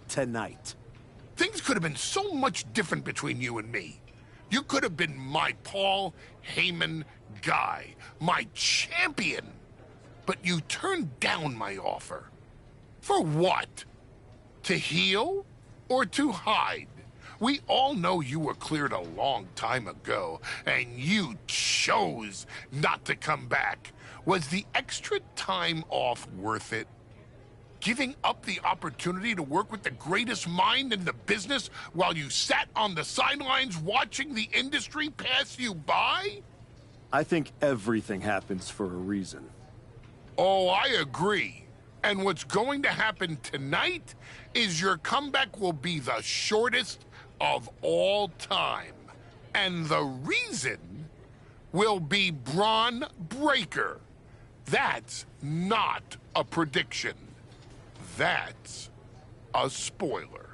tonight. Things could have been so much different between you and me. You could have been my Paul Heyman guy, my champion. But you turned down my offer. For what? To heal or to hide? We all know you were cleared a long time ago, and you chose not to come back. Was the extra time off worth it? Giving up the opportunity to work with the greatest mind in the business while you sat on the sidelines watching the industry pass you by? I think everything happens for a reason. Oh, I agree. And what's going to happen tonight is your comeback will be the shortest of all time. And the reason will be Braun Breaker. That's not a prediction. That's a spoiler.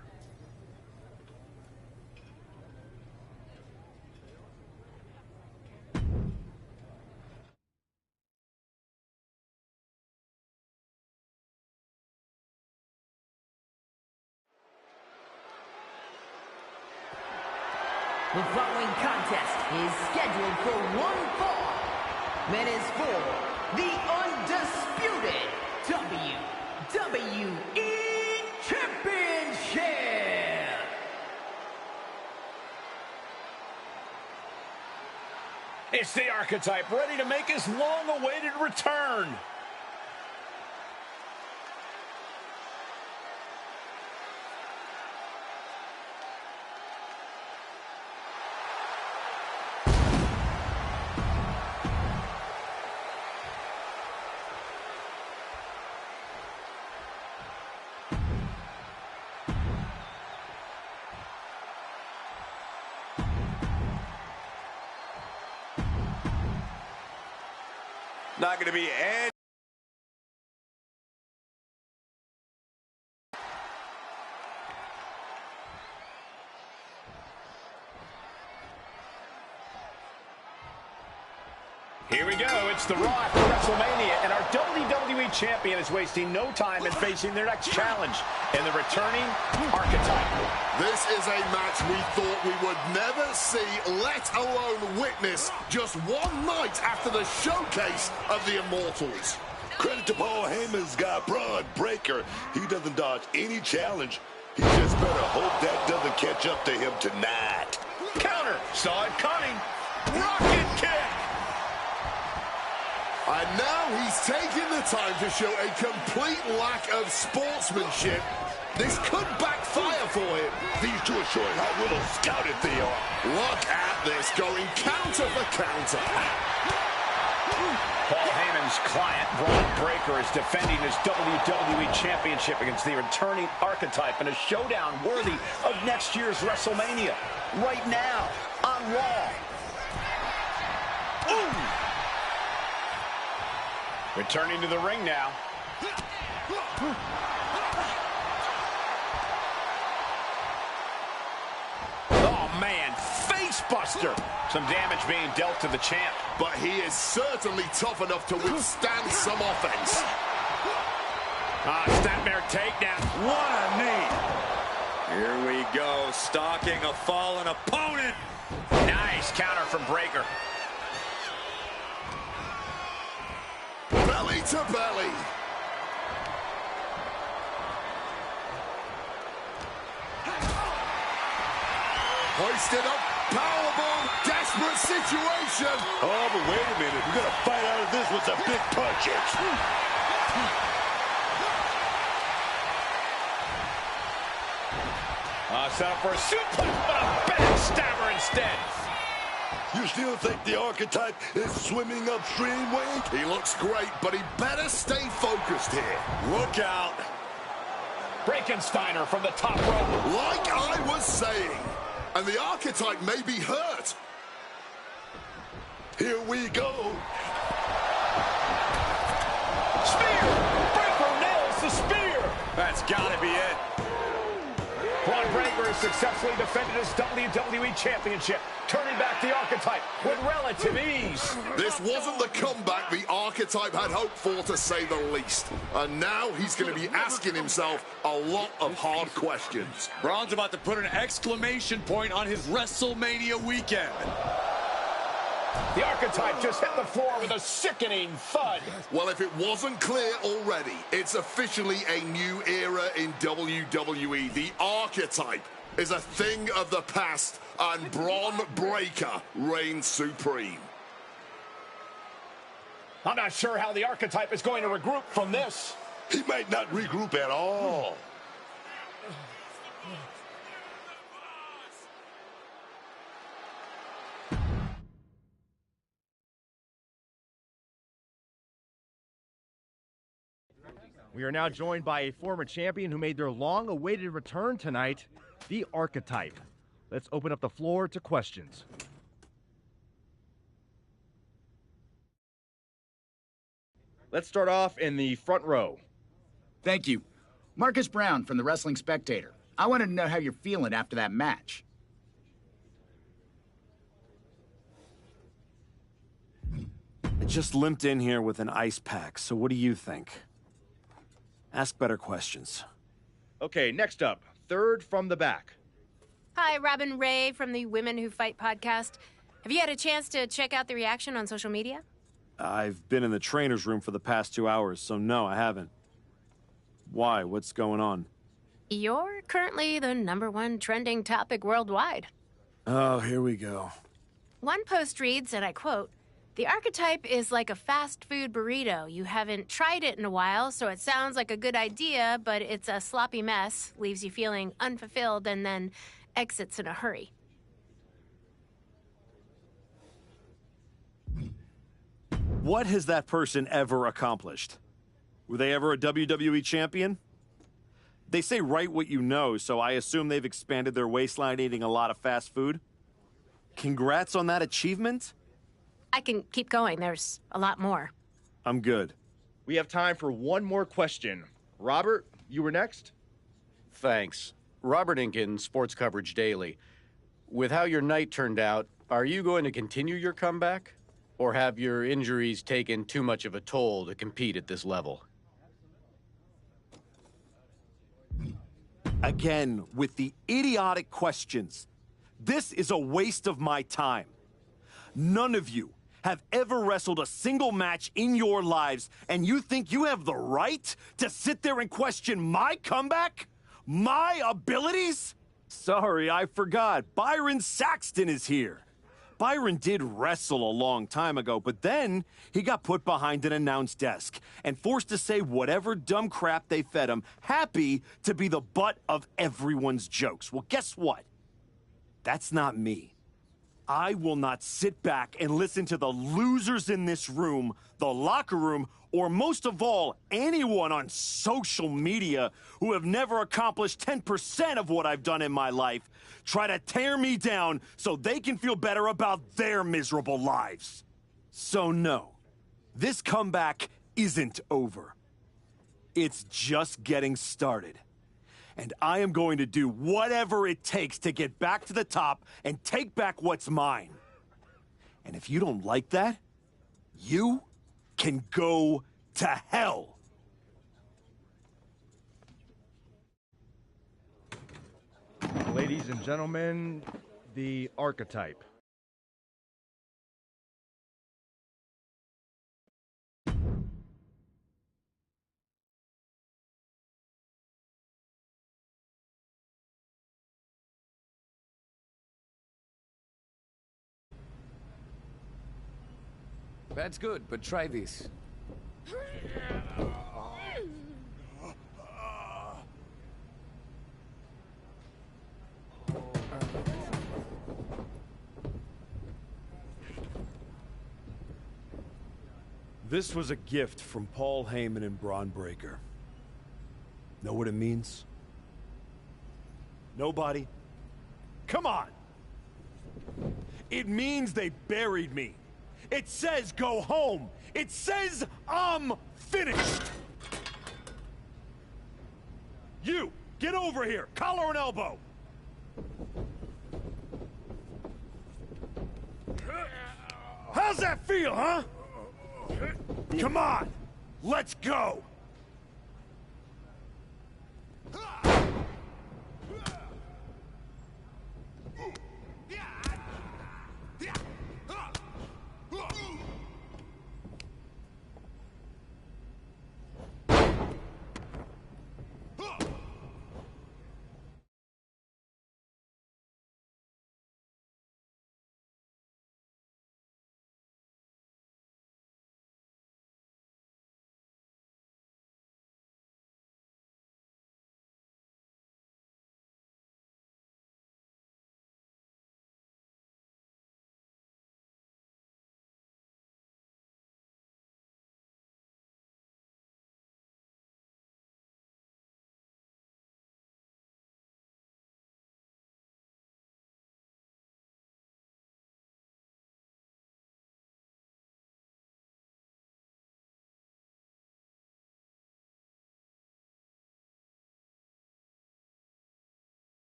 The following contest is scheduled for one fall and is for the undisputed WWE Championship. It's the Archetype ready to make his long-awaited return. Not going to be any... Here we go. It's the Raw after WrestleMania, and our WWE Champion is wasting no time in facing their next challenge in the returning Archetype. This is a match we thought we would never see, let alone witness, just one night after the showcase of the Immortals. Credit to Paul Heyman's guy, Braun Breaker. He doesn't dodge any challenge. He just better hope that doesn't catch up to him tonight. Counter. Saw it coming. Rocket kick. And now he's taking the time to show a complete lack of sportsmanship. This could backfire for him. These two are showing how little scouted they are. Look at this, going counter for counter. Paul Heyman's client, Braun Breaker, is defending his WWE Championship against the returning Archetype in a showdown worthy of next year's WrestleMania. Right now, on Raw. Ooh. Returning to the ring now. Oh, man, face buster. Some damage being dealt to the champ. But he is certainly tough enough to withstand some offense. Snapmare takedown. What a knee. Here we go, stalking a fallen opponent. Nice counter from Breaker. Belly to belly. Hoisted up, powerbomb, desperate situation. Oh, but wait a minute. We're going to fight out of this with some big punches. Set up for a suplex, but a backstabber instead. You still think the Archetype is swimming upstream, Wade? He looks great, but he better stay focused here. Look out. Frankensteiner from the top rope. Like I was saying, and the Archetype may be hurt. Here we go. Spear! Breaker nails the spear! That's got to be it. Braun Breaker is has successfully defended his WWE Championship, turning back the Archetype with relative ease. This wasn't the comeback the Archetype had hoped for, to say the least. And now he's going to be asking himself a lot of hard questions. Braun's about to put an exclamation point on his WrestleMania weekend. The Archetype just hit the floor with a sickening thud. Well, if it wasn't clear already, it's officially a new era in WWE. The Archetype is a thing of the past, and Braun Breaker reigns supreme. I'm not sure how the Archetype is going to regroup from this. He might not regroup at all. We are now joined by a former champion who made their long-awaited return tonight, the Archetype. Let's open up the floor to questions. Let's start off in the front row. Thank you. Marcus Brown from the Wrestling Spectator. I wanted to know how you're feeling after that match. I just limped in here with an ice pack, so what do you think? Ask better questions. Okay, next up, third from the back. Hi, Robin Ray from the Women Who Fight podcast. Have you had a chance to check out the reaction on social media? I've been in the trainer's room for the past 2 hours, so no, I haven't. Why? What's going on? You're currently the #1 trending topic worldwide. Oh, here we go. One post reads, and I quote, "The Archetype is like a fast food burrito. You haven't tried it in a while, so it sounds like a good idea, but it's a sloppy mess, leaves you feeling unfulfilled, and then exits in a hurry." What has that person ever accomplished? Were they ever a WWE champion? They say write what you know, so I assume they've expanded their waistline eating a lot of fast food. Congrats on that achievement. I can keep going. There's a lot more. I'm good. We have time for one more question. Robert, you were next. Thanks. Robert Inkin, Sports Coverage Daily. With how your night turned out, are you going to continue your comeback? Or have your injuries taken too much of a toll to compete at this level? Again, with the idiotic questions. This is a waste of my time. None of you have ever wrestled a single match in your lives, and you think you have the right to sit there and question my comeback? My abilities? Sorry, I forgot. Byron Saxton is here. Byron did wrestle a long time ago, but then he got put behind an announce desk and forced to say whatever dumb crap they fed him, happy to be the butt of everyone's jokes. Well, guess what? That's not me. I will not sit back and listen to the losers in this room, the locker room, or most of all, anyone on social media who have never accomplished 10% of what I've done in my life try to tear me down so they can feel better about their miserable lives. So no, this comeback isn't over. It's just getting started. And I am going to do whatever it takes to get back to the top and take back what's mine. And if you don't like that, you can go to hell. Ladies and gentlemen, the Archetype. That's good, but try this. This was a gift from Paul Heyman and Braun Breaker. Know what it means? Nobody? Come on! It means they buried me. It says go home. It says I'm finished. You, get over here. Collar and elbow. How's that feel, huh? Come on, let's go!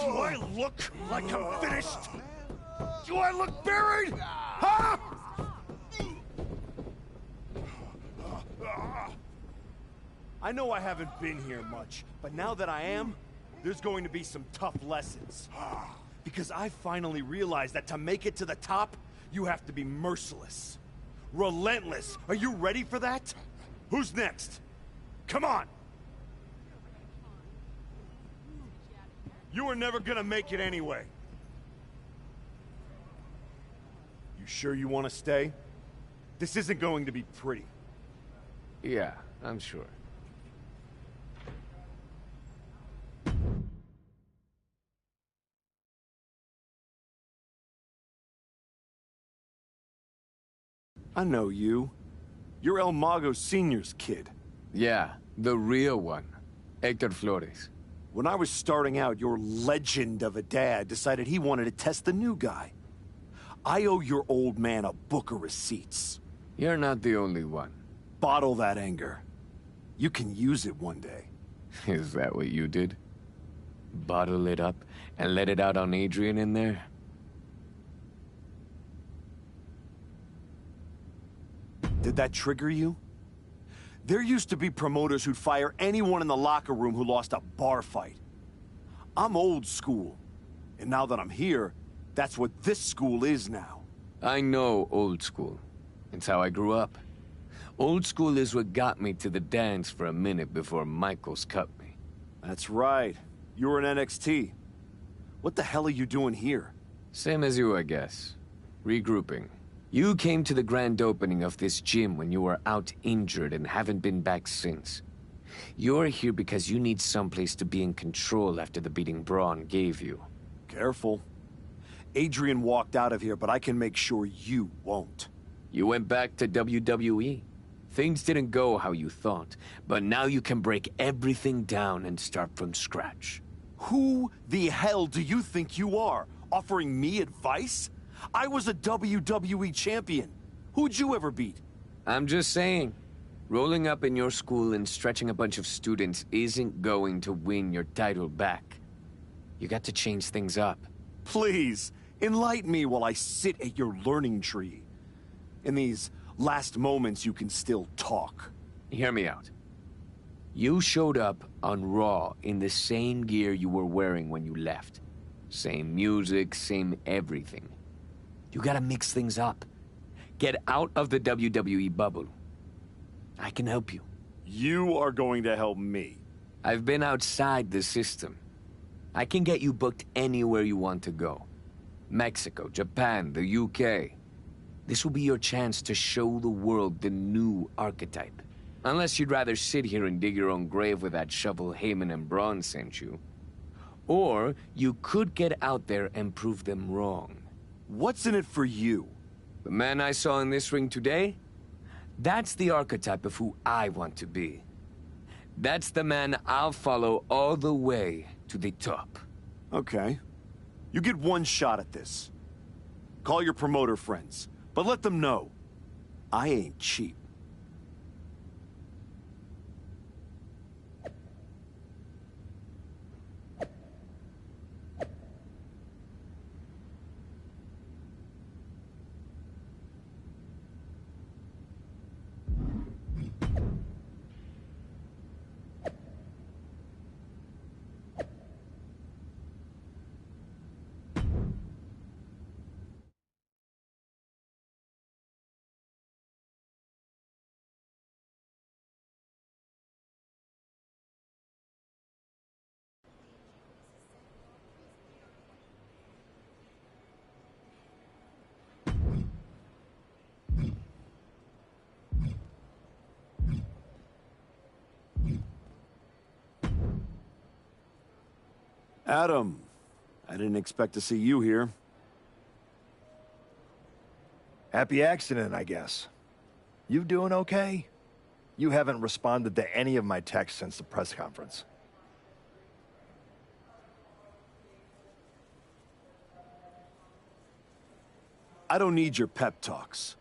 Do I look like I'm finished? Do I look buried? Huh? I know I haven't been here much, but now that I am, there's going to be some tough lessons. Because I finally realized that to make it to the top, you have to be merciless. Relentless. Are you ready for that? Who's next? Come on! You were never gonna make it anyway. You sure you want to stay? This isn't going to be pretty. Yeah, I'm sure. I know you. You're El Mago Sr.'s kid. Yeah, the real one. Hector Flores. When I was starting out, your legend of a dad decided he wanted to test the new guy. I owe your old man a book of receipts. You're not the only one. Bottle that anger. You can use it one day. Is that what you did? Bottle it up and let it out on Adrian in there? Did that trigger you? There used to be promoters who'd fire anyone in the locker room who lost a bar fight. I'm old school. And now that I'm here, that's what this school is now. I know old school. It's how I grew up. Old school is what got me to the dance for a minute before Michaels cut me. That's right. You were in NXT. What the hell are you doing here? Same as you, I guess. Regrouping. You came to the grand opening of this gym when you were out injured and haven't been back since. You're here because you need someplace to be in control after the beating Braun gave you. Careful. Adrian walked out of here, but I can make sure you won't. You went back to WWE. Things didn't go how you thought, but now you can break everything down and start from scratch. Who the hell do you think you are? Offering me advice? I was a WWE champion. Who'd you ever beat? I'm just saying. Rolling up in your school and stretching a bunch of students isn't going to win your title back. You got to change things up. Please, enlighten me while I sit at your learning tree. In these last moments, you can still talk. Hear me out. You showed up on Raw in the same gear you were wearing when you left. Same music, same everything. You gotta mix things up. Get out of the WWE bubble. I can help you. You are going to help me. I've been outside the system. I can get you booked anywhere you want to go. Mexico, Japan, the UK. This will be your chance to show the world the new archetype. Unless you'd rather sit here and dig your own grave with that shovel Heyman and Braun sent you. Or you could get out there and prove them wrong. What's in it for you? The man I saw in this ring today? That's the archetype of who I want to be. That's the man I'll follow all the way to the top. Okay. You get one shot at this. Call your promoter friends, but let them know I ain't cheap. Adam, I didn't expect to see you here. Happy accident, I guess. You doing okay? You haven't responded to any of my texts since the press conference. I don't need your pep talks.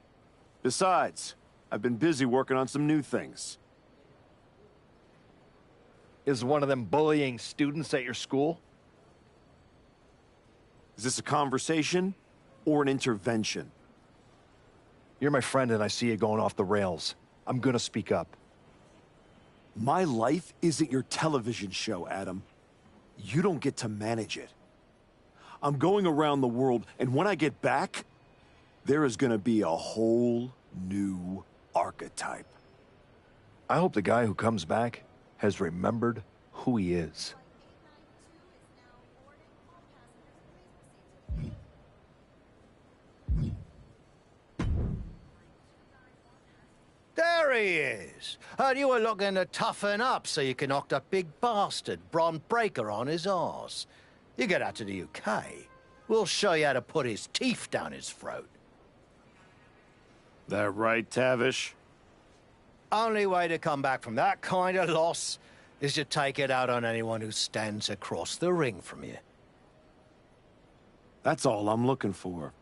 Besides, I've been busy working on some new things. Is one of them bullying students at your school? Is this a conversation or an intervention? You're my friend and I see you going off the rails. I'm gonna speak up. My life isn't your television show, Adam. You don't get to manage it. I'm going around the world, and when I get back, there is gonna be a whole new archetype. I hope the guy who comes back has remembered who he is. There he is. And you were looking to toughen up so you can knock that big bastard, Braun Breaker, on his arse. You get out to the UK, we'll show you how to put his teeth down his throat. That right, Tavish? Only way to come back from that kind of loss is to take it out on anyone who stands across the ring from you. That's all I'm looking for.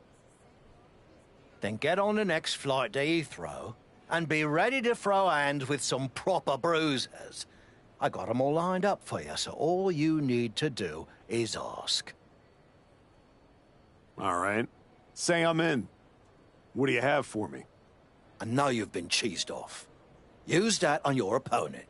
Then get on the next flight to Heathrow and be ready to throw hands with some proper bruisers. I got 'em all lined up for you, so all you need to do is ask. All right. Say I'm in. What do you have for me? I know you've been cheesed off. Use that on your opponent.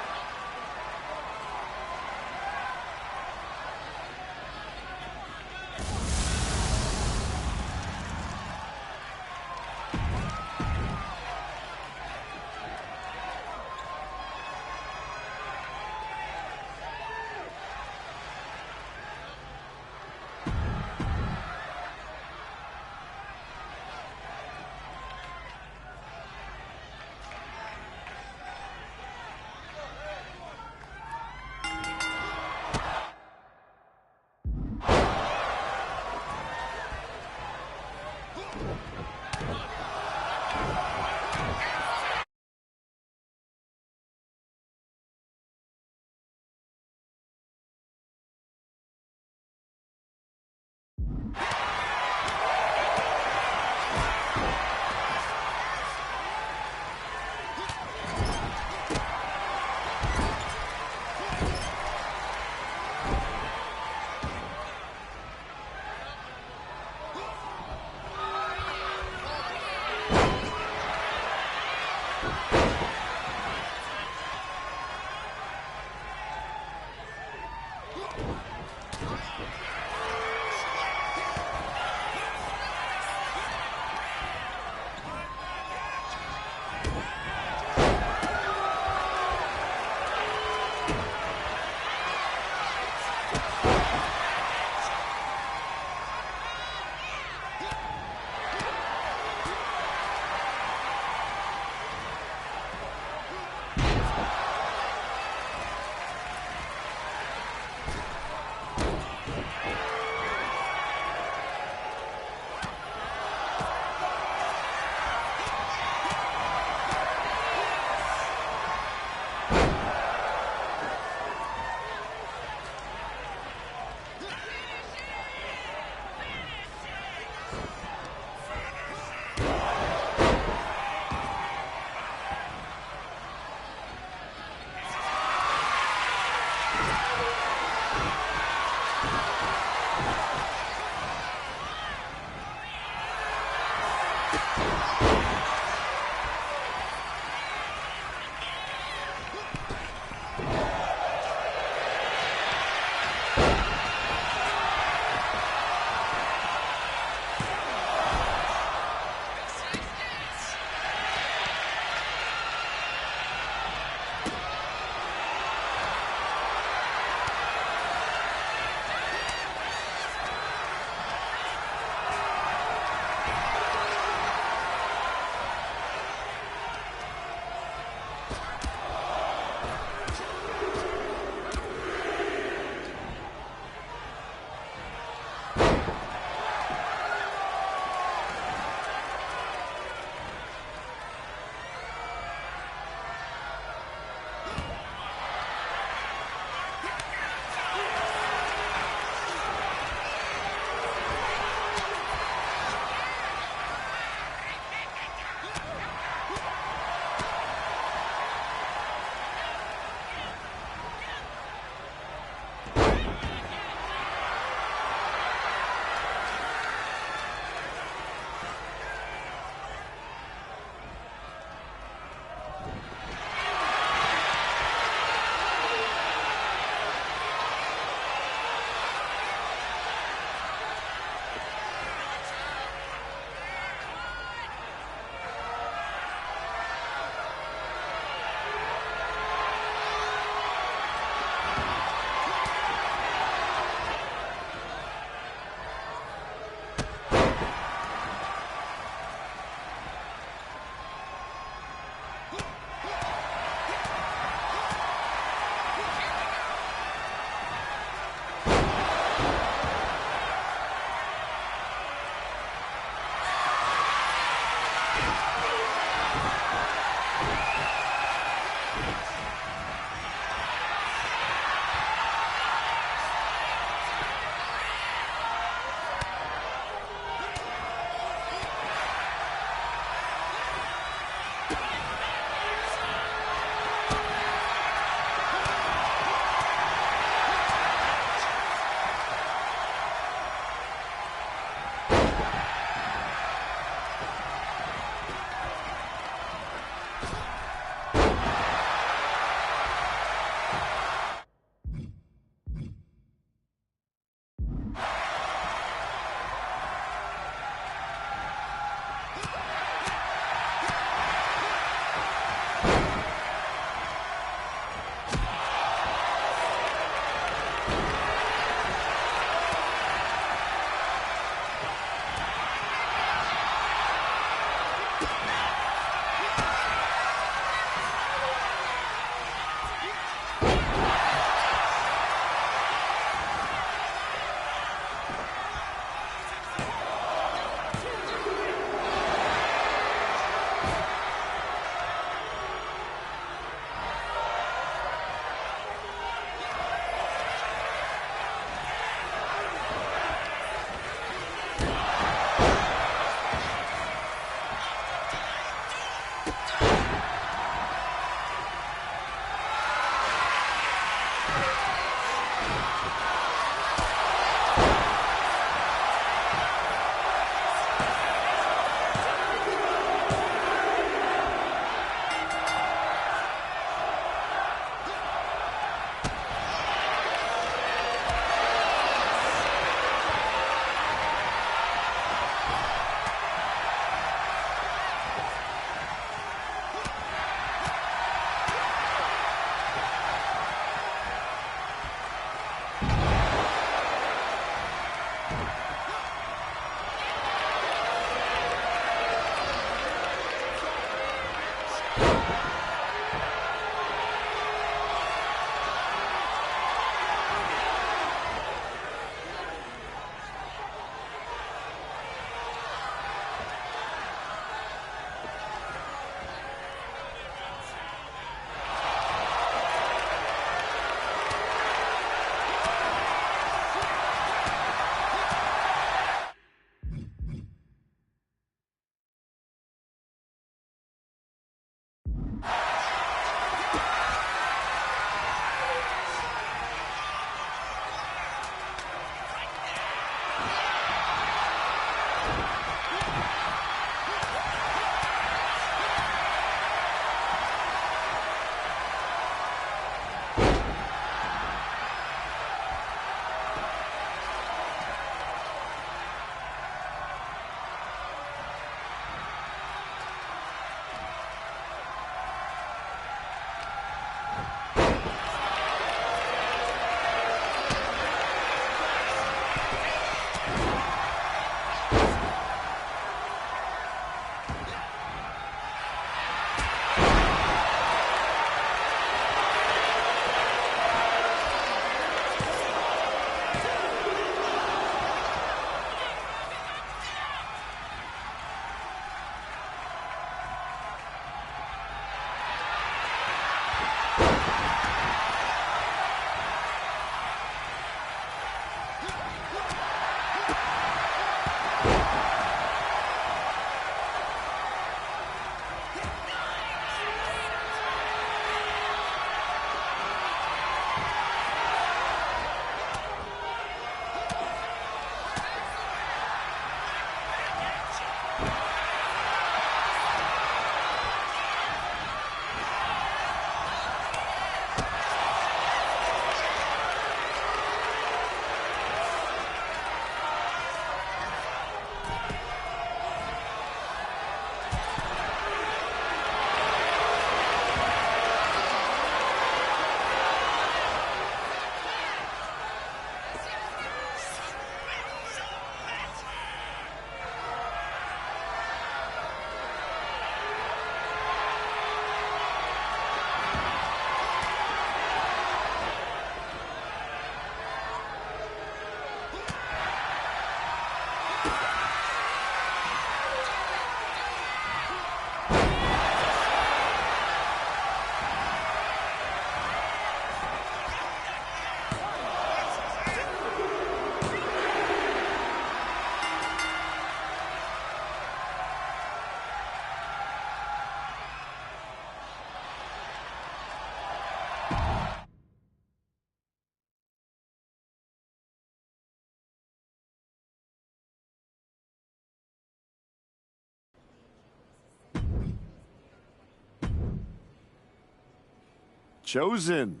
Chosen.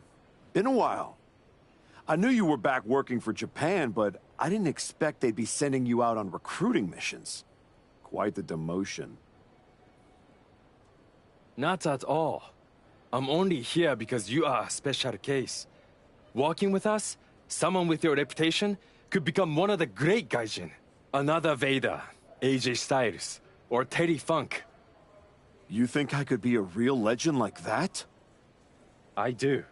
Been a while. I knew you were back working for Japan, but I didn't expect they'd be sending you out on recruiting missions. Quite the demotion. Not at all. I'm only here because you are a special case. Working with us, someone with your reputation could become one of the great gaijin. Another Vader, AJ Styles, or Terry Funk. You think I could be a real legend like that? I do.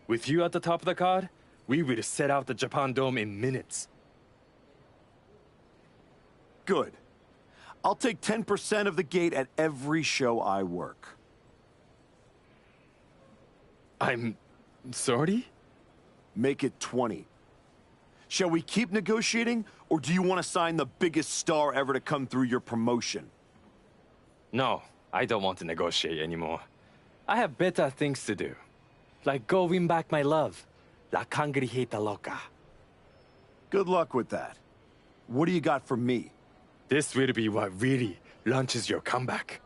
With you at the top of the card, we will set out the Japan Dome in minutes. Good. I'll take 10% of the gate at every show I work. I'm sorry? Make it 20. Shall we keep negotiating, or do you want to sign the biggest star ever to come through your promotion? No, I don't want to negotiate anymore. I have better things to do. Like go win back my love. La cangrijita loca. Good luck with that. What do you got for me? This will be what really launches your comeback.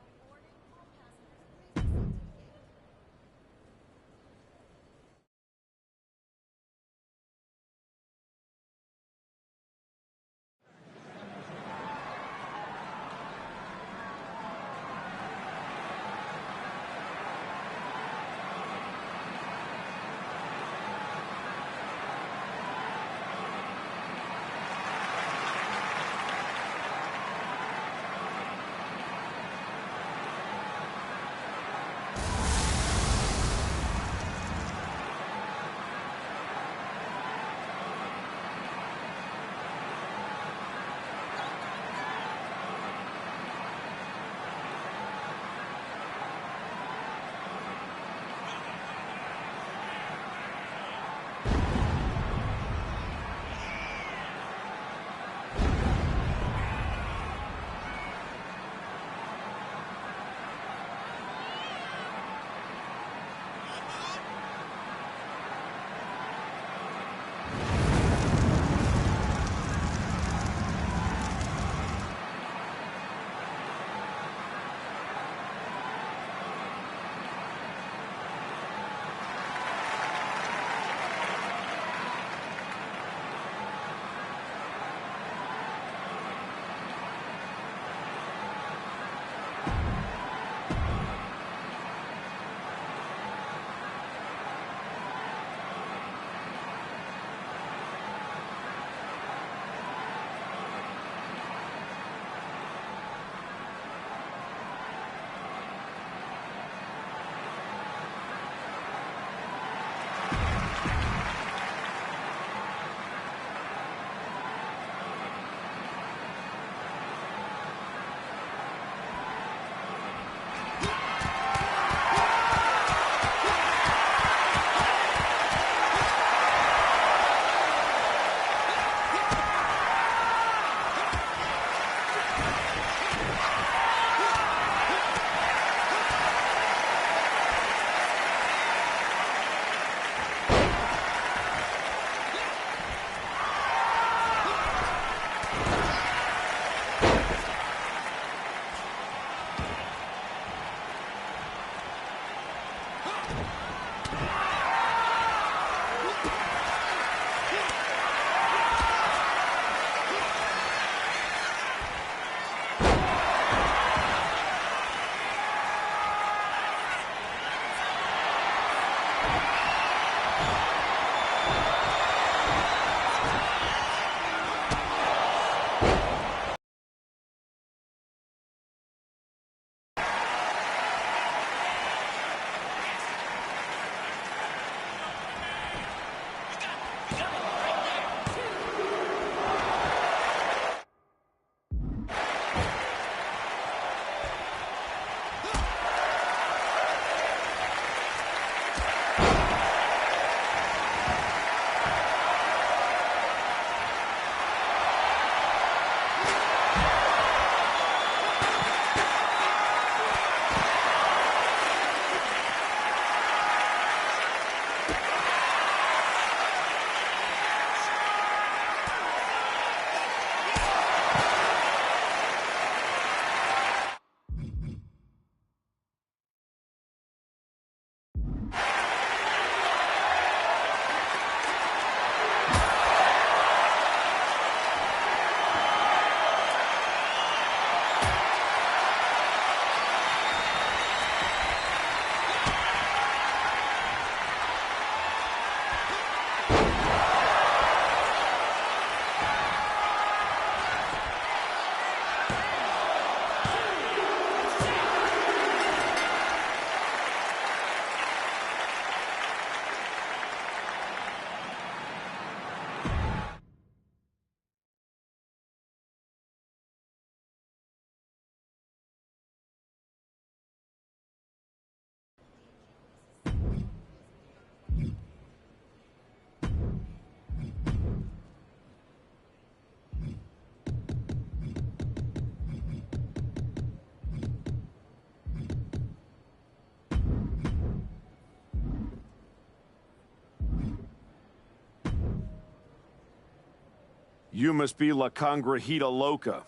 You must be La Congrejita Loca.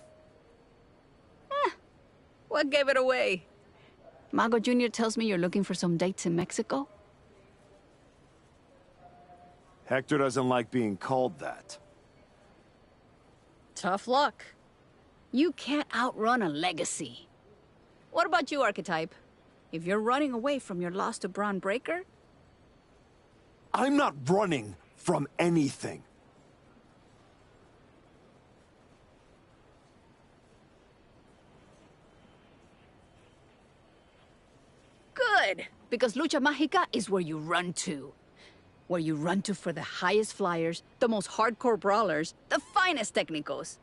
What gave it away? Mago Jr. tells me you're looking for some dates in Mexico? Hector doesn't like being called that. Tough luck. You can't outrun a legacy. What about you, Archetype? If you're running away from your loss to Braun Breaker? I'm not running from anything. Good, because Lucha Mágica is where you run to. Where you run to for the highest flyers, the most hardcore brawlers, the finest técnicos.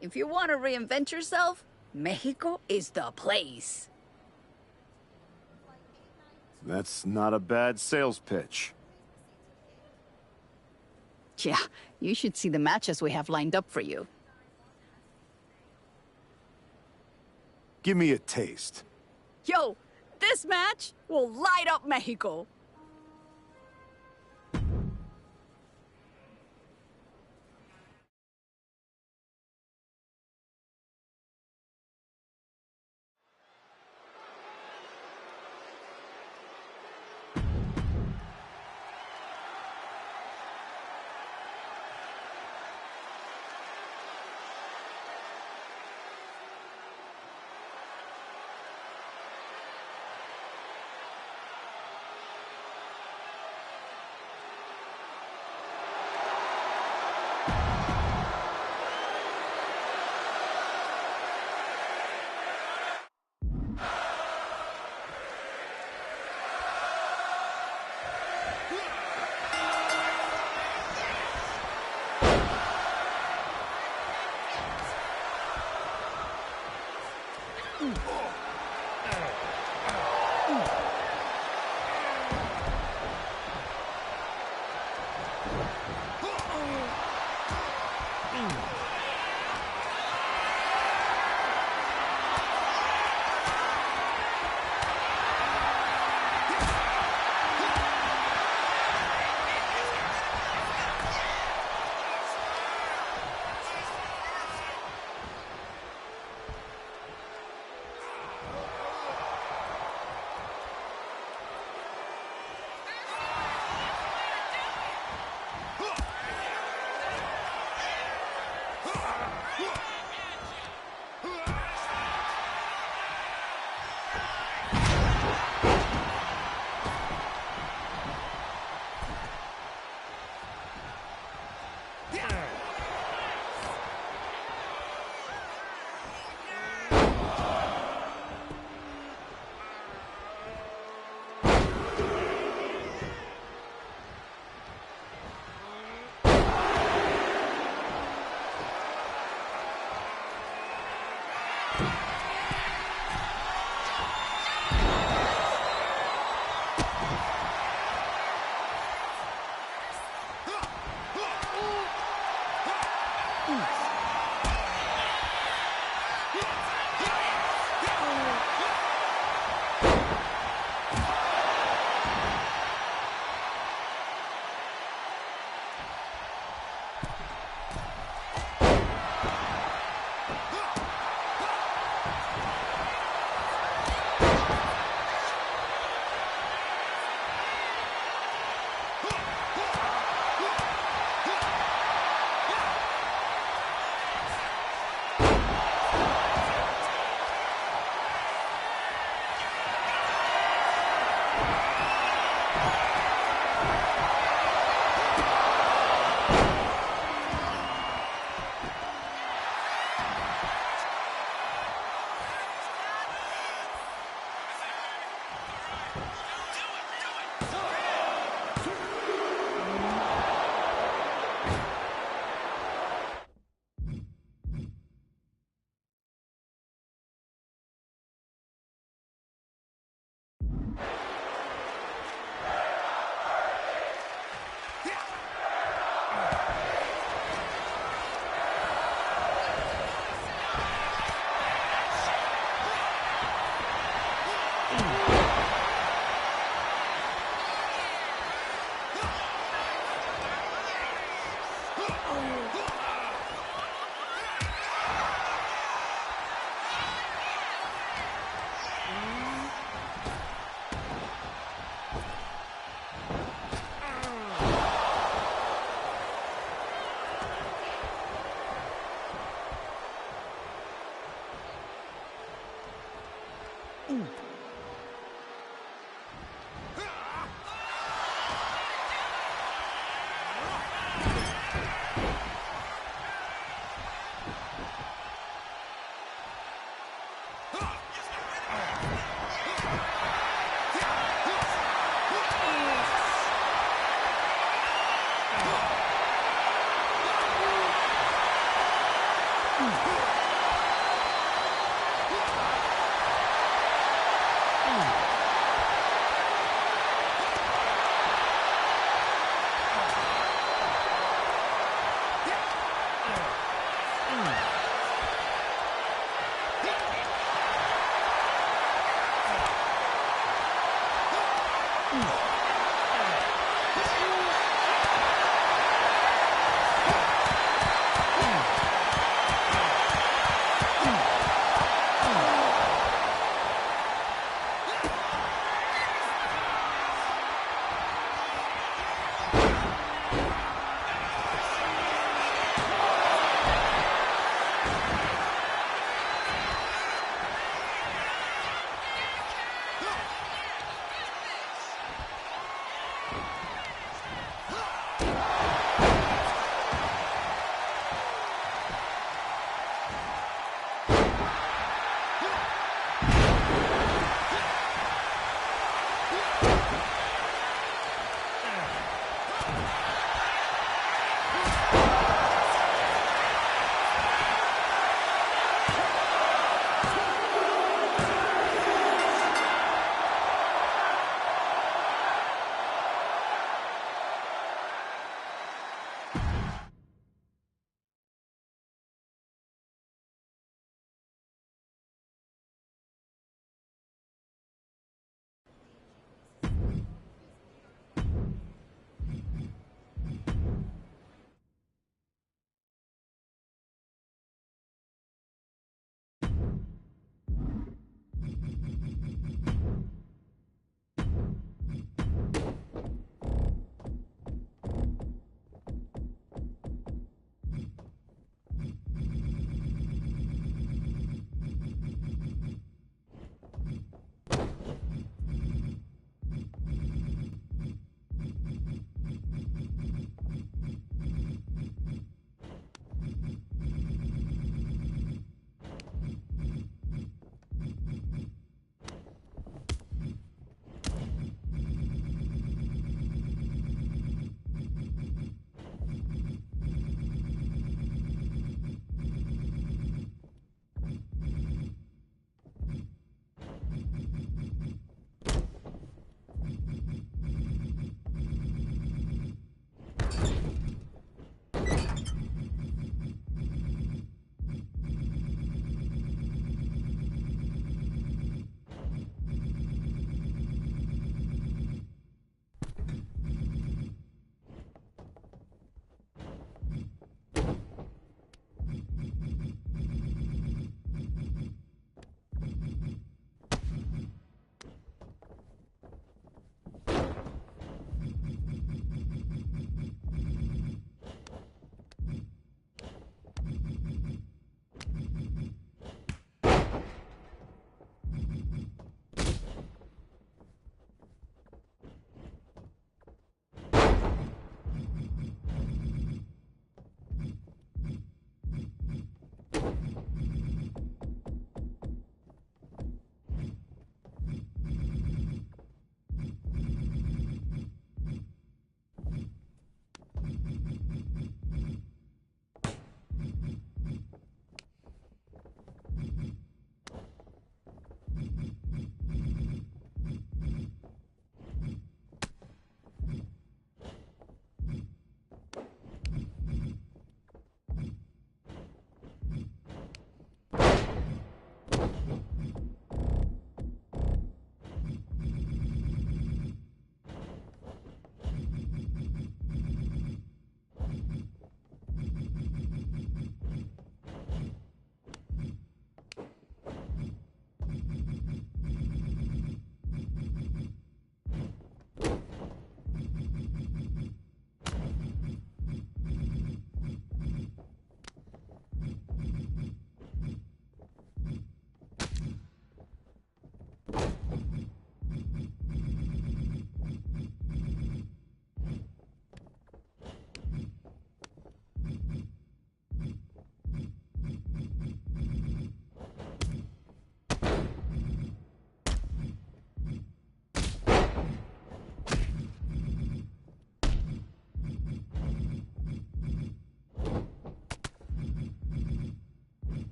If you want to reinvent yourself, Mexico is the place. That's not a bad sales pitch. Yeah, you should see the matches we have lined up for you. Give me a taste. Yo, this match will light up Mexico.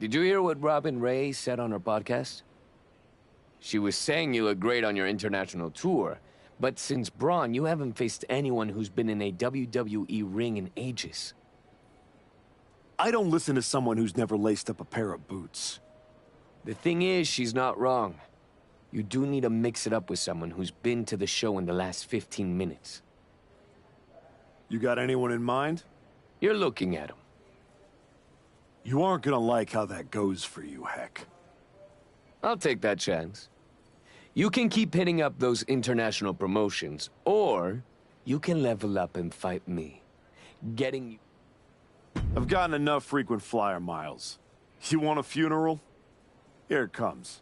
Did you hear what Robin Ray said on her podcast? She was saying you look great on your international tour, but since Braun, you haven't faced anyone who's been in a WWE ring in ages. I don't listen to someone who's never laced up a pair of boots. The thing is, she's not wrong. You do need to mix it up with someone who's been to the show in the last 15 minutes. You got anyone in mind? You're looking at him. You aren't gonna like how that goes for you, Heck. I'll take that chance. You can keep hitting up those international promotions, or you can level up and fight me. Getting you... I've gotten enough frequent flyer miles. You want a funeral? Here it comes.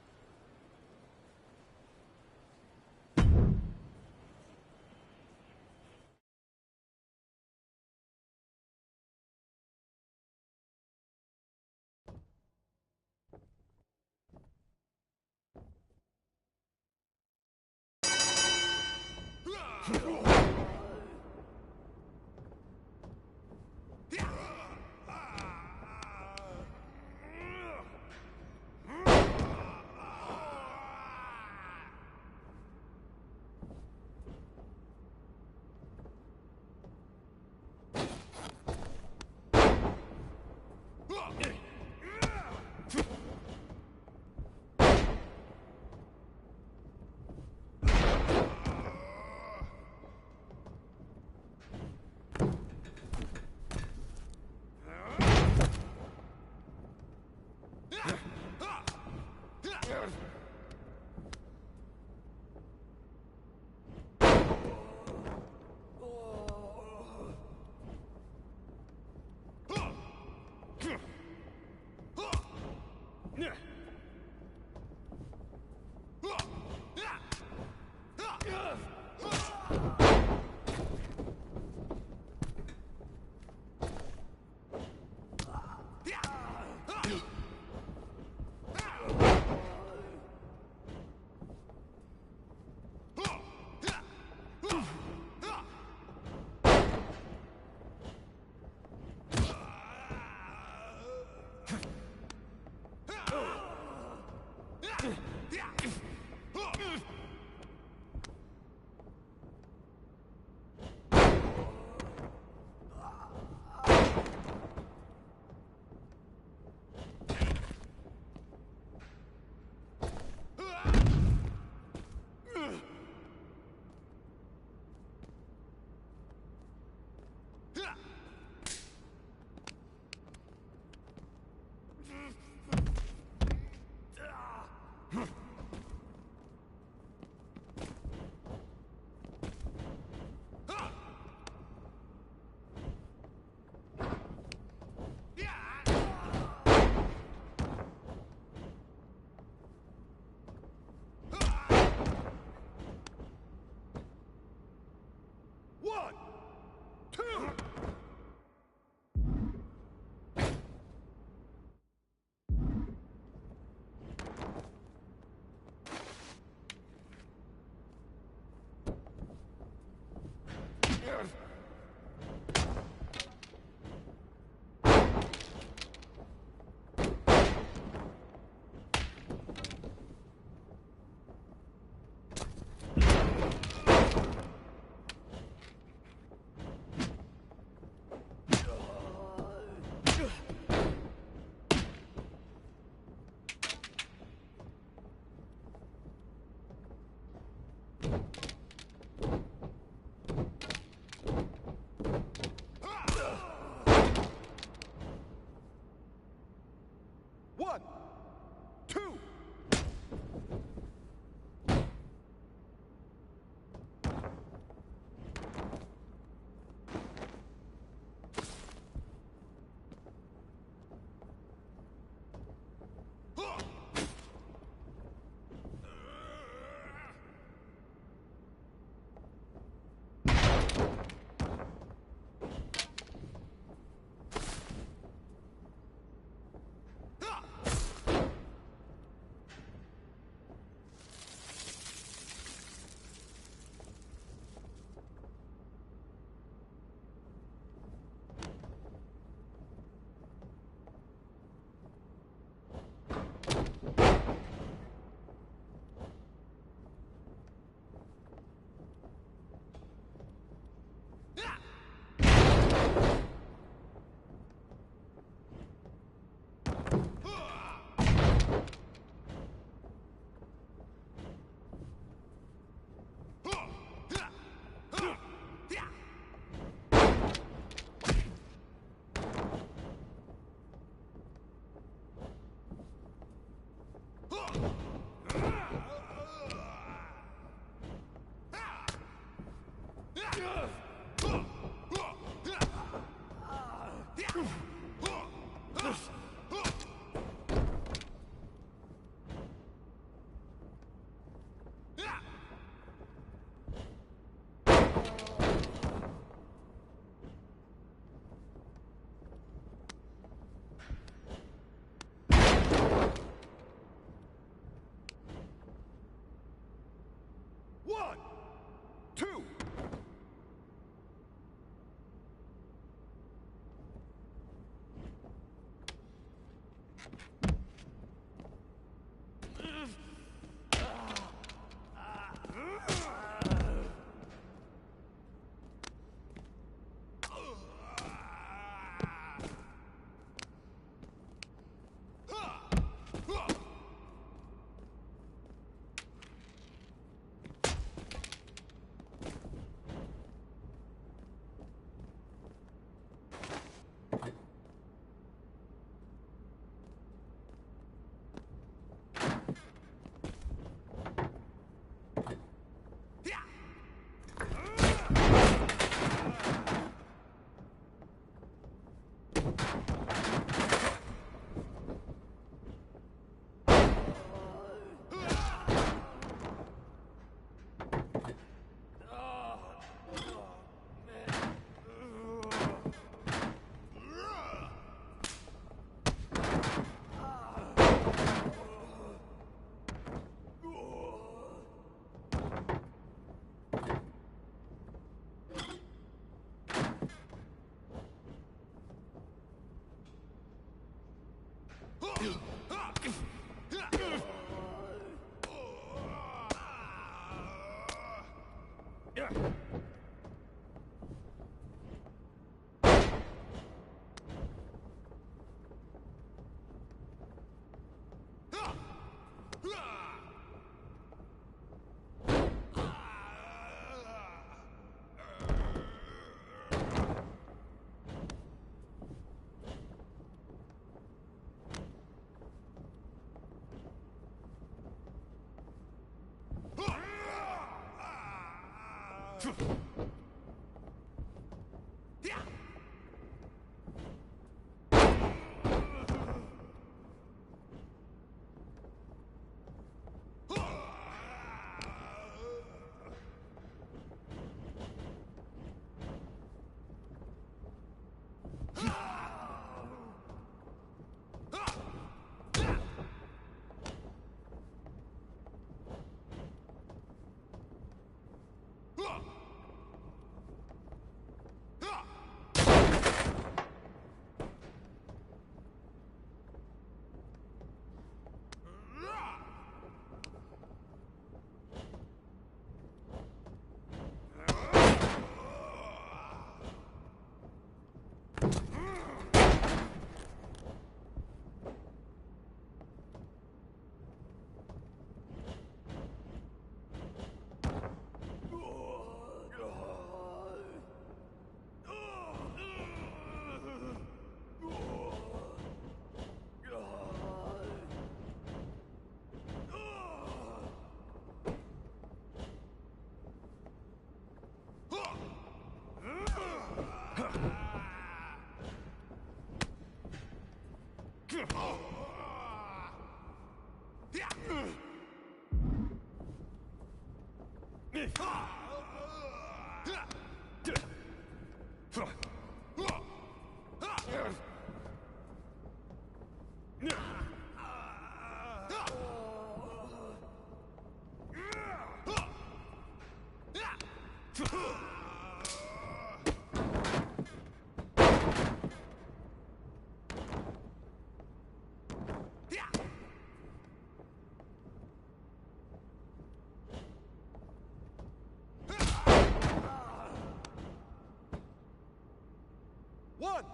One,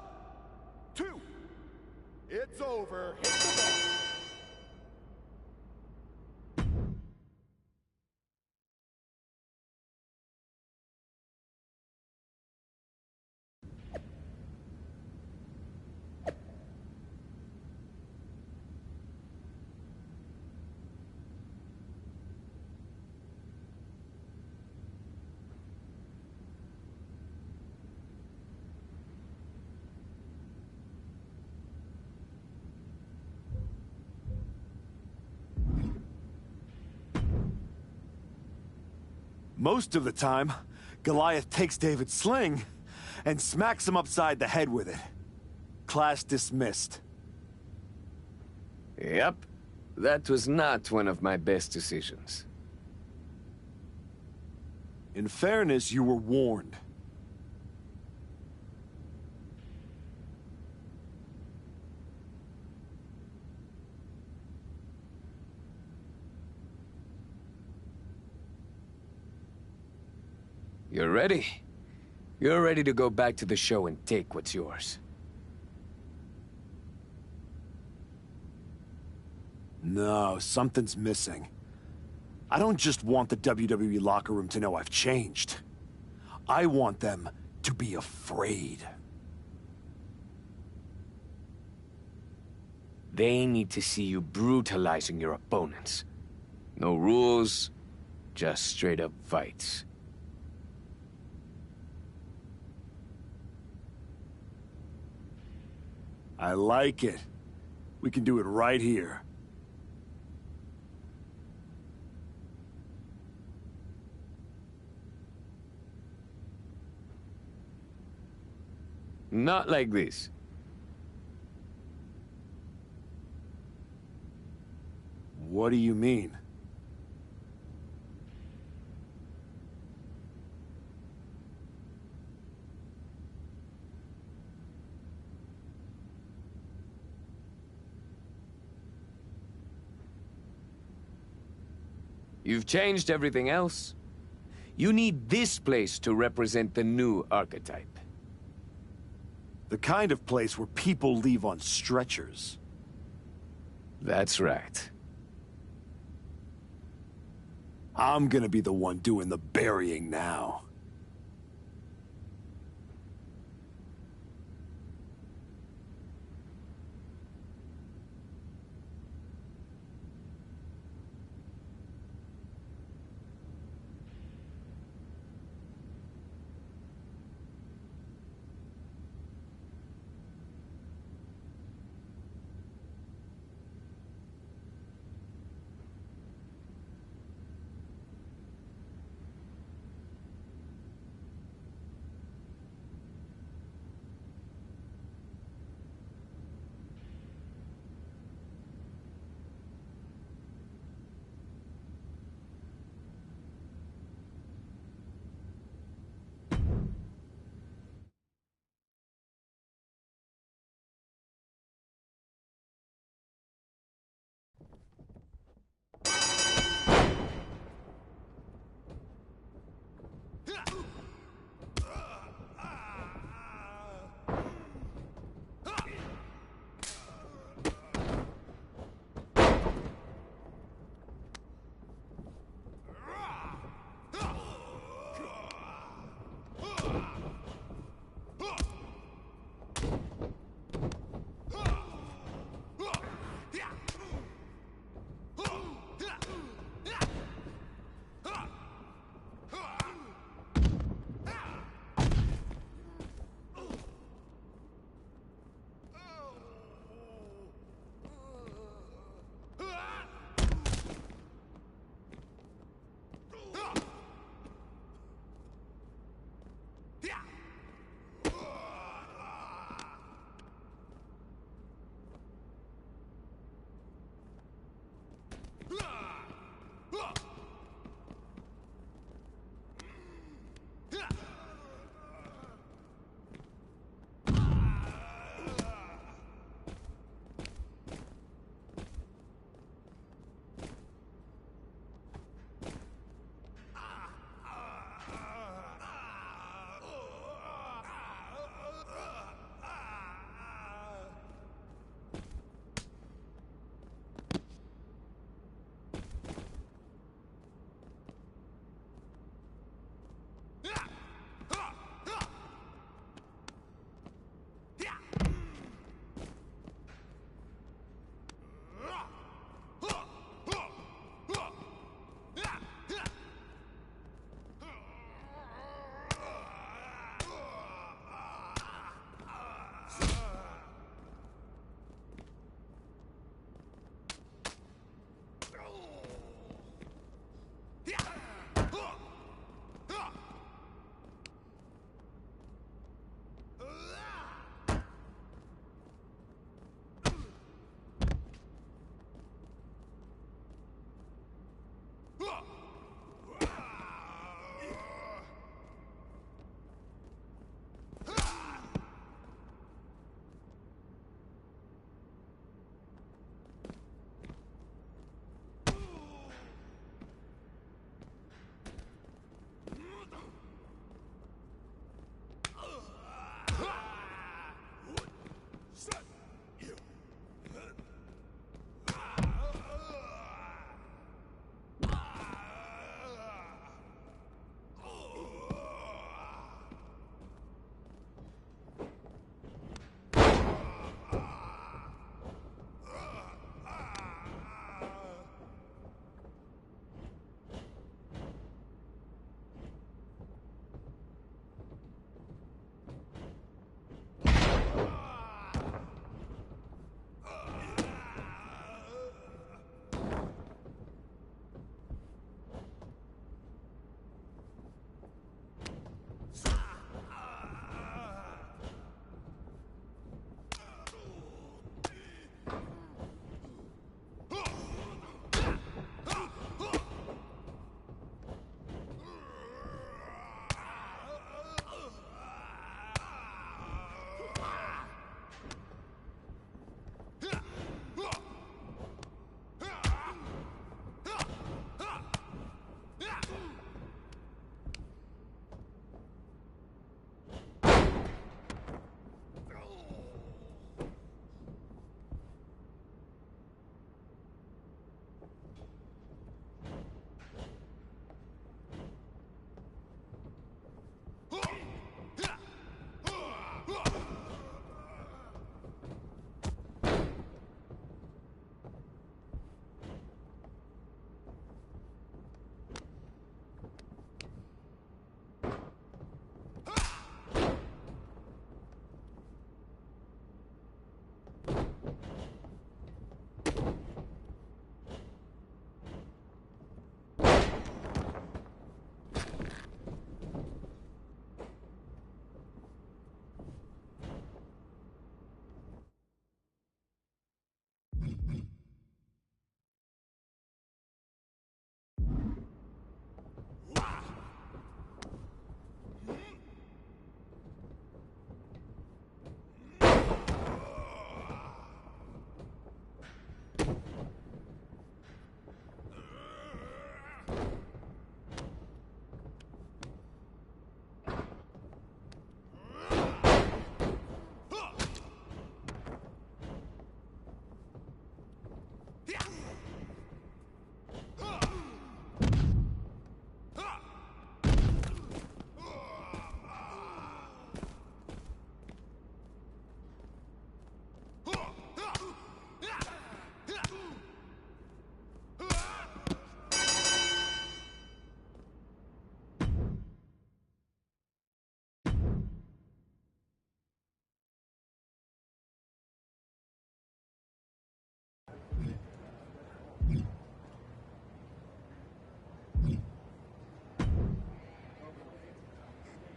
two, it's over. Hit the ball. Most of the time, Goliath takes David's sling and smacks him upside the head with it. Class dismissed. Yep. That was not one of my best decisions. In fairness, you were warned. You're ready. You're ready to go back to the show and take what's yours. No, something's missing. I don't just want the WWE locker room to know I've changed. I want them to be afraid. They need to see you brutalizing your opponents. No rules, just straight-up fights. I like it. We can do it right here. Not like this. What do you mean? You've changed everything else. You need this place to represent the new archetype. The kind of place where people leave on stretchers. That's right. I'm gonna be the one doing the burying now.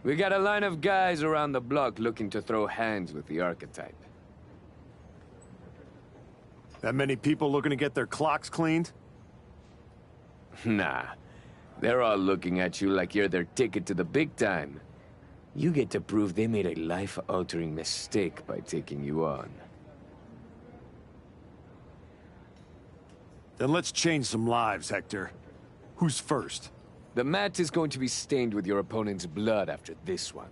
We got a line of guys around the block looking to throw hands with the archetype. That many people looking to get their clocks cleaned? Nah. They're all looking at you like you're their ticket to the big time. You get to prove they made a life-altering mistake by taking you on. Then let's change some lives, Hector. Who's first? The mat is going to be stained with your opponent's blood after this one.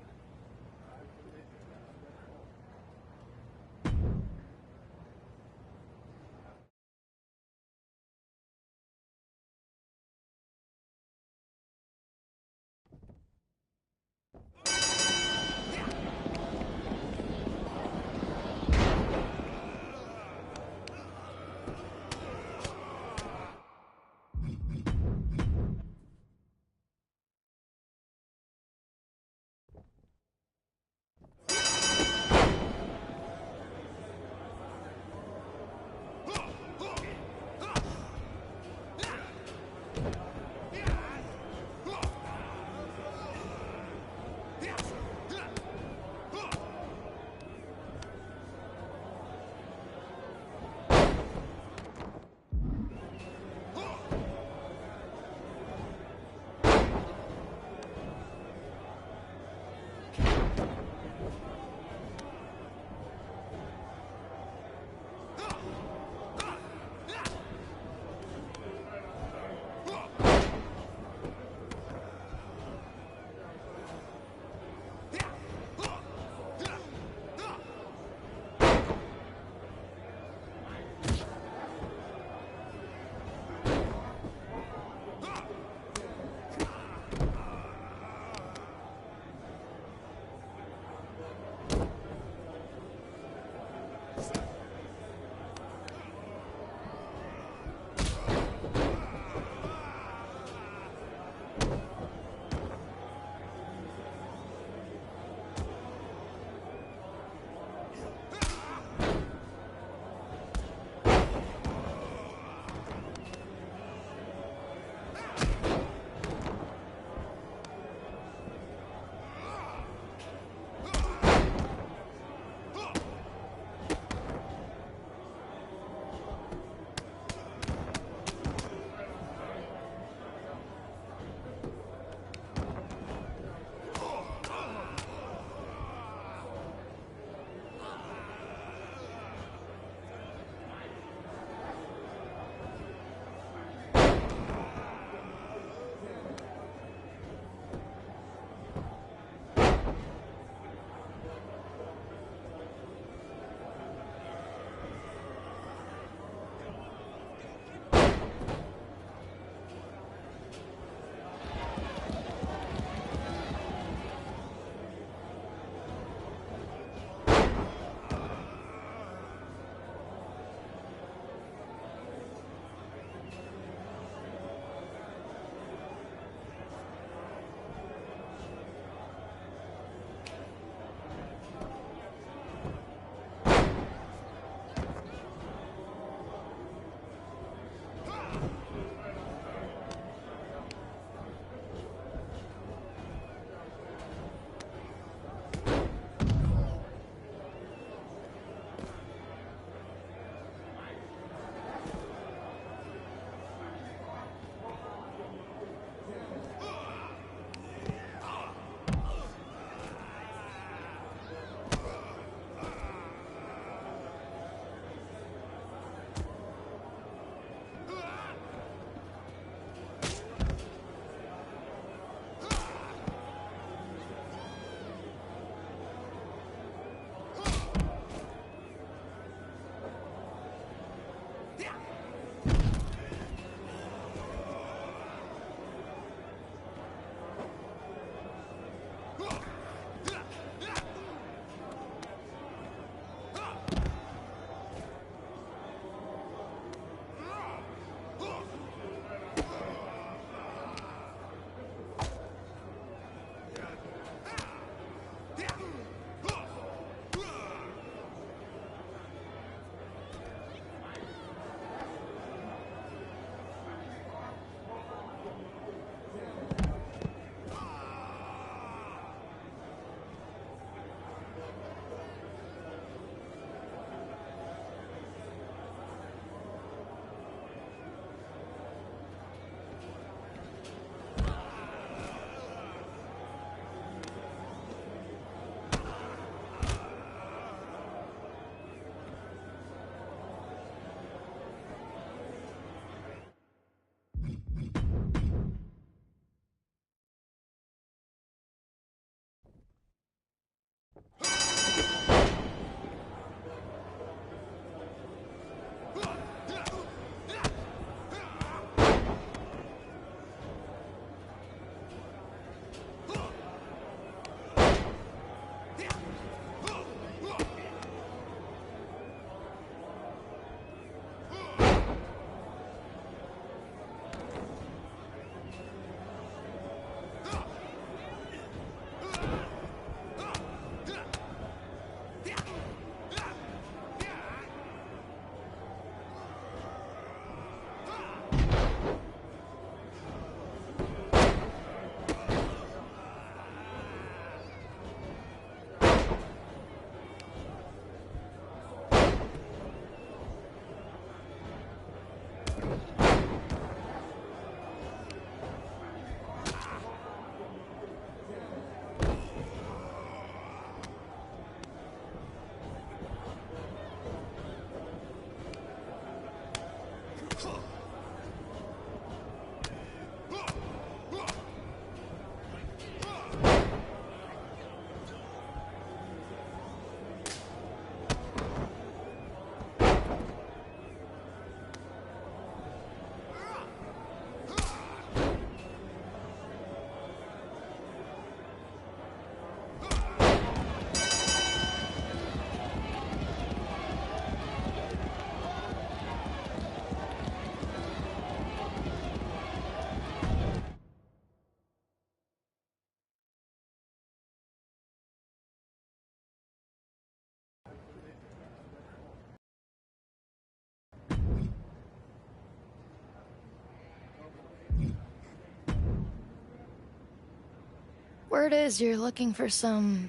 Word is you're looking for some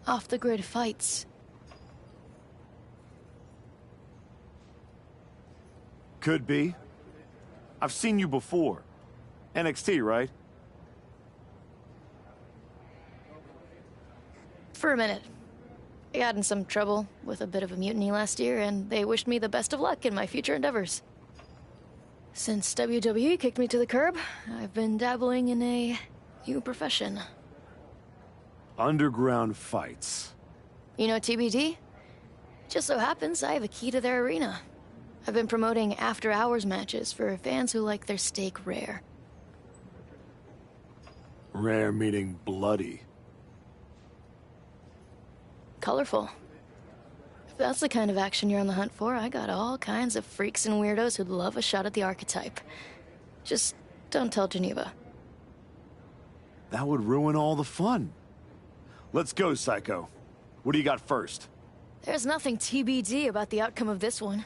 off-the-grid fights. Could be. I've seen you before. NXT, right? For a minute. I got in some trouble with a bit of a mutiny last year, and they wished me the best of luck in my future endeavors. Since WWE kicked me to the curb, I've been dabbling in a new profession. Underground fights. You know TBD? Just so happens I have a key to their arena. I've been promoting after-hours matches for fans who like their steak rare. Rare meaning bloody. Colorful. If that's the kind of action you're on the hunt for, I got all kinds of freaks and weirdos who'd love a shot at the archetype. Just don't tell Geneva. That would ruin all the fun. Let's go, Psycho. What do you got first? There's nothing TBD about the outcome of this one.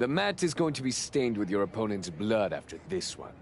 The mat is going to be stained with your opponent's blood after this one.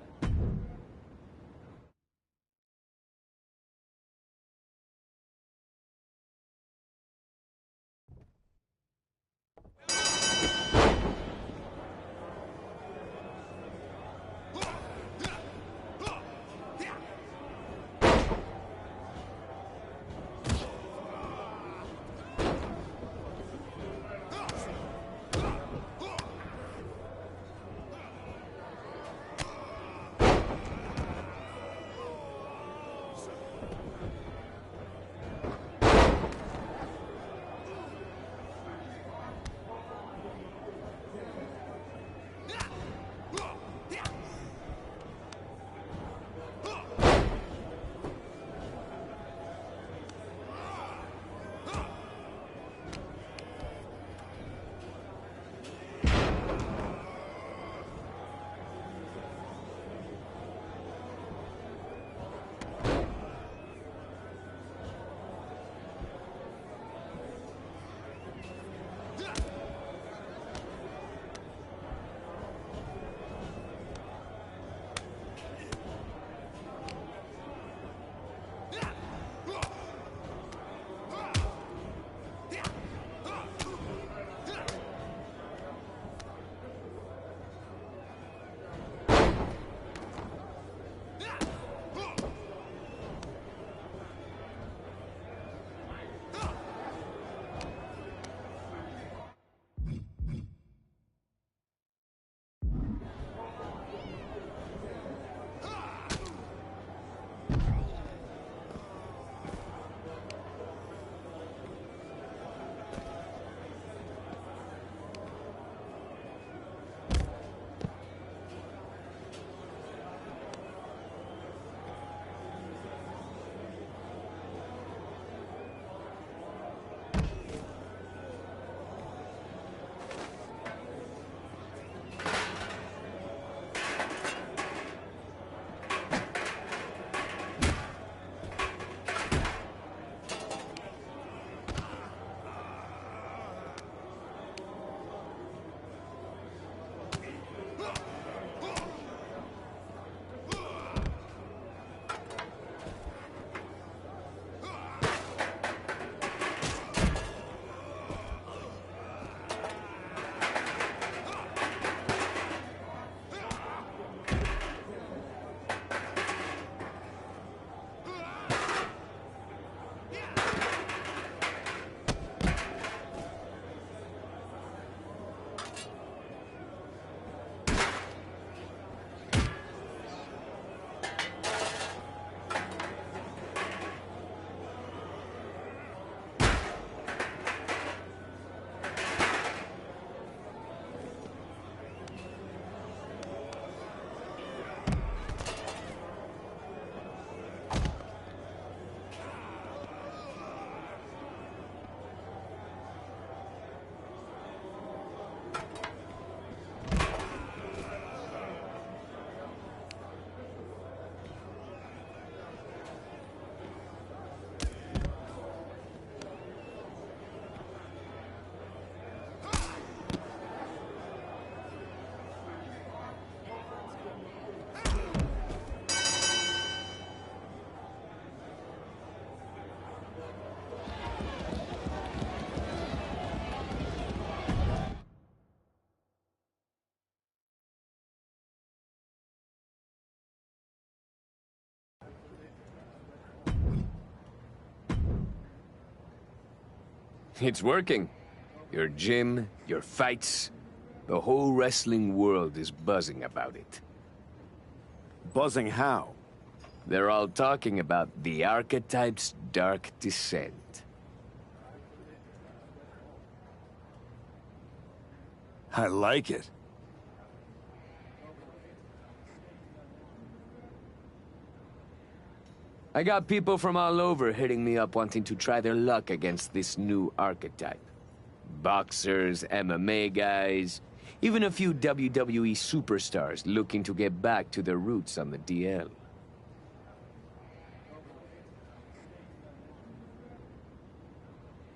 It's working. Your gym, your fights, the whole wrestling world is buzzing about it. Buzzing how? They're all talking about the Archetype's dark descent. I like it. I got people from all over hitting me up wanting to try their luck against this new archetype. Boxers, MMA guys, even a few WWE superstars looking to get back to their roots on the DL.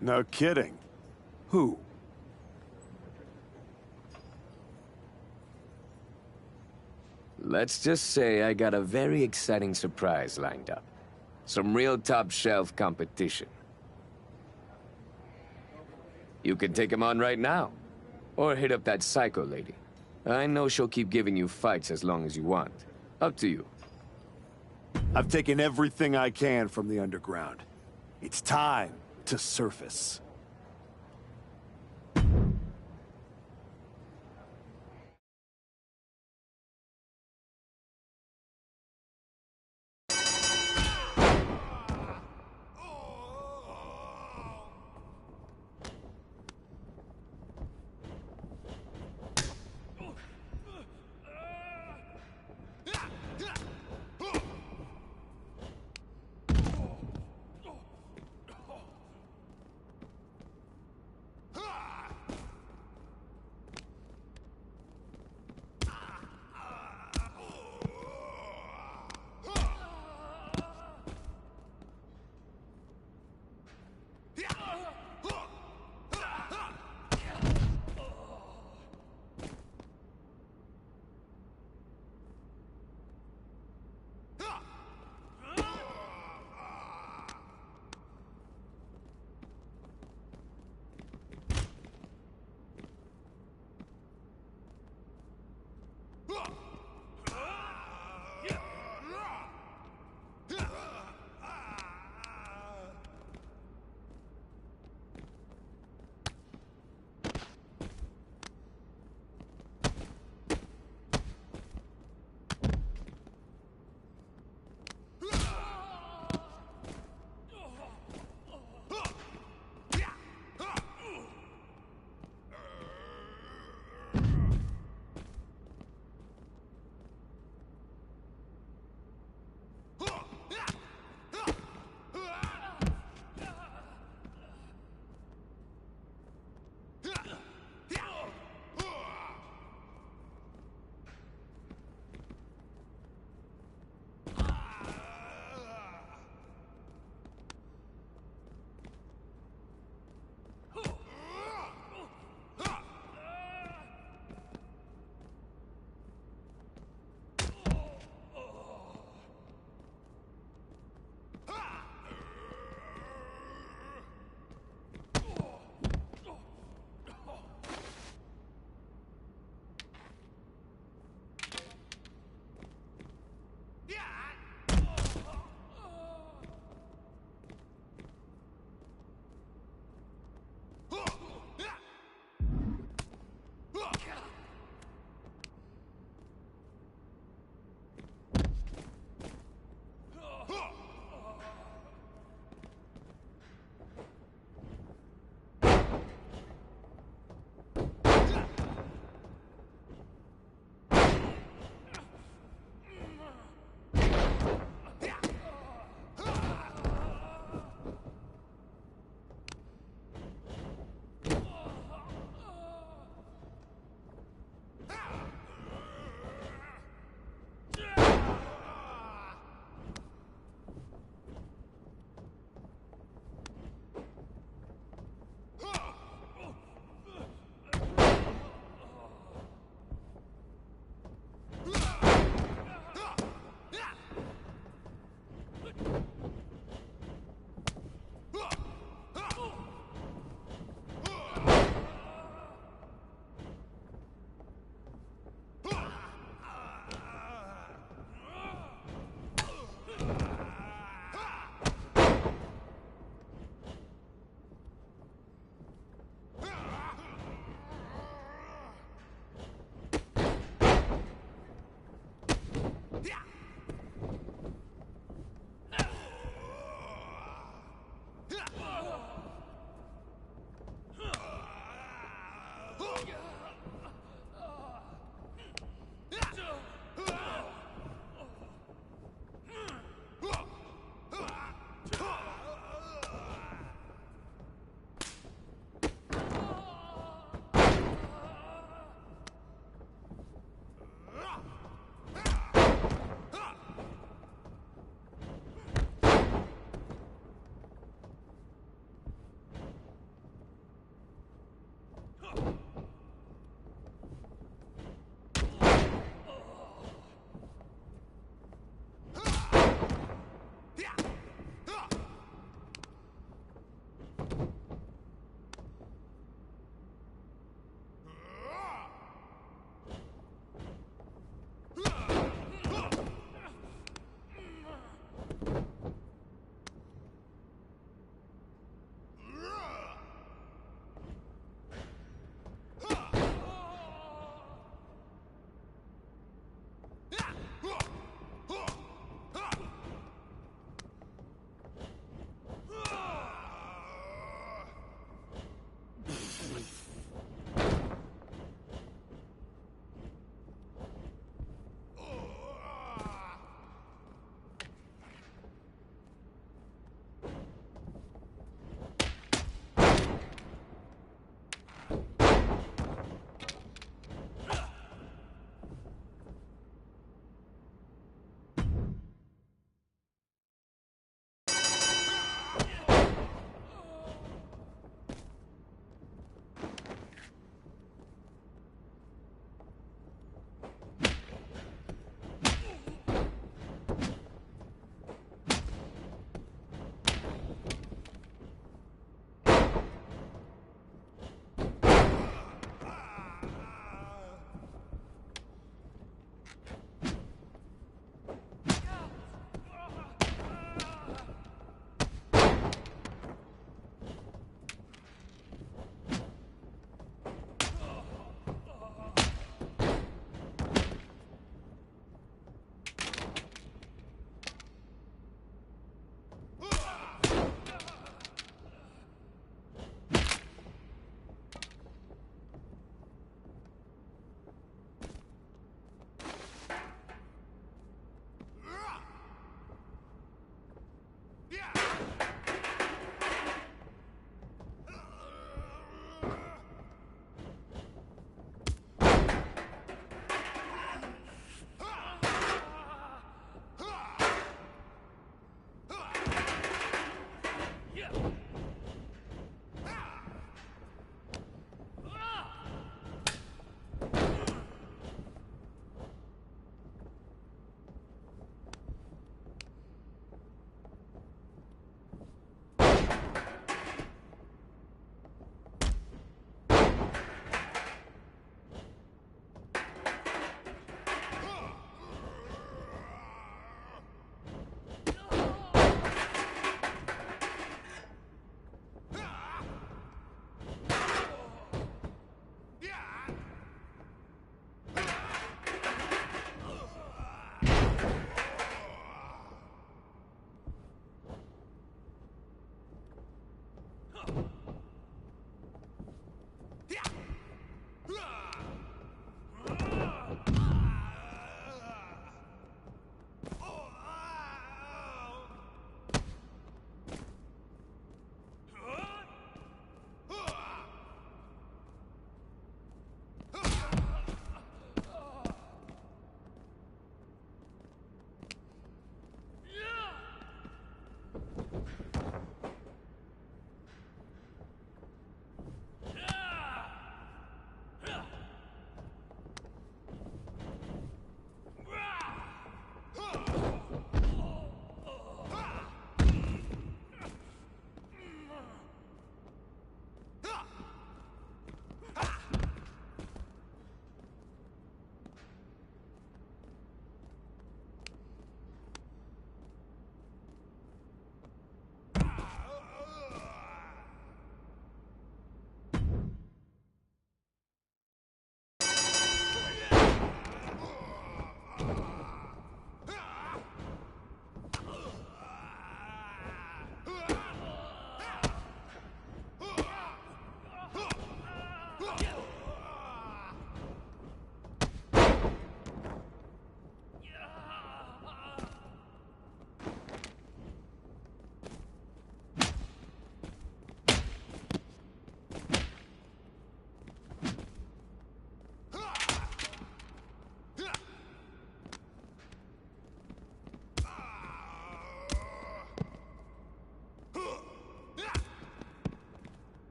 No kidding. Who? Let's just say I got a very exciting surprise lined up. Some real top-shelf competition. You can take him on right now. Or hit up that psycho lady. I know she'll keep giving you fights as long as you want. Up to you. I've taken everything I can from the underground. It's time to surface.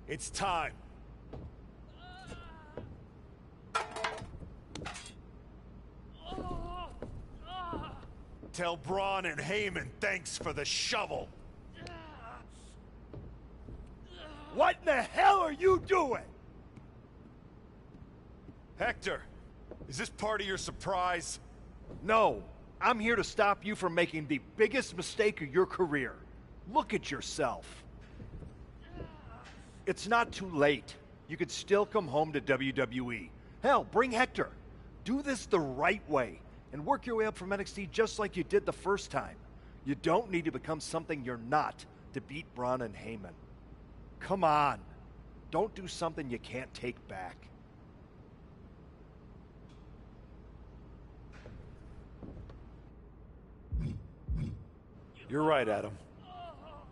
It's time. Tell Braun and Heyman thanks for the shovel. What in the hell are you doing? Hector, is this part of your surprise? No, I'm here to stop you from making the biggest mistake of your career. Look at yourself. It's not too late. You could still come home to WWE. Hell, bring Hector. Do this the right way and work your way up from NXT just like you did the first time. You don't need to become something you're not to beat Braun and Heyman. Come on. Don't do something you can't take back. You're right, Adam.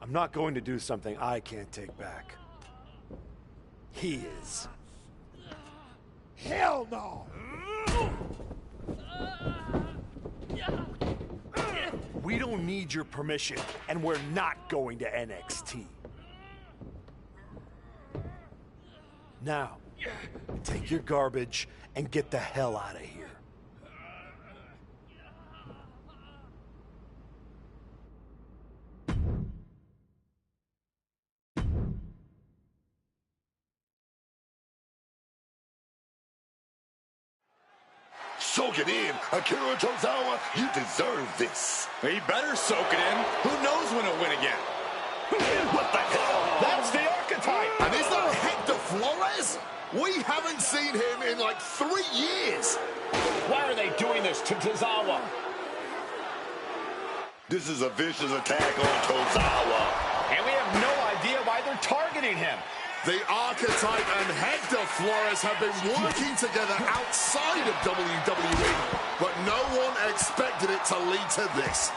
I'm not going to do something I can't take back. He is. Hell no! We don't need your permission, and we're not going to NXT. Now, take your garbage and get the hell out of here. Soak it in, Akira Tozawa. You deserve this. He better soak it in. Who knows when he'll win again? What the hell? That's the Archetype. And is that Hector Flores? We haven't seen him in like 3 years. Why are they doing this to Tozawa? This is a vicious attack on Tozawa. And we have no idea why they're targeting him. The Archetype and Hector Flores have been working together outside of WWE, but no one expected it to lead to this.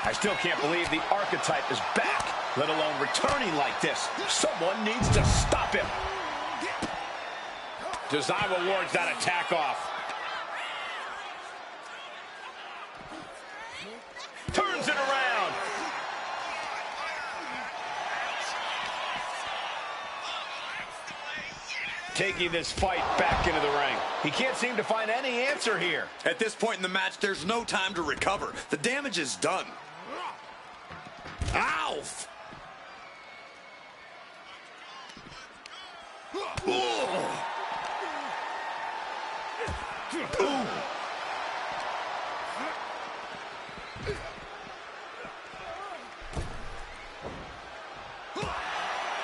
I still can't believe the Archetype is back, let alone returning like this. Someone needs to stop him. Tozawa wards that attack off. Turns it around. Taking this fight back into the ring. He can't seem to find any answer here. At this point in the match, there's no time to recover. The damage is done. Ow!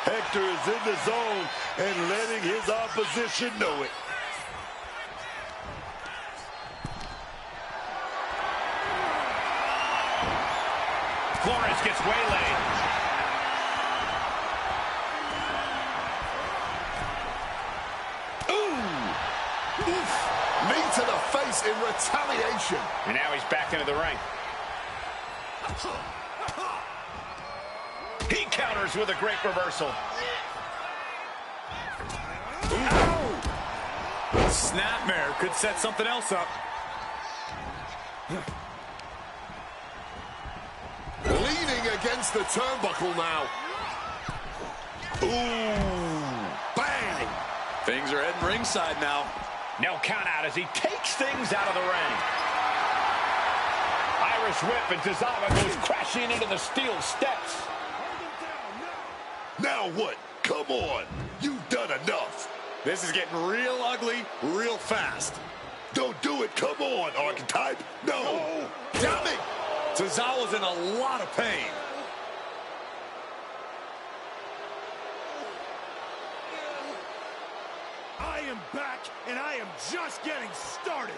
Hector is in the zone and letting his opposition know it. Flores gets waylaid. Knee to the face in retaliation. And now he's back into the ring. He counters with a great reversal. Snapmare could set something else up. Leaning against the turnbuckle now. Ooh. Bang. Things are heading ringside now. No count out as he takes things out of the ring. Irish whip and Tozawa goes crashing into the steel steps. Now what? Come on. You've done enough. This is getting real ugly, real fast. Don't do it. Come on, Archetype. No. Damn it. Tozawa's in a lot of pain. I am back, and I am just getting started.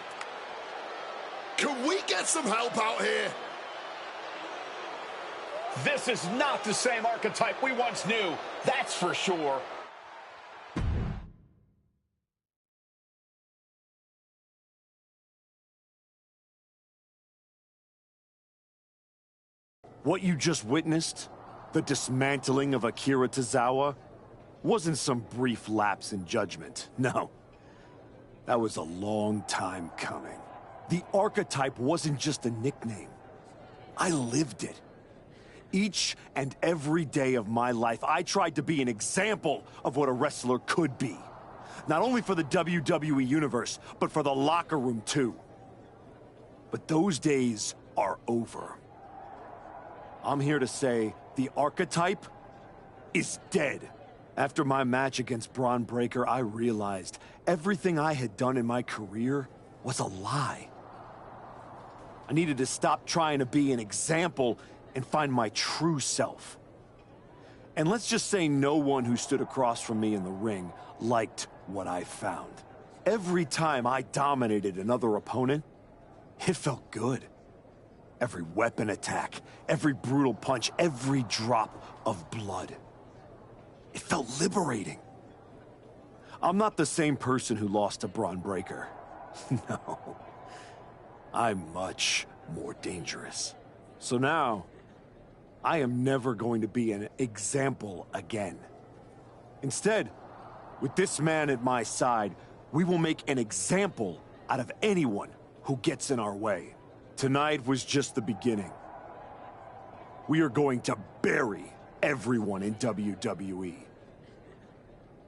Can we get some help out here? This is not the same Archetype we once knew. That's for sure. What you just witnessed, the dismantling of Akira Tozawa, wasn't some brief lapse in judgment. No. That was a long time coming. The Archetype wasn't just a nickname. I lived it. Each and every day of my life, I tried to be an example of what a wrestler could be. Not only for the WWE Universe, but for the locker room too. But those days are over. I'm here to say the archetype is dead. After my match against Braun Breaker, I realized everything I had done in my career was a lie. I needed to stop trying to be an example and find my true self. And let's just say no one who stood across from me in the ring liked what I found. Every time I dominated another opponent, it felt good. Every weapon attack, every brutal punch, every drop of blood. It felt liberating. I'm not the same person who lost to Braun Breaker. No. I'm much more dangerous. So now, I am never going to be an example again. Instead, with this man at my side, we will make an example out of anyone who gets in our way. Tonight was just the beginning. We are going to bury everyone in WWE.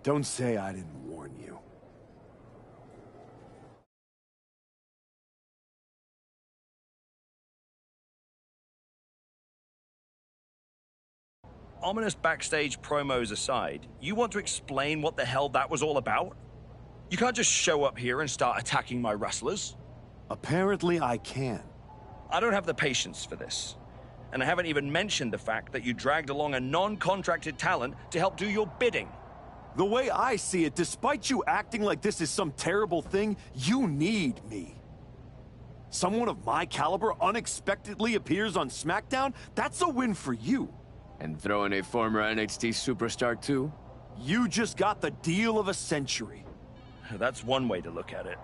Don't say I didn't warn you. Ominous backstage promos aside, you want to explain what the hell that was all about? You can't just show up here and start attacking my wrestlers. Apparently I can. I don't have the patience for this. And I haven't even mentioned the fact that you dragged along a non-contracted talent to help do your bidding. The way I see it, despite you acting like this is some terrible thing, you need me. Someone of my caliber unexpectedly appears on SmackDown? That's a win for you. And throw in a former NXT superstar too? You just got the deal of a century. That's one way to look at it.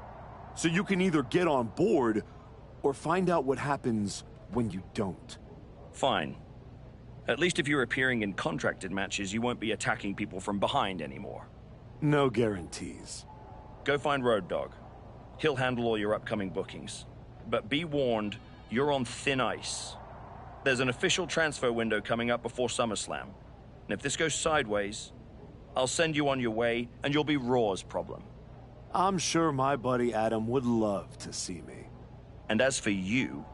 So you can either get on board, or find out what happens when you don't. Fine. At least if you're appearing in contracted matches, you won't be attacking people from behind anymore. No guarantees. Go find Road Dogg. He'll handle all your upcoming bookings. But be warned, you're on thin ice. There's an official transfer window coming up before SummerSlam. And if this goes sideways, I'll send you on your way, and you'll be Raw's problem. I'm sure my buddy Adam would love to see me. And as for you,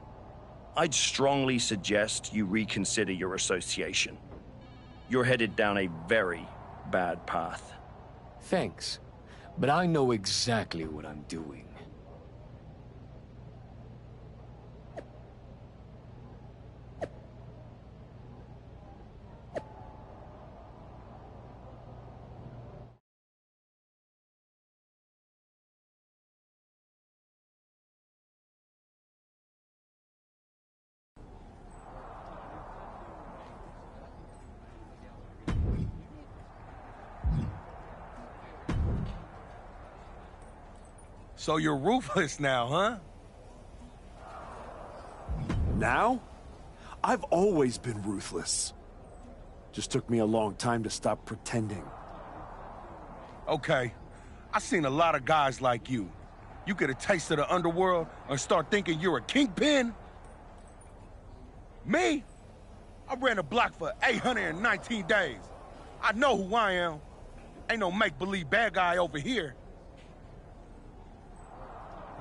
I'd strongly suggest you reconsider your association. You're headed down a very bad path. Thanks, but I know exactly what I'm doing. So you're ruthless now, huh? Now? I've always been ruthless. Just took me a long time to stop pretending. Okay. I've seen a lot of guys like you. You get a taste of the underworld and start thinking you're a kingpin? Me? I ran a block for 819 days. I know who I am. Ain't no make-believe bad guy over here.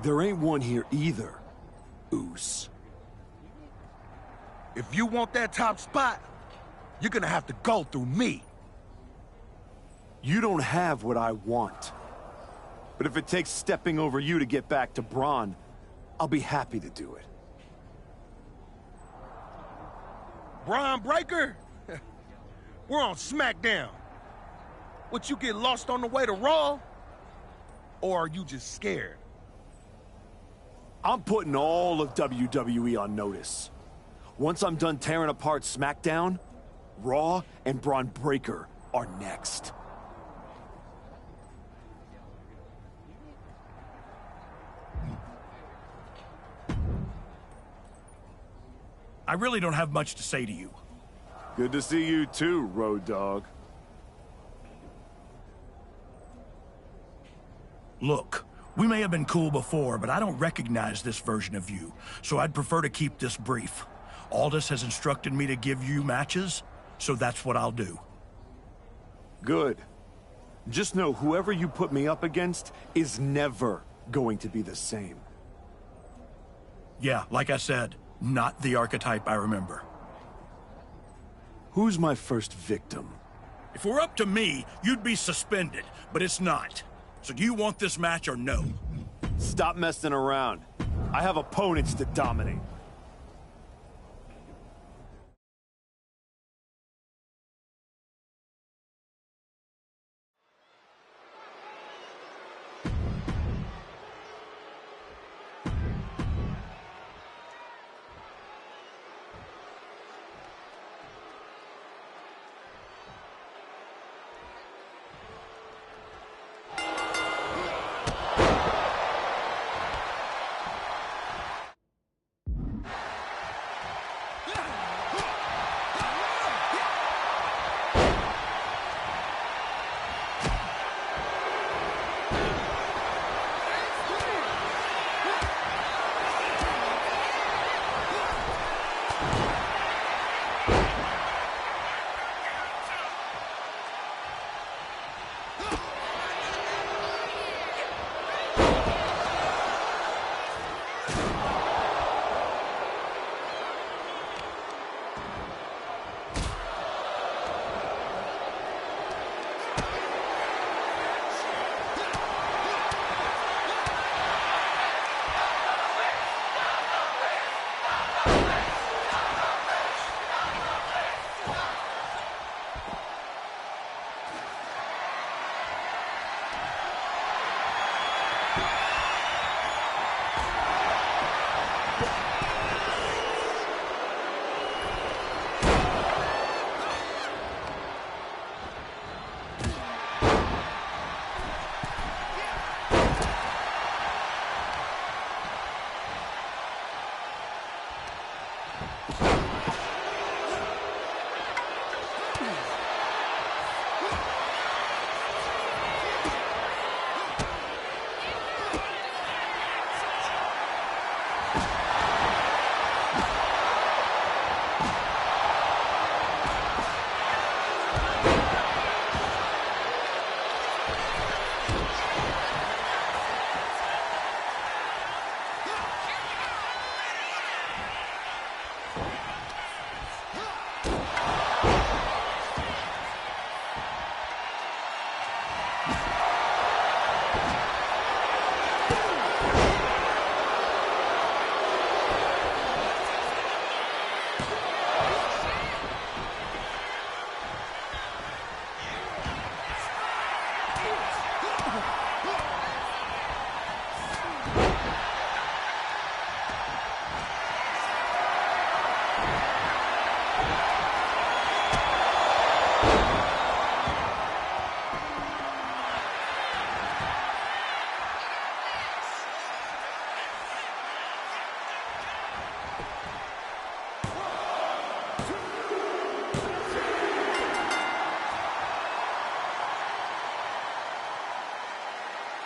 There ain't one here either, Oos. If you want that top spot, you're gonna have to go through me. You don't have what I want. But if it takes stepping over you to get back to Braun, I'll be happy to do it. Braun Breaker? We're on SmackDown. Would you get lost on the way to Raw? Or are you just scared? I'm putting all of WWE on notice. Once I'm done tearing apart SmackDown, Raw and Braun Breaker are next. I really don't have much to say to you. Good to see you too, Road Dogg. Look, we may have been cool before, but I don't recognize this version of you, so I'd prefer to keep this brief. Aldous has instructed me to give you matches, so that's what I'll do. Good. Just know whoever you put me up against is never going to be the same. Yeah, like I said, not the archetype I remember. Who's my first victim? If it were up to me, you'd be suspended, but it's not. So do you want this match or no? Stop messing around. I have opponents to dominate.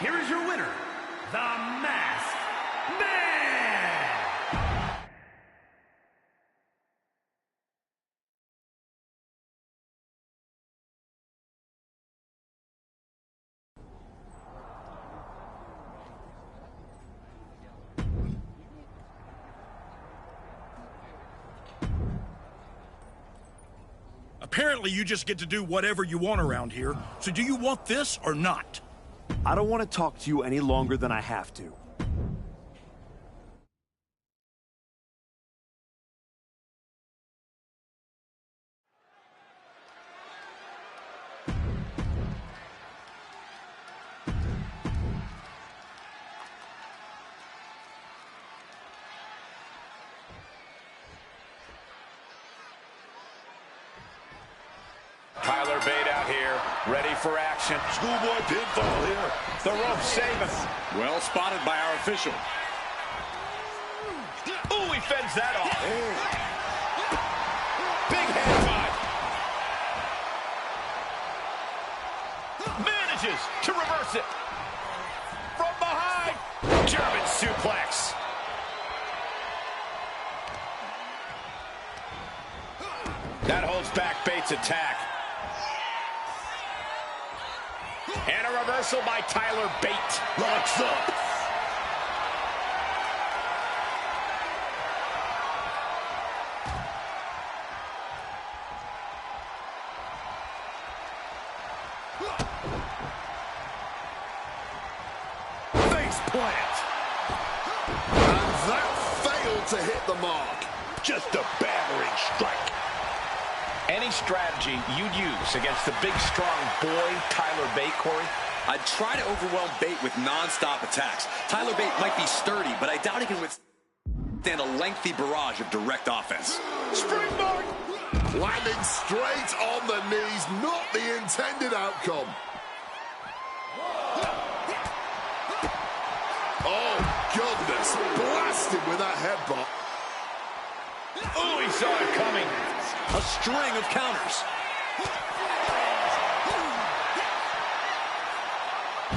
Here is your winner, the Masked Man! Apparently, you just get to do whatever you want around here. So do you want this or not? I don't want to talk to you any longer than I have to. Tyler Bate out here, ready for action. Schoolboy pinfall here. The rope saving. Well spotted by our official. Ooh, he fends that off. Big head fight. Manages to reverse it. From behind. German suplex. attack. And a reversal by Tyler Bate. Locks up. Face plant. And that failed to hit the mark. Just a battering strike. Any strategy you'd use against the big, strong boy, Tyler Bate, Corey? I'd try to overwhelm Bate with non-stop attacks. Tyler Bate might be sturdy, but I doubt he can withstand a lengthy barrage of direct offense. Springboard! Landing straight on the knees, not the intended outcome. Oh, goodness. Blasted with that headbutt. Oh, he saw it coming. A string of counters.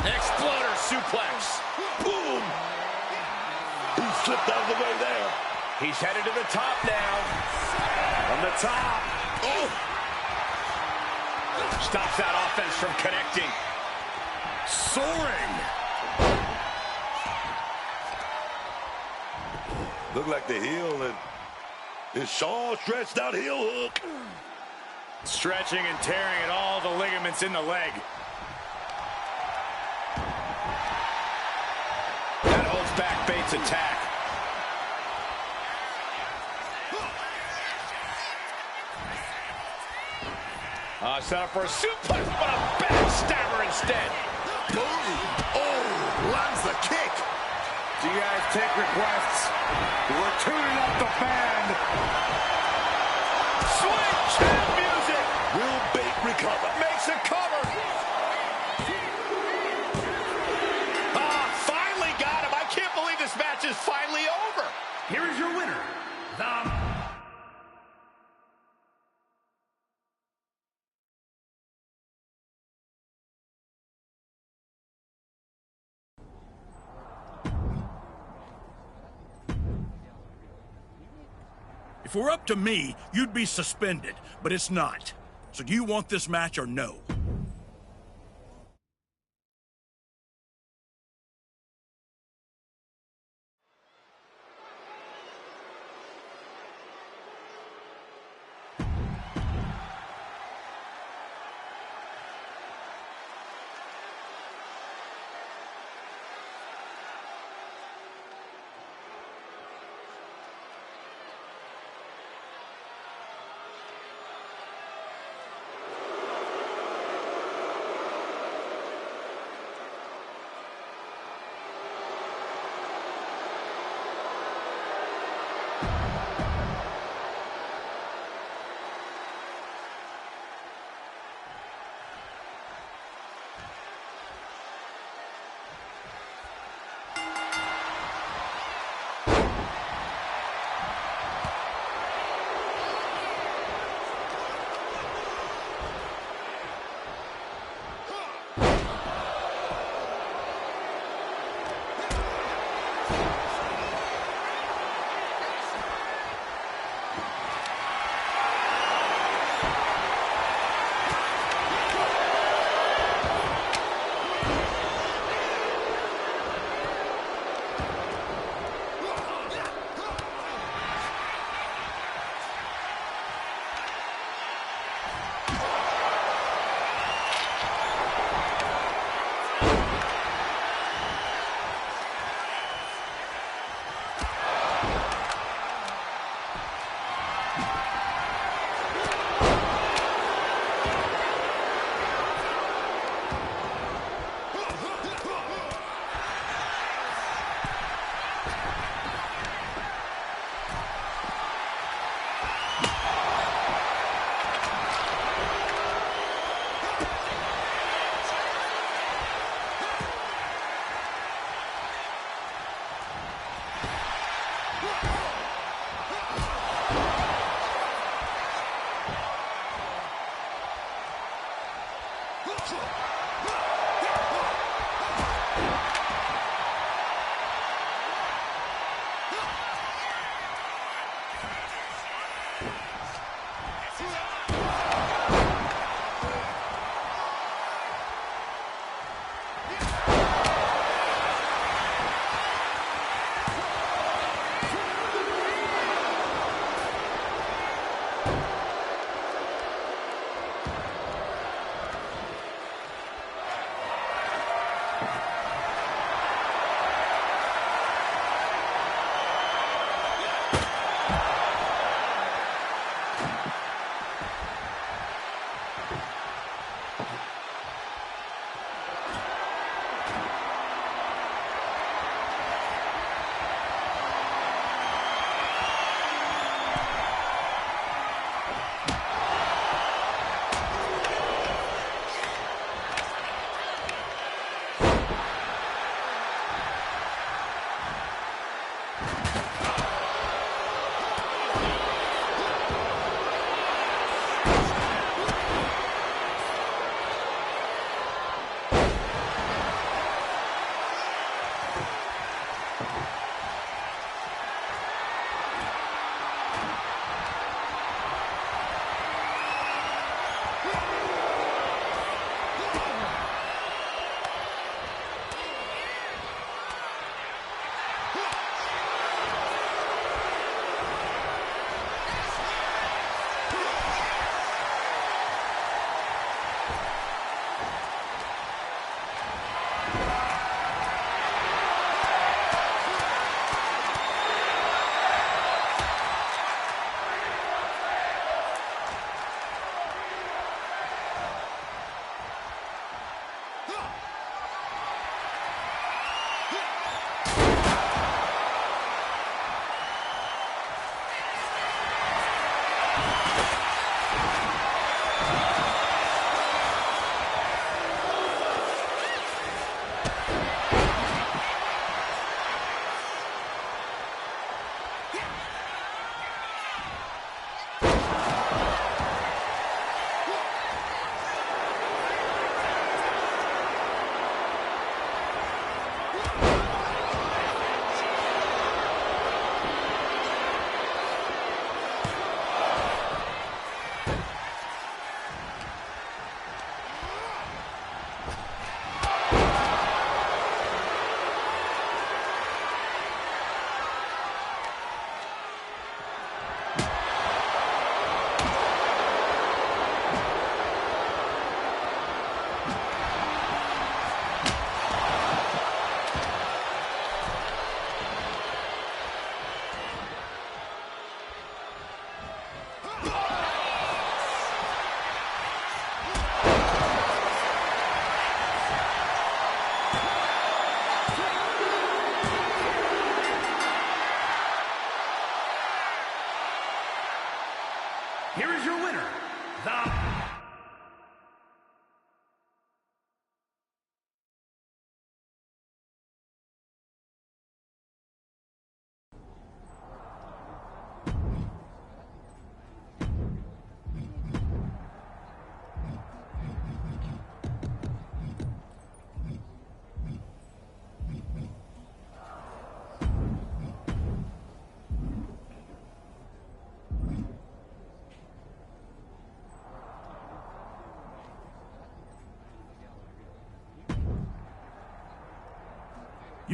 Exploder suplex. Boom! He slipped out of the way there. He's headed to the top now. From the top. Oh! Stops that offense from connecting. Soaring. Looked like the heel and his Shaw stretched out heel hook. Stretching and tearing at all the ligaments in the leg. That holds back Bates' attack. Set up for a suplex, but a backstabber instead. Boom! Oh, lands the kick. Do you guys take requests? We're tuning up the band. Switch and music. Will Bate recover? Makes a cover. Finally got him. I can't believe this match is finally over. Here is your winner, the... If it were up to me, you'd be suspended, but it's not. So do you want this match or no?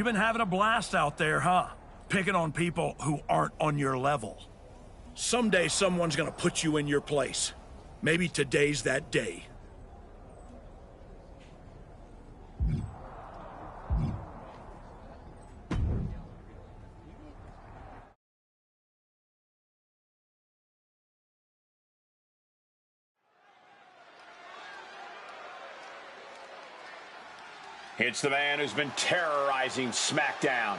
You've been having a blast out there, huh? Picking on people who aren't on your level. Someday someone's gonna put you in your place. Maybe today's that day. It's the man who's been terrorizing SmackDown.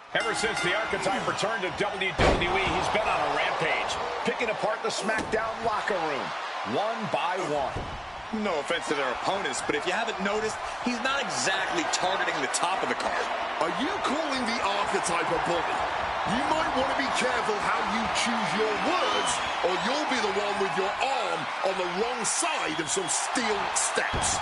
Ever since the Archetype returned to WWE, he's been on a rampage, picking apart the SmackDown locker room, one by one. No offense to their opponents, but if you haven't noticed, he's not exactly targeting the top of the card. Are you calling the Archetype a bully? You might want to be careful how you choose your words, or you'll be the one with your arm on the wrong side of some steel steps.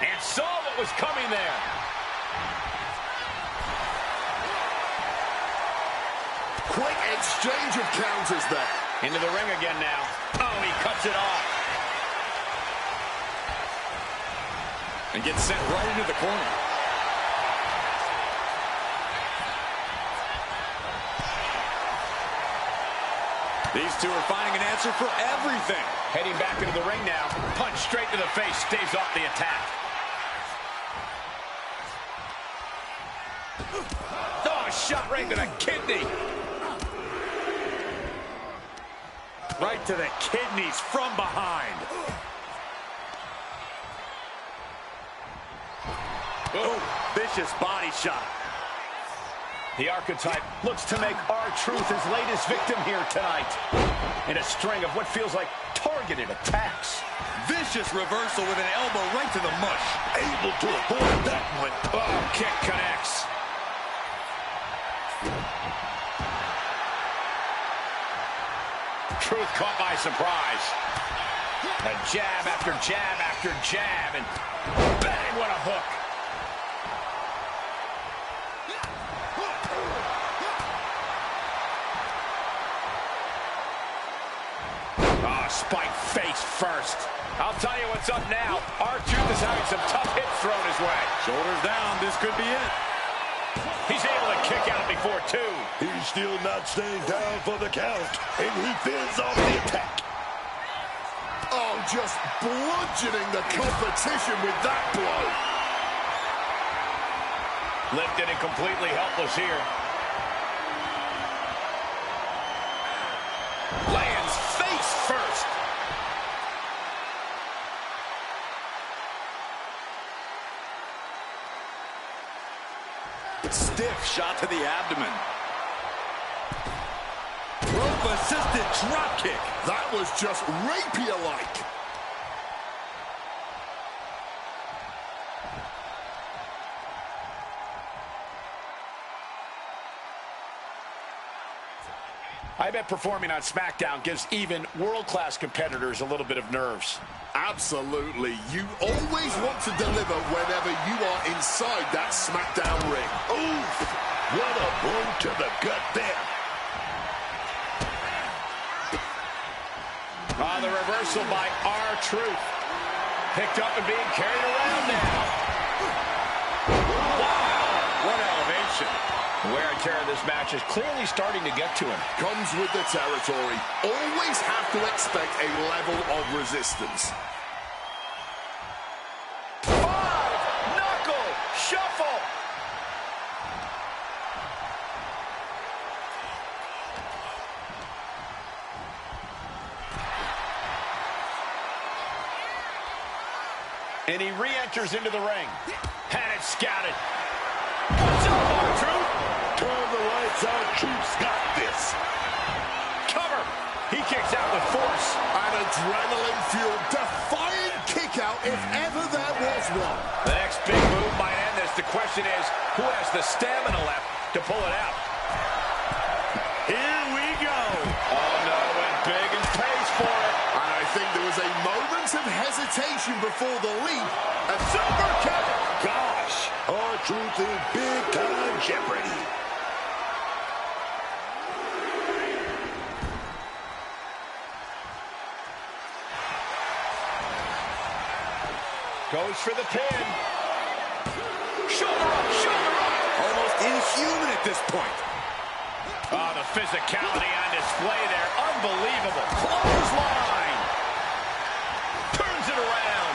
And saw what was coming there. Quick exchange of counters there. Into the ring again now. Oh, he cuts it off. And gets sent right into the corner. These two are finding an answer for everything. Heading back into the ring now. Punch straight to the face, staves off the attack. Oh, shot right to the kidney. Right to the kidneys from behind. Oh, vicious body shot. The Archetype looks to make R-Truth his latest victim here tonight. In a string of what feels like targeted attacks. Vicious reversal with an elbow right to the mush. Able to avoid that one. Oh, kick connects. Truth caught by surprise. A jab after jab after jab, and bang, what a hook. Oh, spike face first. I'll tell you what's up now. R-Truth is having some tough hits thrown his way. Shoulders down, this could be it. He's able to kick out before two. He's still not staying down for the count, and he fends off the attack. Oh, just bludgeoning the competition with that blow. Lifted and completely helpless here. Lands face first. Stiff shot to the abdomen. Rope-assisted drop kick. That was just rapier-like. I bet performing on SmackDown gives even world-class competitors a little bit of nerves. Absolutely. You always want to deliver whenever you are inside that SmackDown ring. Oof! What a blow to the gut there. The reversal by R-Truth. Picked up and being carried around now. Wow! What elevation. The wear and tear of this match is clearly starting to get to him. Comes with the territory. Always have to expect a level of resistance. 5-knuckle shuffle. And he re-enters into the ring. Had it scouted. What's up, R-Truth? Turn the lights out. Truth's got this. Cover. He kicks out with force. An adrenaline-fueled, defying kick breakout if ever there was one. The next big move might end this. The question is, who has the stamina left to pull it out? Here we go. Oh, no, went big and pays for it. And I think there was a moment of hesitation before the leap. And super kick. Gosh, R-Truth in big-time jeopardy. Goes for the pin. Shoulder up, shoulder up. Almost inhuman at this point. Oh, the physicality on display there. Unbelievable. Clothesline. Turns it around.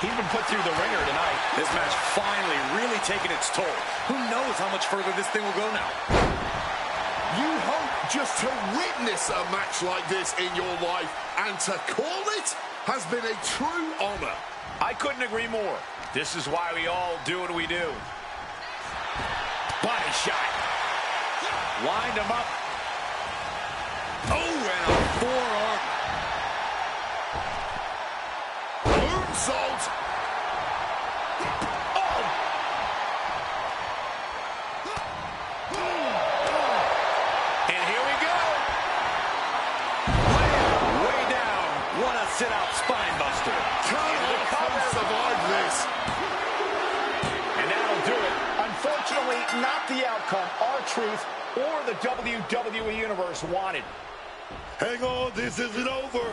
He's been put through the ringer tonight. This match finally really taking its toll. Who knows how much further this thing will go now? You hope just to witness a match like this in your life, and to call it has been a true honor. I couldn't agree more. This is why we all do what we do. Body shot. Lined him up. Oh, and a forearm. Moonsault. Oh. And here we go. Way down. What a sit-out spine buster. Survive this. And that'll do it. Unfortunately, not the outcome R-Truth or the WWE Universe wanted. Hang on, this isn't over.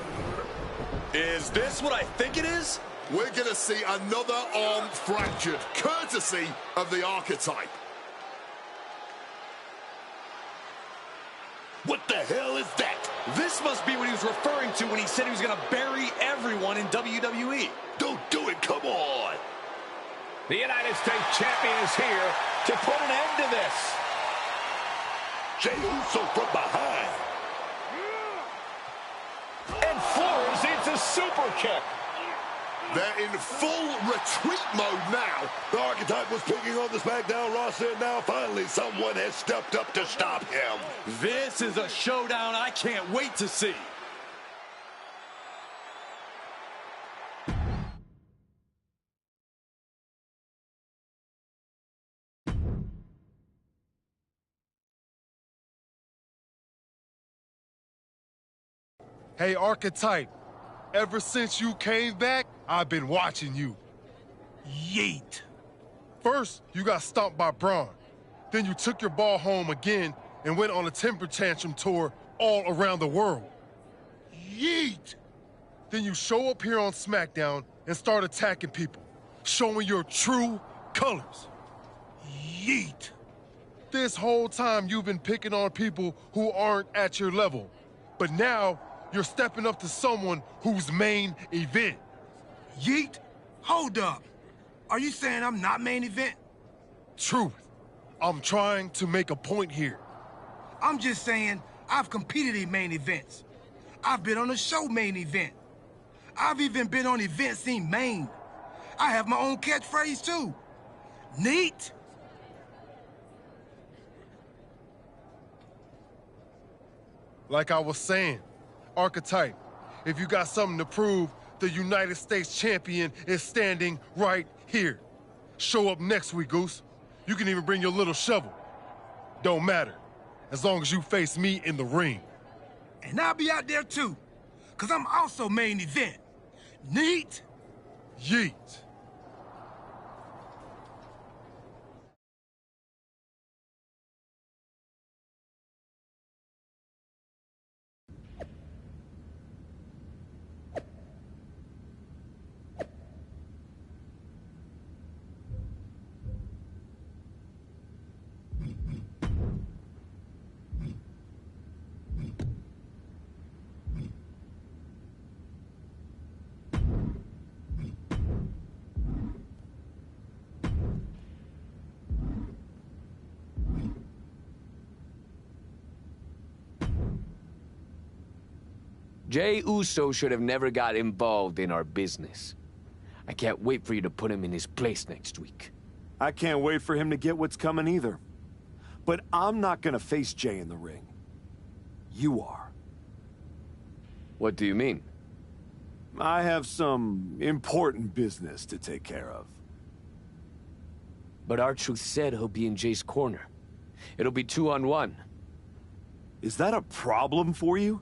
Is this what I think it is? We're going to see another arm fractured, courtesy of the Archetype. What the hell is that? This must be what he was referring to when he said he was going to bury everyone in WWE. Don't do it, come on. The United States Champion is here to put an end to this. Jey Uso from behind. And floors into super kick. They're in full retreat mode now. The Archetype was picking on the SmackDown roster, and now finally someone has stepped up to stop him. This is a showdown I can't wait to see. Hey, Archetype, ever since you came back, I've been watching you. Yeet. First, you got stomped by Braun. Then you took your ball home again and went on a temper tantrum tour all around the world. Yeet. Then you show up here on SmackDown and start attacking people, showing your true colors. Yeet. This whole time you've been picking on people who aren't at your level, but now you're stepping up to someone who's main event. Yeet? Hold up. Are you saying I'm not main event? Truth. I'm trying to make a point here. I'm just saying I've competed in main events. I've been on a show main event. I've even been on events in Maine. I have my own catchphrase too. Neat? Like I was saying, Archetype, if you got something to prove, the United States champion is standing right here. Show up next week, Goose. You can even bring your little shovel. Don't matter, as long as you face me in the ring. And I'll be out there too, because I'm also main event. Neat? Yeet. Jey Uso should have never got involved in our business. I can't wait for you to put him in his place next week. I can't wait for him to get what's coming either. But I'm not gonna face Jey in the ring. You are. What do you mean? I have some important business to take care of. But R-Truth said he'll be in Jay's corner. It'll be 2-on-1. Is that a problem for you?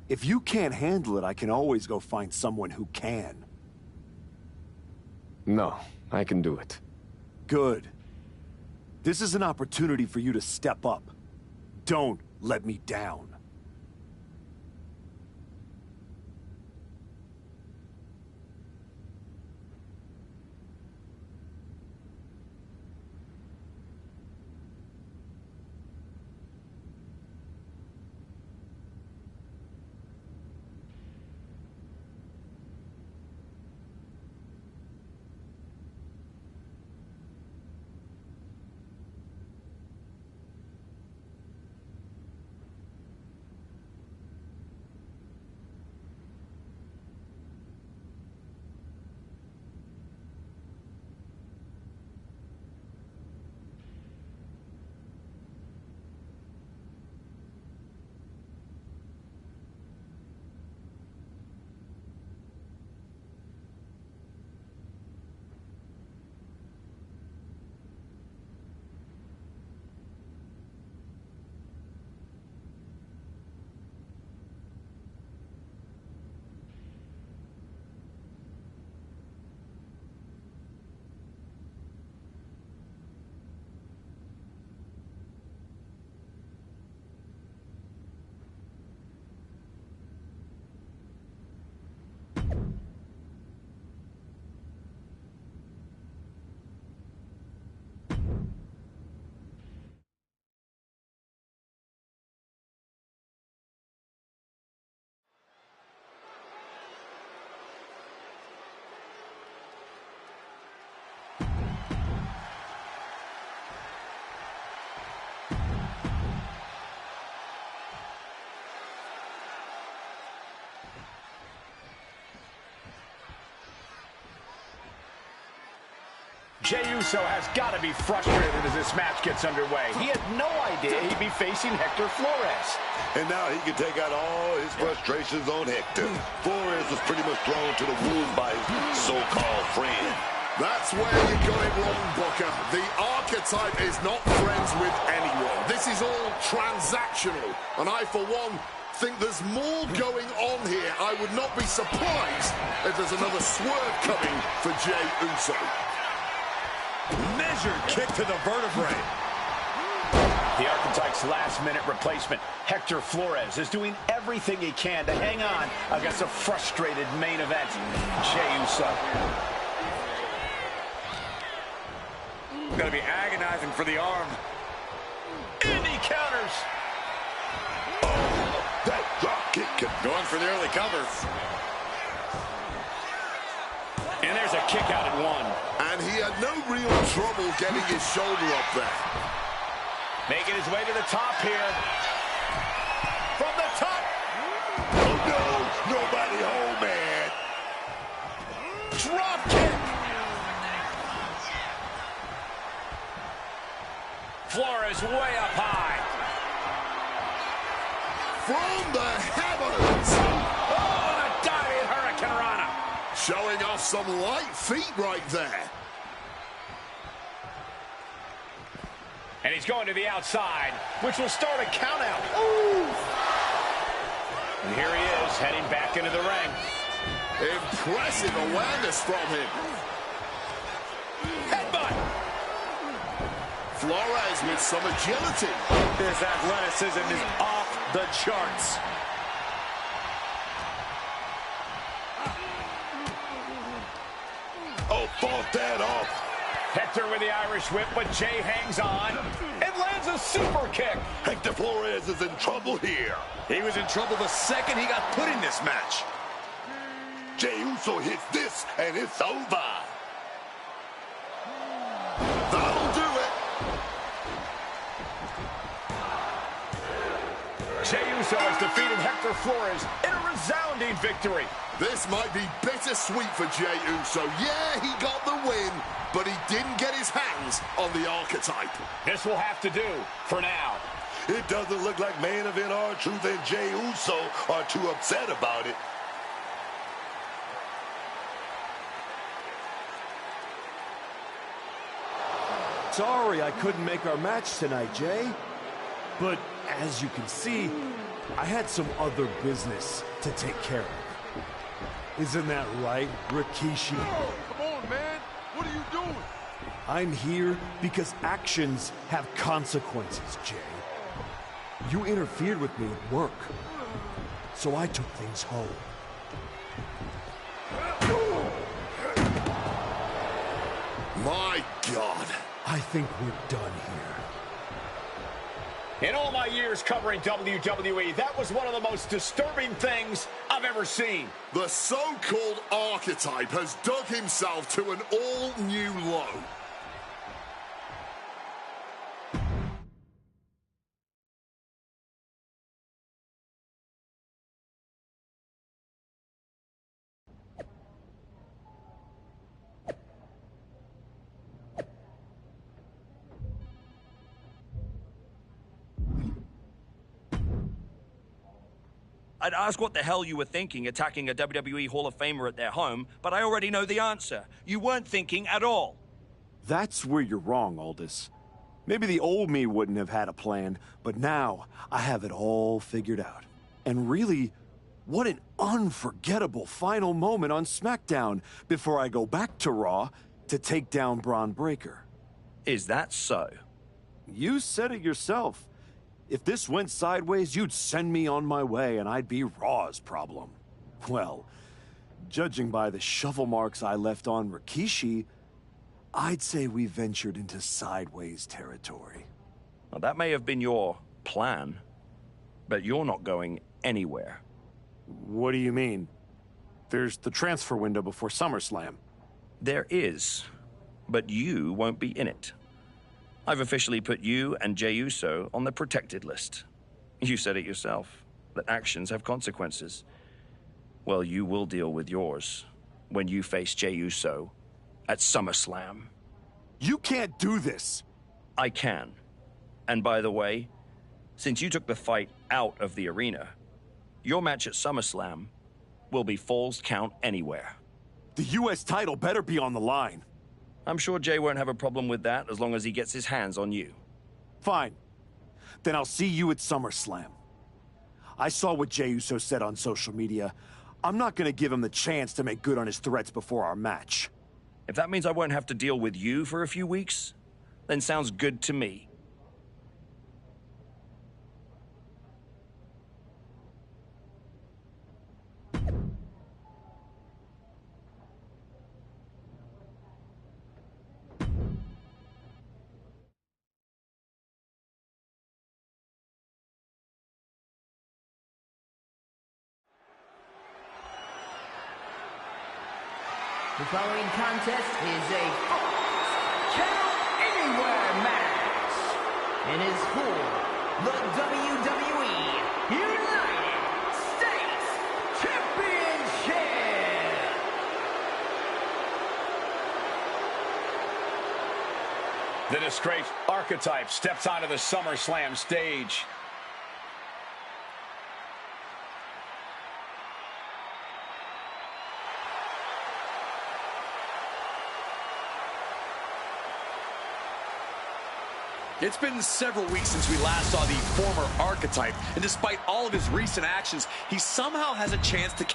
If you can't handle it, I can always go find someone who can. No, I can do it. Good. This is an opportunity for you to step up. Don't let me down. Jey Uso has got to be frustrated as this match gets underway. He had no idea he'd be facing Hector Flores. And now he can take out all his frustrations on Hector. Flores was pretty much thrown to the wolves by his so-called friend. That's where you got it wrong, Booker. The archetype is not friends with anyone. This is all transactional. And I, for one, think there's more going on here. I would not be surprised if there's another swerve coming for Jey Uso. Measured kick to the vertebrae. The Archetype's last-minute replacement, Hector Flores, is doing everything he can to hang on against a frustrated main event, Jey Uso. Gonna be agonizing for the arm. And he counters. Oh, that drop kick. Going for the early cover. And there's a kick out at one. And he had no real trouble getting his shoulder up there. Making his way to the top here. From the top. Oh, no. Nobody home, man. Drop kick. Flores way up high. From the heavens. Oh, and a diving Hurricane Rana. Showing off some light feet right there. And he's going to the outside, which will start a count out. Ooh. And here he is, heading back into the ring. Impressive awareness from him. Headbutt. Flores with some agility. His athleticism is off the charts. Oh, fought that off. Hector with the Irish whip, but Jey hangs on and lands a super kick. Hector Flores is in trouble here. He was in trouble the second he got put in this match. Jey Uso hits this, and it's over. That'll do it. Jey Uso has defeated Hector Flores in a resounding victory. This might be bittersweet for Jey Uso. Yeah, he got the win, but he didn't get his hands on the Archetype. This will have to do for now. It doesn't look like main event R-Truth and Jey Uso are too upset about it. Sorry I couldn't make our match tonight, Jay. But as you can see, I had some other business to take care of. Isn't that right, Rikishi? Oh, come on, man. What are you doing? I'm here because actions have consequences, Jay. You interfered with me at work, so I took things home. My God. I think we're done here. In all my years covering WWE, that was one of the most disturbing things I've ever seen. The so-called archetype has dug himself to an all-new low. I'd ask what the hell you were thinking attacking a WWE Hall of Famer at their home, but I already know the answer. You weren't thinking at all. That's where you're wrong, Aldous. Maybe the old me wouldn't have had a plan, but now I have it all figured out. And really, what an unforgettable final moment on SmackDown before I go back to Raw to take down Braun Breaker. Is that so? You said it yourself. If this went sideways, you'd send me on my way and I'd be Raw's problem. Well, judging by the shovel marks I left on Rikishi, I'd say we ventured into sideways territory. Well, that may have been your plan, but you're not going anywhere. What do you mean? There's the transfer window before SummerSlam. There is, but you won't be in it. I've officially put you and Jey Uso on the protected list. You said it yourself, that actions have consequences. Well, you will deal with yours when you face Jey Uso at SummerSlam. You can't do this. I can. And by the way, since you took the fight out of the arena, your match at SummerSlam will be Falls Count Anywhere. The U.S. title better be on the line. I'm sure Jay won't have a problem with that as long as he gets his hands on you. Fine. Then I'll see you at SummerSlam. I saw what Jey Uso said on social media. I'm not going to give him the chance to make good on his threats before our match. If that means I won't have to deal with you for a few weeks, then sounds good to me. The following contest is a Falls Count Anywhere match and is for the WWE United States Championship. The disgraced archetype steps onto the SummerSlam stage. It's been several weeks since we last saw the former archetype, and despite all of his recent actions, he somehow has a chance to...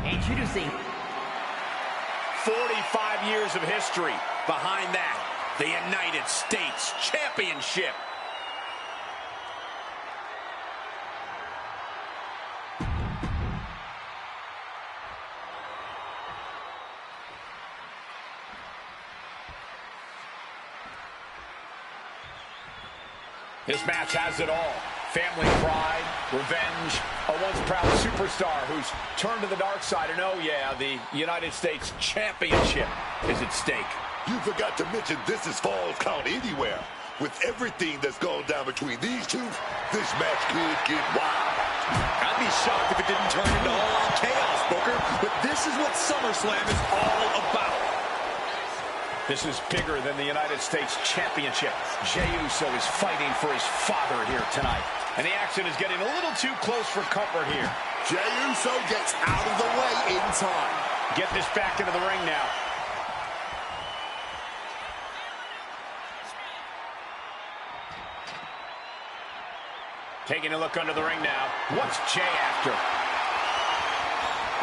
Introducing 45 years of history. Behind that, the United States Championship. This match has it all. Family pride, revenge, a once proud superstar who's turned to the dark side. And oh yeah, the United States Championship is at stake. You forgot to mention this is Falls Count Anywhere. With everything that's gone down between these two, this match could get wild. I'd be shocked if it didn't turn into all-out chaos, Booker. But this is what SummerSlam is all about. This is bigger than the United States Championship. Jey Uso is fighting for his father here tonight. And the action is getting a little too close for comfort here. Jey Uso gets out of the way in time. Get this back into the ring now. Taking a look under the ring now. What's Jey after?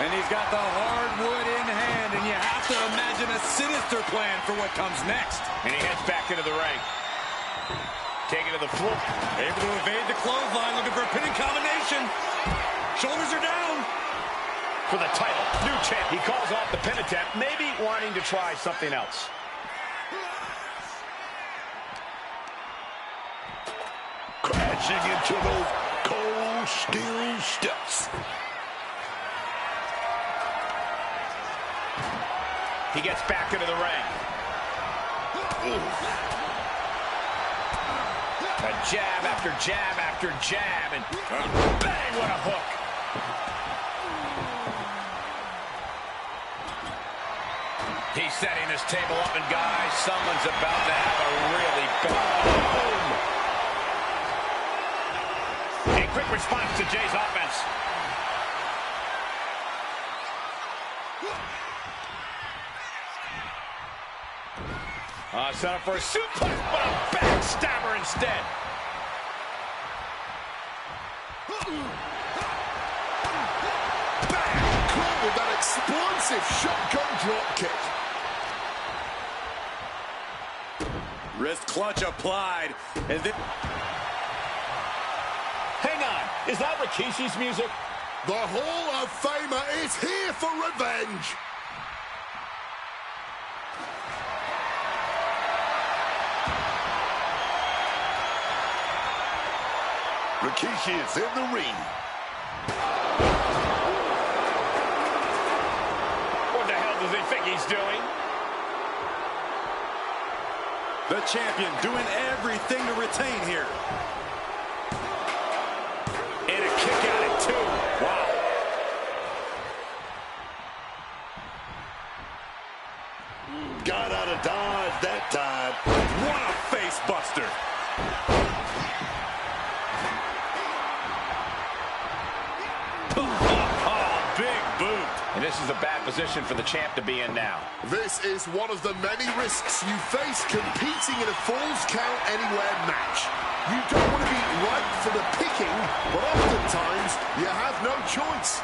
And he's got the hardwood in hand, and you have to imagine a sinister plan for what comes next. And he heads back into the ring. Taking to the floor. Able to evade the clothesline, looking for a pinning combination. Shoulders are down. For the title, new champ. He calls off the pin attempt, maybe wanting to try something else. Crashing into those cold steel steps. He gets back into the ring. A jab after jab after jab, and bang, what a hook. He's setting this table up, and guys, someone's about to have a really bad boom. A quick response to Jey's offense. Set up for a suplex, but a backstabber instead. Bang! Caught with that explosive shotgun drop kick. Wrist clutch applied. And then... Hang on, is that Rikishi's music? The Hall of Famer is here for revenge. Rikishi is in the ring. What the hell does he think he's doing? The champion doing everything to retain here. And a kick out at 2. Wow. Got out of dodge that time. What a face buster. And this is a bad position for the champ to be in now. This is one of the many risks you face competing in a Falls Count Anywhere match. You don't want to be right for the picking, but oftentimes you have no choice.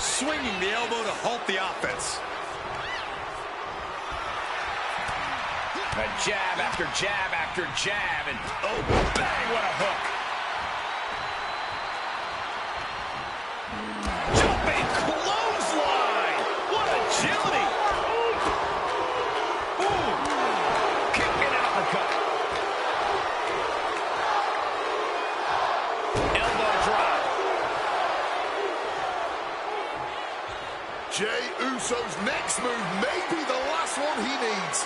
Swinging the elbow to halt the offense. A jab after jab after jab, and oh, bang, what a hook. Jumping clothesline! What agility! Ooh! Kick and uppercut. Elbow drop. Jey Uso's next move may be the last one he needs.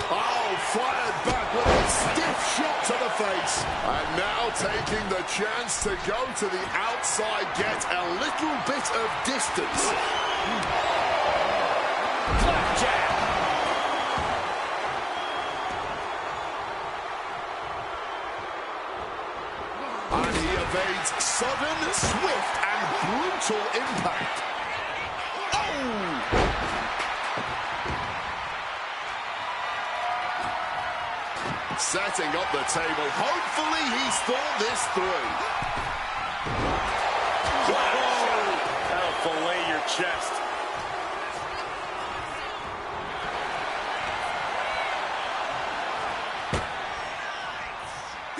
Oh, fired back with a stiff shot to the face. And now taking the chance to go to the outside, get a little bit of distance. Flapjack. And he evades sudden, swift, and brutal impact. Oh! Setting up the table. Hopefully he's thought this through. That'll fillet your chest.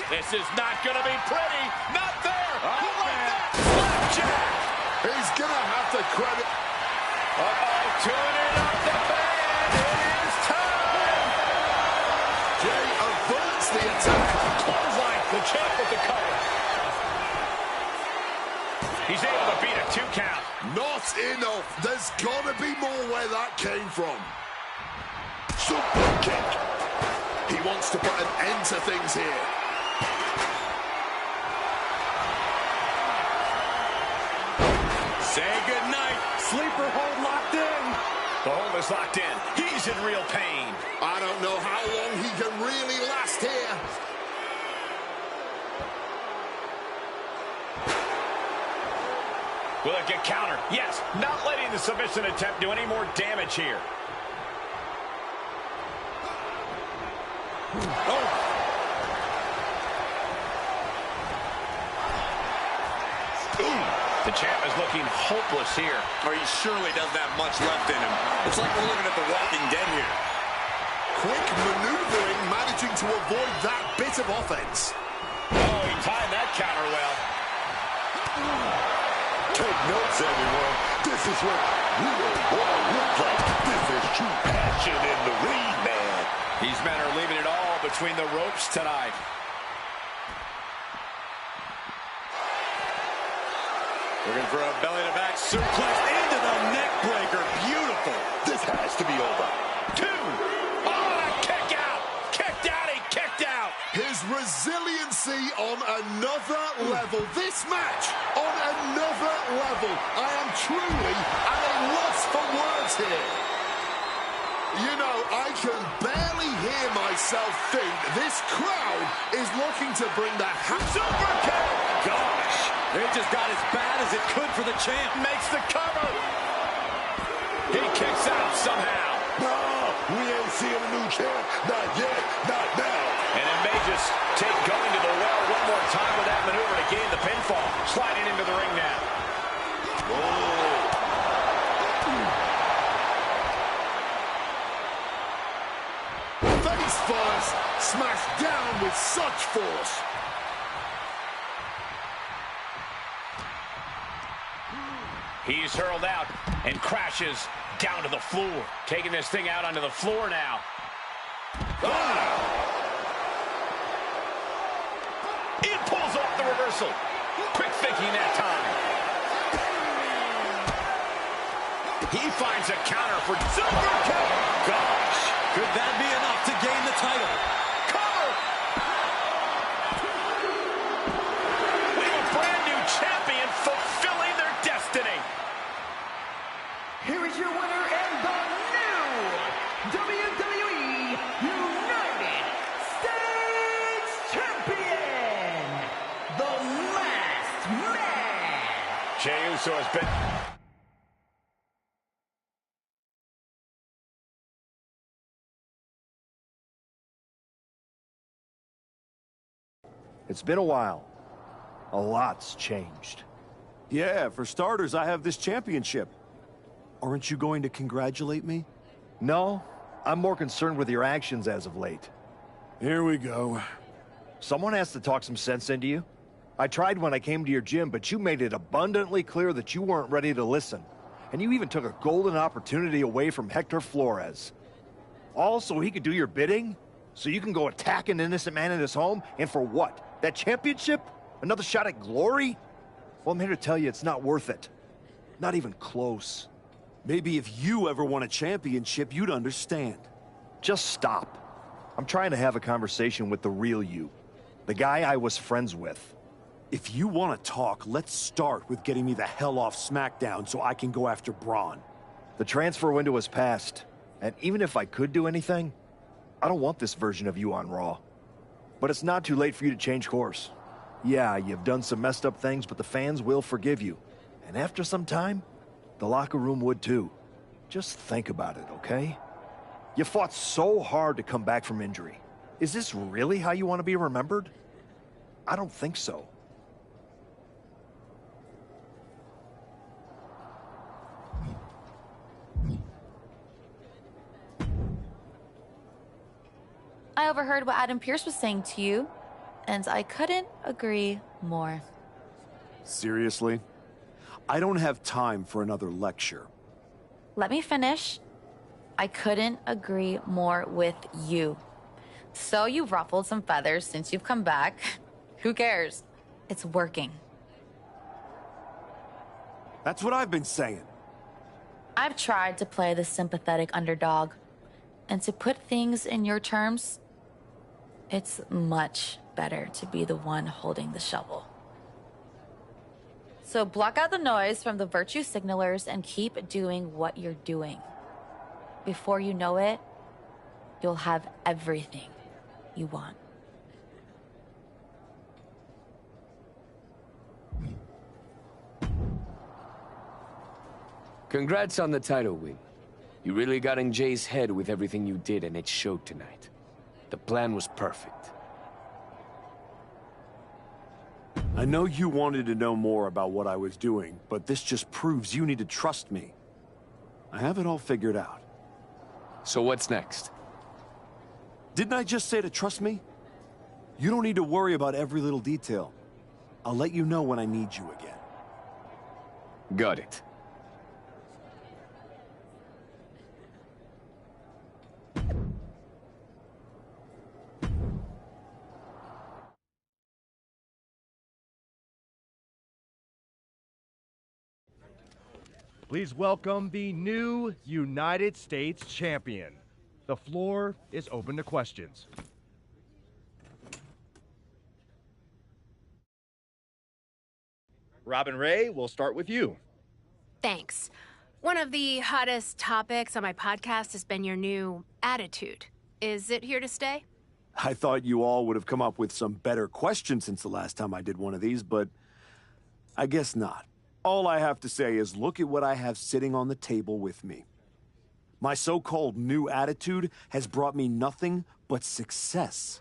This is not going to be pretty. Not there. Who like that? Flapjack. He's going to have to credit. Uh-oh, tuning up the band. It is time. Jey averts the attack. Clothesline. The champ with the cover. He's able to beat a 2 count. Not enough. There's got to be more where that came from. Super kick. He wants to put an end to things here. Say goodnight. Sleeper hold locked in. The hold is locked in. He's in real pain. I don't know how long he can really last here. Will it get countered? Yes. Not letting the submission attempt do any more damage here. Oh. The champ is looking hopeless here. Or he surely doesn't have much left in him. It's like we're looking at the Walking Dead here. Quick maneuvering, managing to avoid that bit of offense. Oh, he timed that counter well. Take notes, everyone. This is what real war looks like. This is true passion in the ring, man. These men are leaving it all between the ropes tonight. Looking for a belly-to-back suplex into the neck breaker. Beautiful. This has to be over. 2. Oh, kick out. Kicked out. He kicked out. His resiliency on another level. This match on another level. I am truly at a loss for words here. You know, I can barely hear myself think. This crowd is looking to bring the super kick. Gosh, it just got as bad as it could for the champ. Makes the cover. He kicks out somehow. No, we ain't seeing a new champ. Not yet, not now. And it may just take going to the well one more time with that maneuver to gain the pinfall. Sliding into the ring now. Oh. Face first, smashed down with such force. He's hurled out and crashes down to the floor. Taking this thing out onto the floor now. Ah! It pulls off the reversal. Quick thinking that time. He finds a counter for super kick. Gosh, could that be enough to gain the title? Cover! We have a brand new champion fulfilling their destiny. Here is your winner and the new WWE United States Champion, the Masked Man. Jey Uso has been... It's been a while. A lot's changed. Yeah, for starters, I have this championship. Aren't you going to congratulate me? No, I'm more concerned with your actions as of late. Here we go. Someone has to talk some sense into you. I tried when I came to your gym, but you made it abundantly clear that you weren't ready to listen. And you even took a golden opportunity away from Hector Flores. All so he could do your bidding? So you can go attack an innocent man in his home? And for what? That championship? Another shot at glory? Well, I'm here to tell you it's not worth it. Not even close. Maybe if you ever won a championship, you'd understand. Just stop. I'm trying to have a conversation with the real you. The guy I was friends with. If you want to talk, let's start with getting me the hell off SmackDown so I can go after Braun. The transfer window has passed, and even if I could do anything, I don't want this version of you on Raw. But it's not too late for you to change course. Yeah, you've done some messed up things, but the fans will forgive you. And after some time, the locker room would too. Just think about it, okay? You fought so hard to come back from injury. Is this really how you want to be remembered? I don't think so. I overheard what Adam Pearce was saying to you, and I couldn't agree more. Seriously? I don't have time for another lecture. Let me finish. I couldn't agree more with you. So you've ruffled some feathers since you've come back. Who cares? It's working. That's what I've been saying. I've tried to play the sympathetic underdog. And to put things in your terms, it's much better to be the one holding the shovel. So block out the noise from the virtue signalers and keep doing what you're doing. Before you know it, you'll have everything you want. Congrats on the title win. You really got in Jay's head with everything you did, and it showed tonight. The plan was perfect. I know you wanted to know more about what I was doing, but this just proves you need to trust me. I have it all figured out. So what's next? Didn't I just say to trust me? You don't need to worry about every little detail. I'll let you know when I need you again. Got it. Please welcome the new United States Champion. The floor is open to questions. Robin Ray, we'll start with you. Thanks. One of the hottest topics on my podcast has been your new attitude. Is it here to stay? I thought you all would have come up with some better questions since the last time I did one of these, but I guess not. All I have to say is look at what I have sitting on the table with me. My so-called new attitude has brought me nothing but success.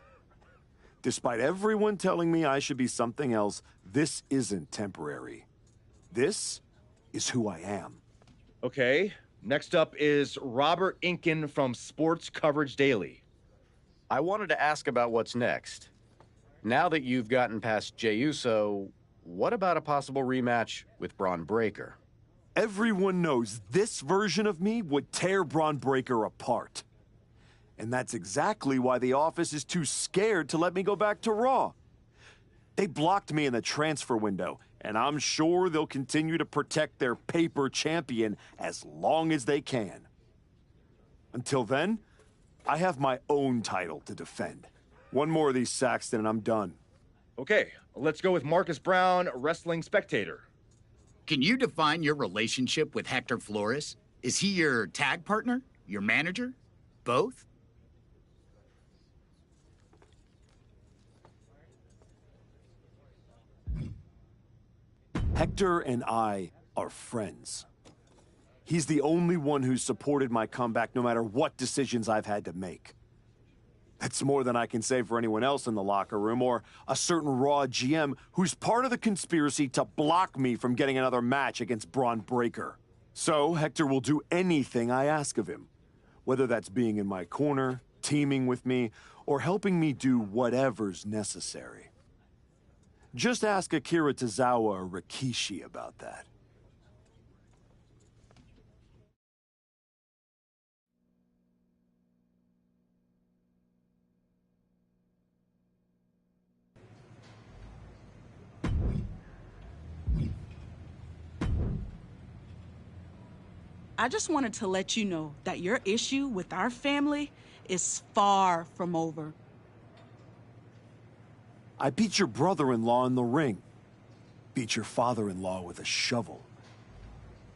Despite everyone telling me I should be something else, this isn't temporary. This is who I am. Okay, next up is Robert Inkin from Sports Coverage Daily. I wanted to ask about what's next. Now that you've gotten past Jey Uso, what about a possible rematch with Braun Breaker? Everyone knows this version of me would tear Braun Breaker apart. And that's exactly why the office is too scared to let me go back to Raw. They blocked me in the transfer window, and I'm sure they'll continue to protect their paper champion as long as they can. Until then, I have my own title to defend. One more of these, Saxton, and I'm done. Okay, let's go with Marcus Brown, Wrestling Spectator. Can you define your relationship with Hector Flores? Is he your tag partner? Your manager? Both? Hector and I are friends. He's the only one who's supported my comeback no matter what decisions I've had to make. That's more than I can say for anyone else in the locker room, or a certain Raw GM who's part of the conspiracy to block me from getting another match against Braun Breaker. So Hector will do anything I ask of him, whether that's being in my corner, teaming with me, or helping me do whatever's necessary. Just ask Akira Tozawa or Rikishi about that. I just wanted to let you know that your issue with our family is far from over. I beat your brother-in-law in the ring. Beat your father-in-law with a shovel.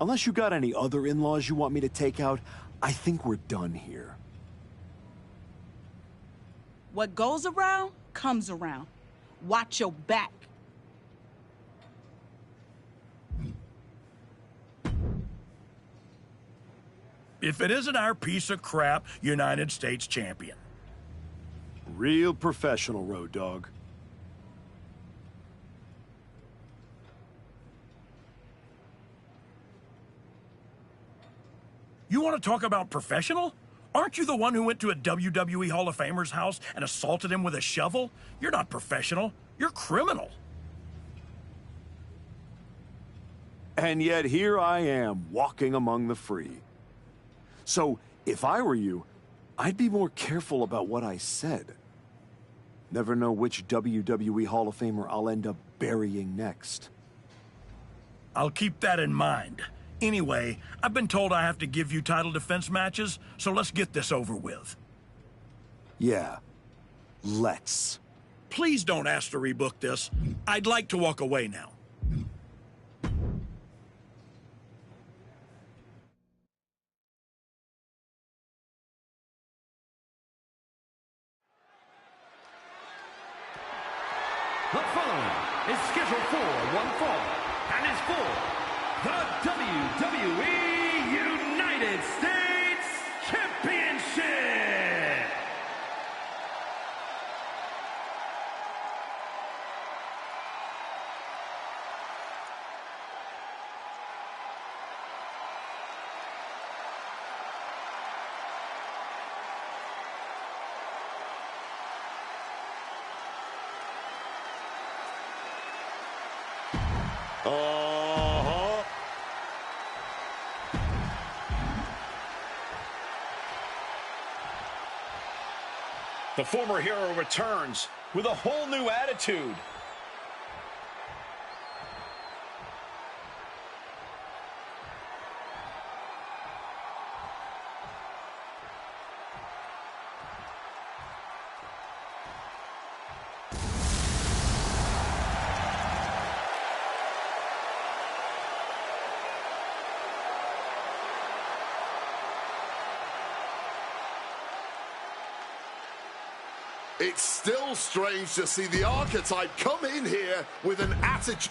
Unless you got any other in-laws you want me to take out, I think we're done here. What goes around, comes around. Watch your back. If it isn't our piece of crap United States champion. Real professional, Road Dogg. You want to talk about professional? Aren't you the one who went to a WWE Hall of Famer's house and assaulted him with a shovel? You're not professional. You're criminal. And yet here I am, walking among the free. So, if I were you, I'd be more careful about what I said. Never know which WWE Hall of Famer I'll end up burying next. I'll keep that in mind. Anyway, I've been told I have to give you title defense matches, so let's get this over with. Yeah, let's. Please don't ask to rebook this. I'd like to walk away now. The following is scheduled for one fall and is for the WWE United States Championship. The former hero returns with a whole new attitude. It's still strange to see the Archetype come in here with an attitude.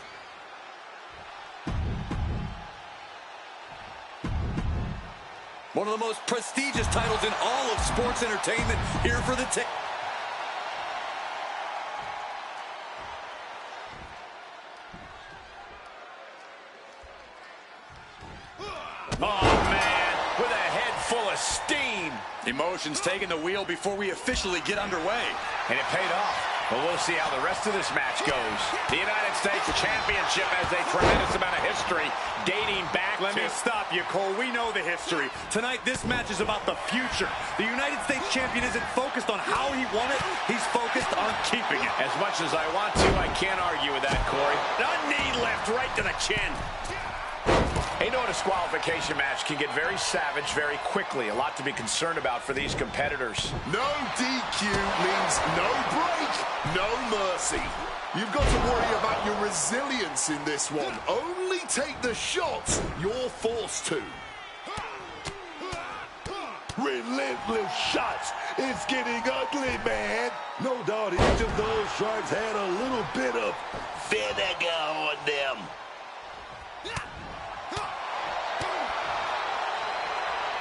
One of the most prestigious titles in all of sports entertainment, here for the take. Oh, man, with a head full of steam. Emotions taking the wheel before we officially get underway. And it paid off. But we'll see how the rest of this match goes. The United States Championship has a tremendous amount of history dating back Let me stop you, Cole. We know the history. Tonight, this match is about the future. The United States Champion isn't focused on how he won it. He's focused on keeping it. As much as I want to, I can't argue with that, Corey. A knee left right to the chin. A no disqualification match can get very savage very quickly. A lot to be concerned about for these competitors. No DQ means no break, no mercy. You've got to worry about your resilience in this one. Only take the shots you're forced to. Relentless shots. It's getting ugly, man. No doubt each of those strikes had a little bit of vinegar on them.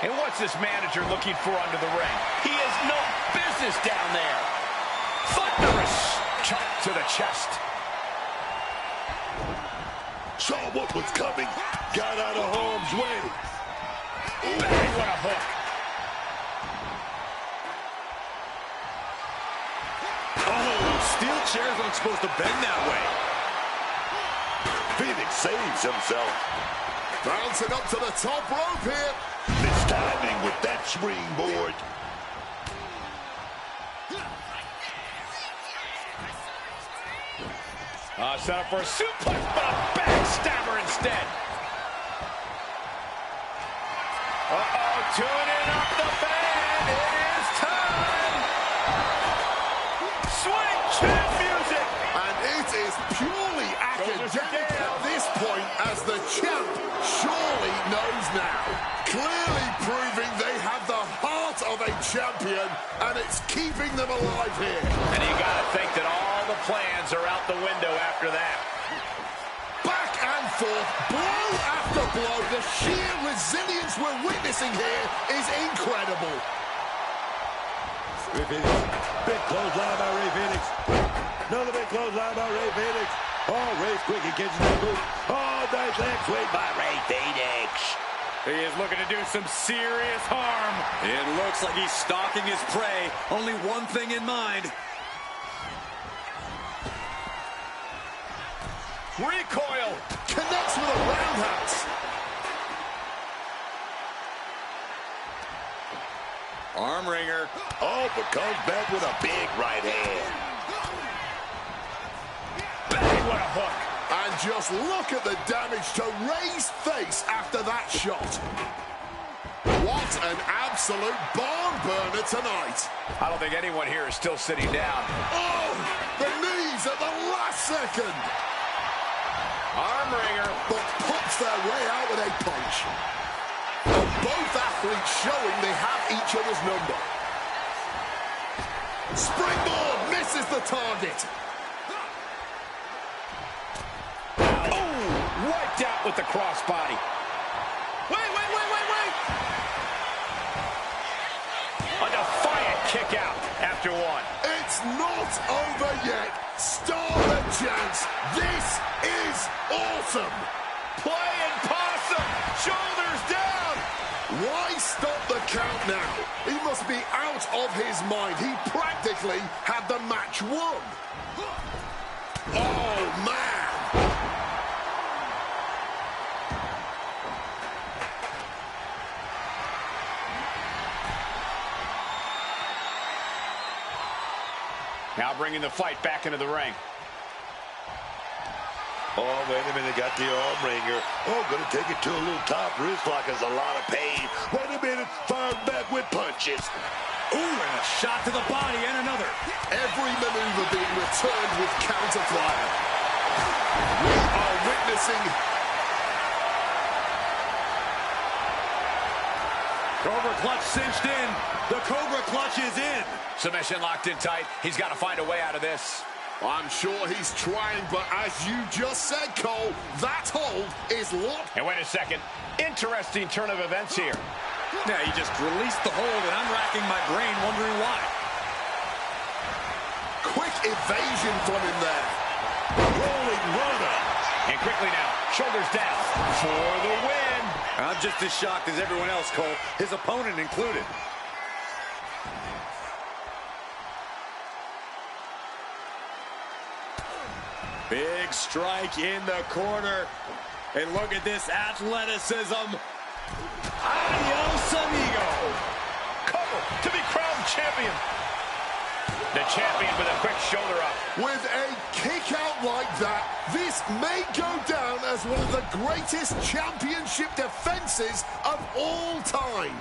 And what's this manager looking for under the ring? He has no business down there. Thunderous chop to the chest. Saw what was coming. Got out of harm's way. Bang, what a hook. Oh, steel chairs aren't supposed to bend that way. Phoenix saves himself. Bouncing up to the top rope here. This timing with that springboard. Set up for a suplex, but a backstabber instead. Uh-oh, tuning up the band. It is time. Swing champ music. And it is purely academic at this point, as the champ surely knows now. Clearly proving they have the heart of a champion, and it's keeping them alive here. And you gotta think that all the plans are out the window after that. Back and forth, blow after blow. The sheer resilience we're witnessing here is incredible. Ray Phoenix. Big clothesline by Ray Phoenix. Another big clothesline by Ray Phoenix. Oh, Ray's quick. He catches that boot. Oh, nice leg sweep by Ray Phoenix. He is looking to do some serious harm. It looks like he's stalking his prey. Only one thing in mind. Recoil. Connects with a roundhouse. Arm wringer. Oh, but comes back with a big right hand. Bang, what a hook. And just look at the damage to Ray's face after that shot. What an absolute barn burner tonight. I don't think anyone here is still sitting down. Oh, the knees at the last second. Arm wringer. But puts their way out with a punch. Both athletes showing they have each other's number. Springboard misses the target. Oh, wiped out with the crossbody. Wait. A defiant kick out after one. It's not over yet. Start the chance. This is awesome. Playing possum. Shoulders down. Why stop the count now? He must be out of his mind. He practically had the match won. Oh, man. Now bringing the fight back into the ring. Oh, wait a minute, got the arm wringer. Oh, gonna take it to a little top wrist lock. Is a lot of pain. Wait a minute, fired back with punches. Ooh, and a shot to the body and another. Every maneuver being returned with counterfire. We are witnessing... Cobra clutch cinched in. The Cobra clutch is in. Submission locked in tight. He's got to find a way out of this. I'm sure he's trying, but as you just said, Cole, that hold is locked. And wait a second. Interesting turn of events here. Yeah, he just released the hold, and I'm racking my brain wondering why. Quick evasion from him there. Rolling runner. And quickly now, shoulders down for the win. I'm just as shocked as everyone else, Cole, his opponent included. Big strike in the corner. And look at this athleticism. Adios, amigo. Cover to be crowned champion. The champion with a quick shoulder up. With a kick out like that, this may go down as one of the greatest championship defenses of all time.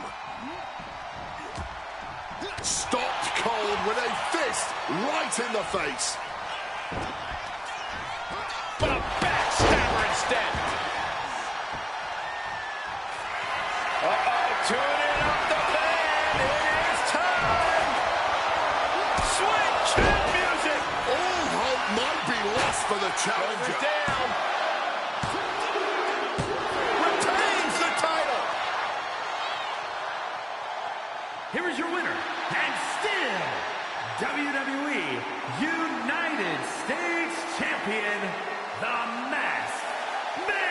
Stopped cold with a fist right in the face. But a backstabber instead. Tuning up the band. It is time. Swing chant music. All hope might be lost for the challenger. Down. Retains the title. Here is your winner, and still WWE United States Champion, the Masked Man.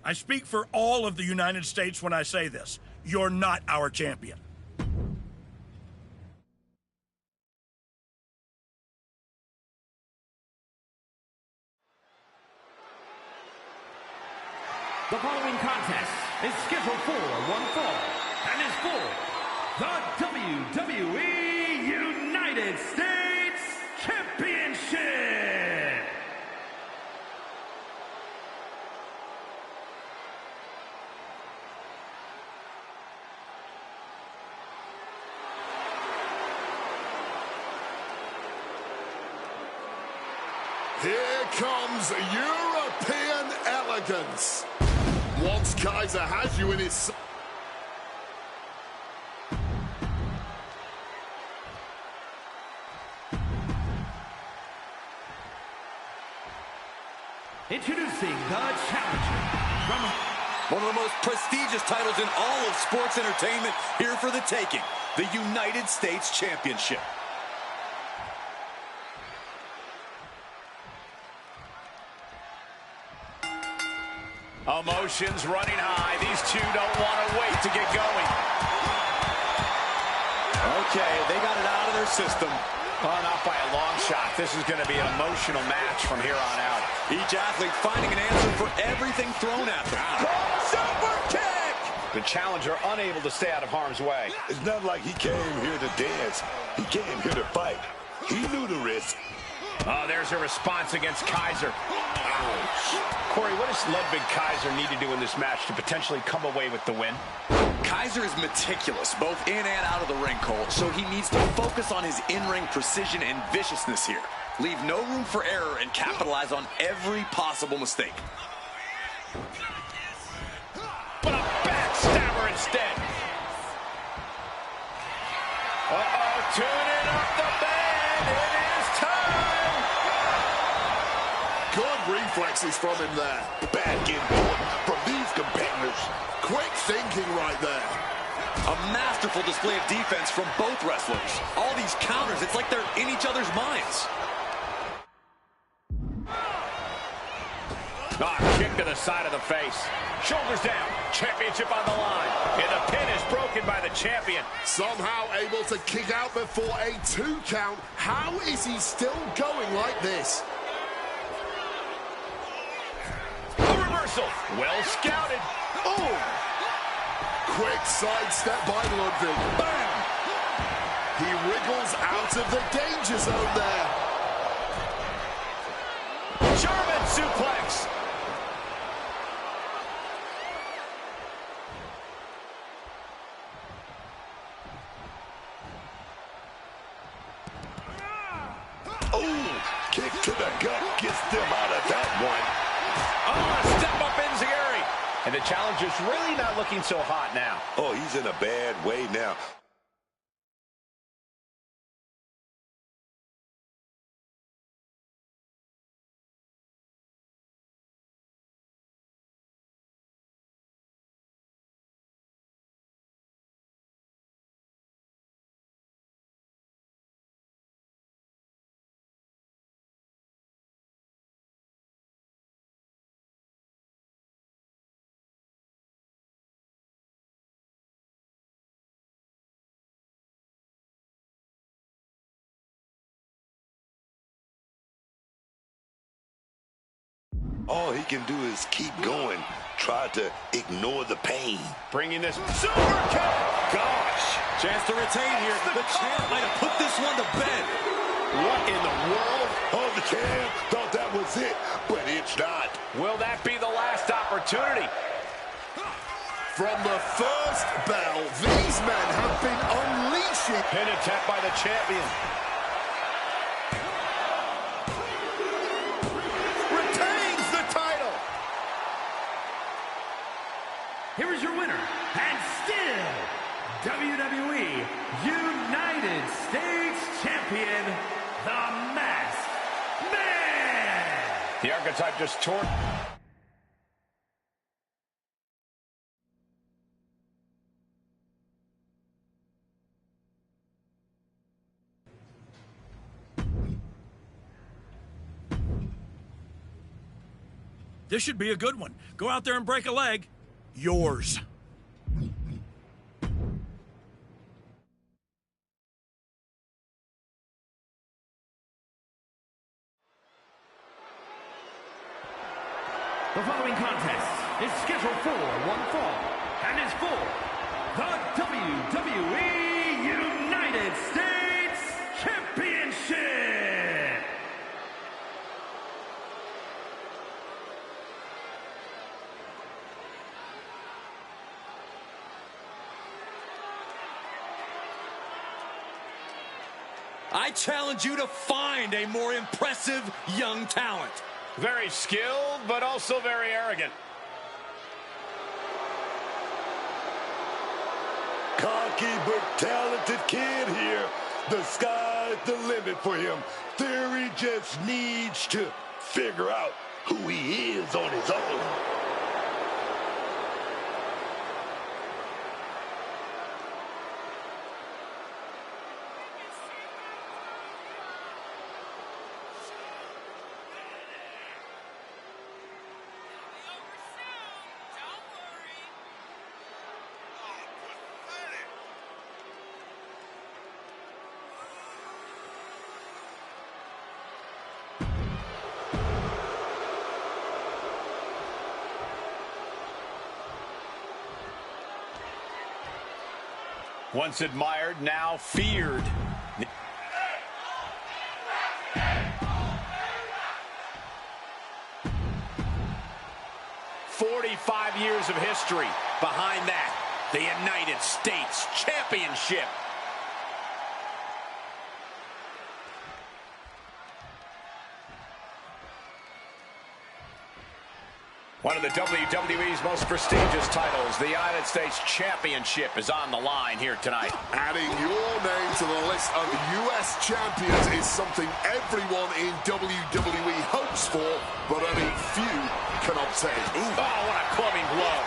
I speak for all of the United States when I say this. You're not our champion. The following contest is scheduled for one fall and is for the WWE United States Championship. Here comes European elegance. Once Kaiser has you in his... Introducing the challenger from one of the most prestigious titles in all of sports entertainment, here for the taking, the United States Championship. Emotions running high. These two don't want to wait to get going. Okay, they got it out of their system. Oh, not by a long shot. This is going to be an emotional match from here on out. Each athlete finding an answer for everything thrown at them. Super kick! The challenger unable to stay out of harm's way. It's not like he came here to dance. He came here to fight. He knew the risk. Oh, there's a response against Kaiser. Ouch. Corey, what does Ludwig Kaiser need to do in this match to potentially come away with the win? Kaiser is meticulous, both in and out of the ring, Cole, so he needs to focus on his in-ring precision and viciousness here. Leave no room for error and capitalize on every possible mistake. But a backstabber instead. Uh-oh, tuning up the band. It is time. Good reflexes from him there. Back and forth from these competitors. Quick thinking right there. A masterful display of defense from both wrestlers. All these counters, it's like they're in each other's minds. Kick to the side of the face. Shoulders down. Championship on the line. And the pin is broken by the champion. Somehow able to kick out before a 2 count. How is he still going like this? A reversal. Well scouted. Oh! Quick sidestep by Ludwig. Bam! He wriggles out of the danger zone there. German suplex. Oh, kick to the gut gets them out of that one. Oh, step up enziguri. And the challenger's really not looking so hot now. Oh, he's in a bad way now. All he can do is keep going. Try to ignore the pain. Bringing this super kick. Gosh. Chance to retain here. The champ might have put this one to bed. What in the world? Oh, the champ thought that was it, but it's not. Will that be the last opportunity? From the first bell, these men have been unleashing. Pin attempt by the champion. Here is your winner, and still WWE United States Champion, the Masked Man. The archetype just tore. This should be a good one. Go out there and break a leg. Yours. The following contest is scheduled for one fall and is for the WWE United States Championship. I challenge you to find a more impressive young talent. Very skilled, but also very arrogant. Cocky but talented kid here. The sky's the limit for him. Theory just needs to figure out who he is on his own. Once admired, now feared. 45 years of history. Behind that, the United States Championship. One of the WWE's most prestigious titles, the United States Championship, is on the line here tonight. Adding your name to the list of U.S. champions is something everyone in WWE hopes for, but only few can obtain. Ooh. Oh, what a clubbing blow.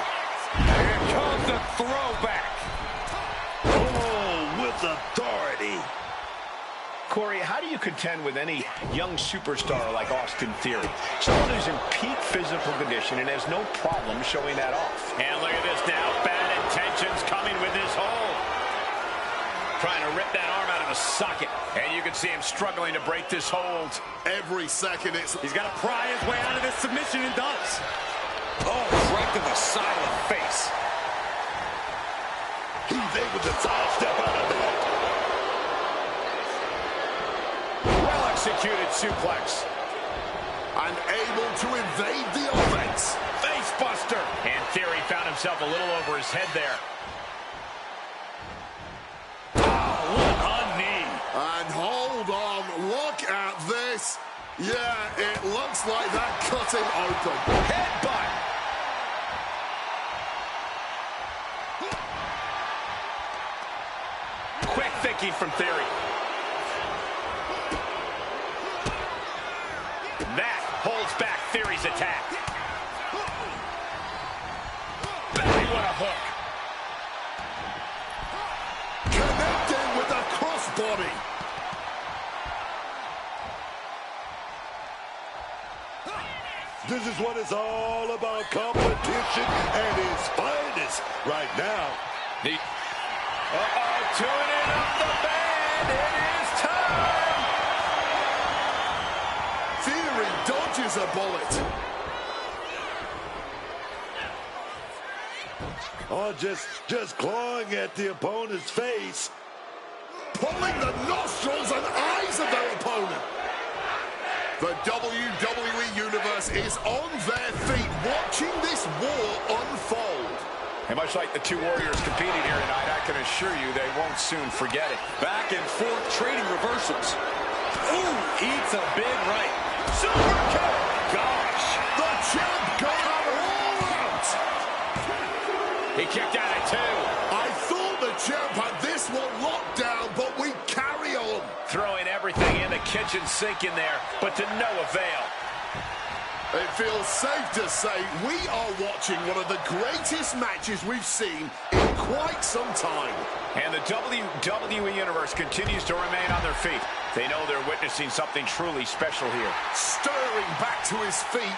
Here comes the throwback. Oh, with authority. Corey, how do you contend with any young superstar like Austin Theory? Someone who's in peak physical condition and has no problem showing that off. And look at this now. Bad intentions coming with this hold. Trying to rip that arm out of a socket. And you can see him struggling to break this hold. Every second it's... He's got to pry his way out of this submission and does. Oh, right to the side of the face. He's able to sidestep out of that. Executed suplex. And able to evade the offense. Face buster. And Theory found himself a little over his head there. Oh, what a knee. And hold on, look at this. Yeah, it looks like that cut him open. Headbutt. Quick thinking from Theory. That holds back Theory's attack. What a hook. Connecting with a crossbody. This is what it's all about, competition at its finest right now. Tuning up the band. It is time. Theory dodges a bullet. Oh, just clawing at the opponent's face. Pulling the nostrils and eyes of their opponent. The WWE Universe is on their feet watching this war unfold. And much like the two warriors competing here tonight, I can assure you they won't soon forget it. Back and forth trading reversals. Ooh, eats a big right. Super kick! Gosh! The champ got all out! He kicked out at two. I thought the champ had this one locked down, but we carry on. Throwing everything in the kitchen sink in there, but to no avail. It feels safe to say we are watching one of the greatest matches we've seen in quite some time. And the WWE Universe continues to remain on their feet. They know they're witnessing something truly special here. Stirring back to his feet,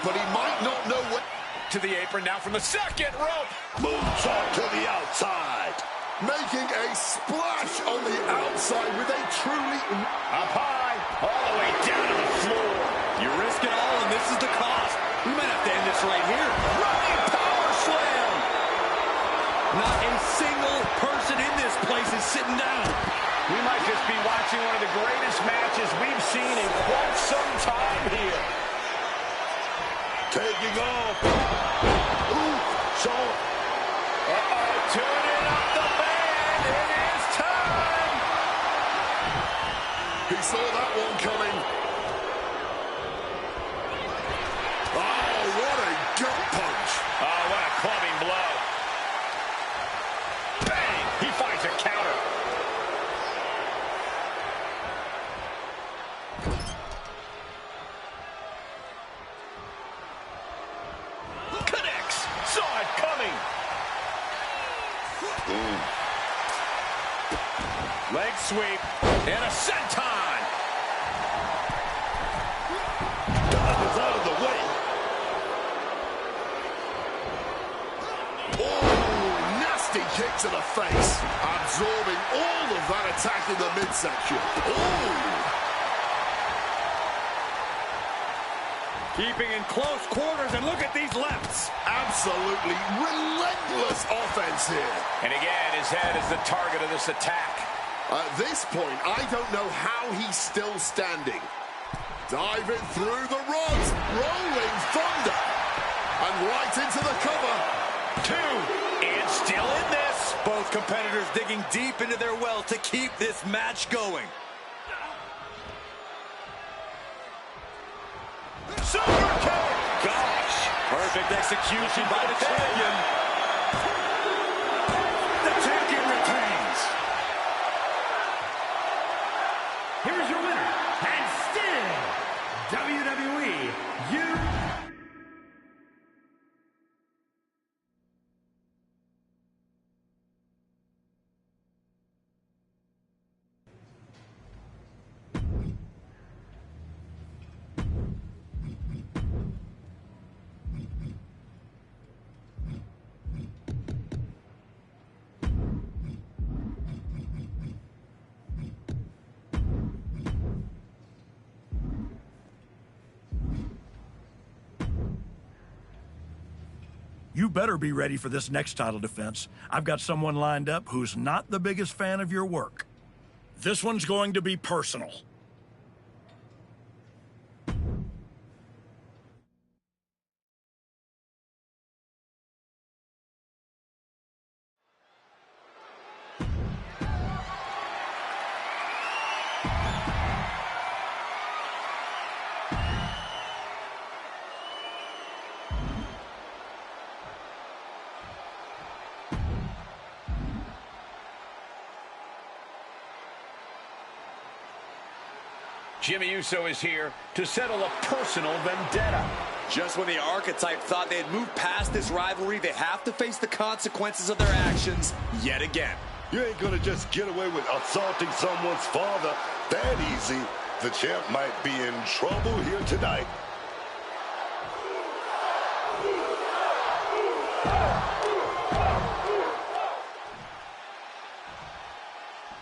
but he might not know what... To the apron now from the second rope. Moonsault to the outside. Making a splash on the outside with a truly... Up high, all the way down to the floor. You risk it all, and this is the cost. We might have to end this right here. Running power slam. Not a single person in this place is sitting down. We might just be watching one of the greatest matches we've seen in quite some time here. Taking off. Ooh, short. Tuning up the band. It is time. He saw that one coming. Oh, what a gut punch. Oh, what a clubbing blow. Bang! He finds a counter. jet sweep and a senton. Dog is out of the way. Oh, nasty kick to the face. Absorbing all of that attack in the midsection. Oh! Keeping in close quarters, and look at these lefts. Absolutely relentless offense here. And again, his head is the target of this attack. At this point, I don't know how he's still standing. Diving through the rods, rolling thunder. And right into the cover. 2, and still in this. Both competitors digging deep into their well to keep this match going. Super kick! Gosh! Perfect execution by the champion. The champion retains. Here's your winner, and still WWE You better be ready for this next title defense. I've got someone lined up who's not the biggest fan of your work. This one's going to be personal. Jimmy Uso is here to settle a personal vendetta. Just when the Archetype thought they had moved past this rivalry, they have to face the consequences of their actions yet again. You ain't gonna just get away with assaulting someone's father that easy. The champ might be in trouble here tonight.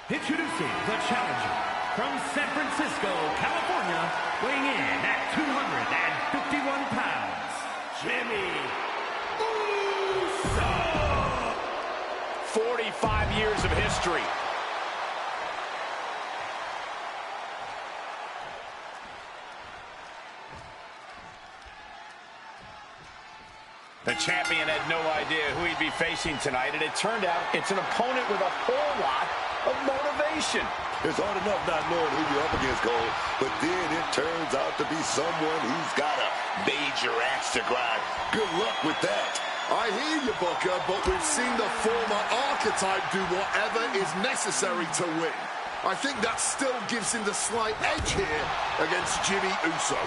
Introducing the challenger from San Francisco, California, weighing in at 251 pounds, Jimmy Uso. 45 years of history. The champion had no idea who he'd be facing tonight, and it turned out it's an opponent with a whole lot of motivation. It's hard enough not knowing who you're up against, Cole, but then it turns out to be someone who's got a major axe to grind. Good luck with that. I hear you, Booker, but we've seen the former Archetype do whatever is necessary to win. I think that still gives him the slight edge here against Jimmy Uso.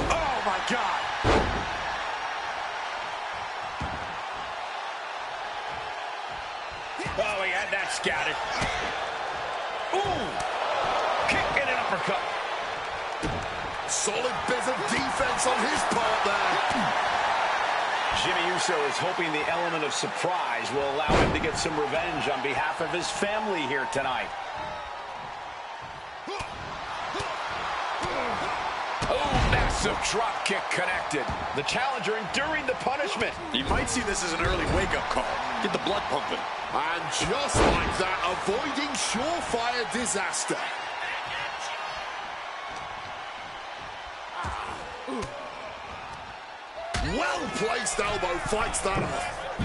Oh, my God. Oh, he had that scouted. Ooh. Kick and an uppercut. Solid bit of defense on his part there. Jimmy Uso is hoping the element of surprise will allow him to get some revenge on behalf of his family here tonight. Oh, massive drop kick connected. The challenger enduring the punishment. You might see this as an early wake-up call. Get the blood pumping. And just like that, avoiding surefire disaster. Well-placed elbow fights that off.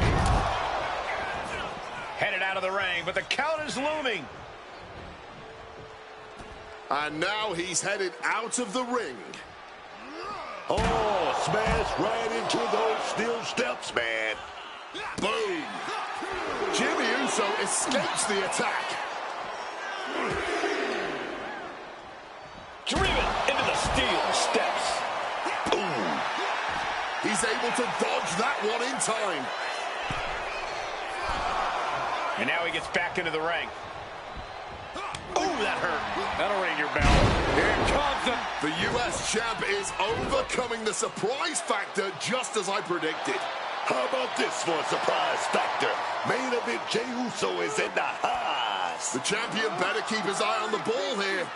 Headed out of the ring, but the count is looming. And now he's headed out of the ring. Oh, smash right into those steel steps, man. Boom. Jimmy Uso escapes the attack. Driven into the steel steps. Boom. He's able to dodge that one in time. And now he gets back into the ring. Oh, that hurt. That'll ring your bell. Here comes the U.S. champ is overcoming the surprise factor just as I predicted. How about this for a surprise factor? Main event Jey Uso is in the house. The champion better keep his eye on the ball here.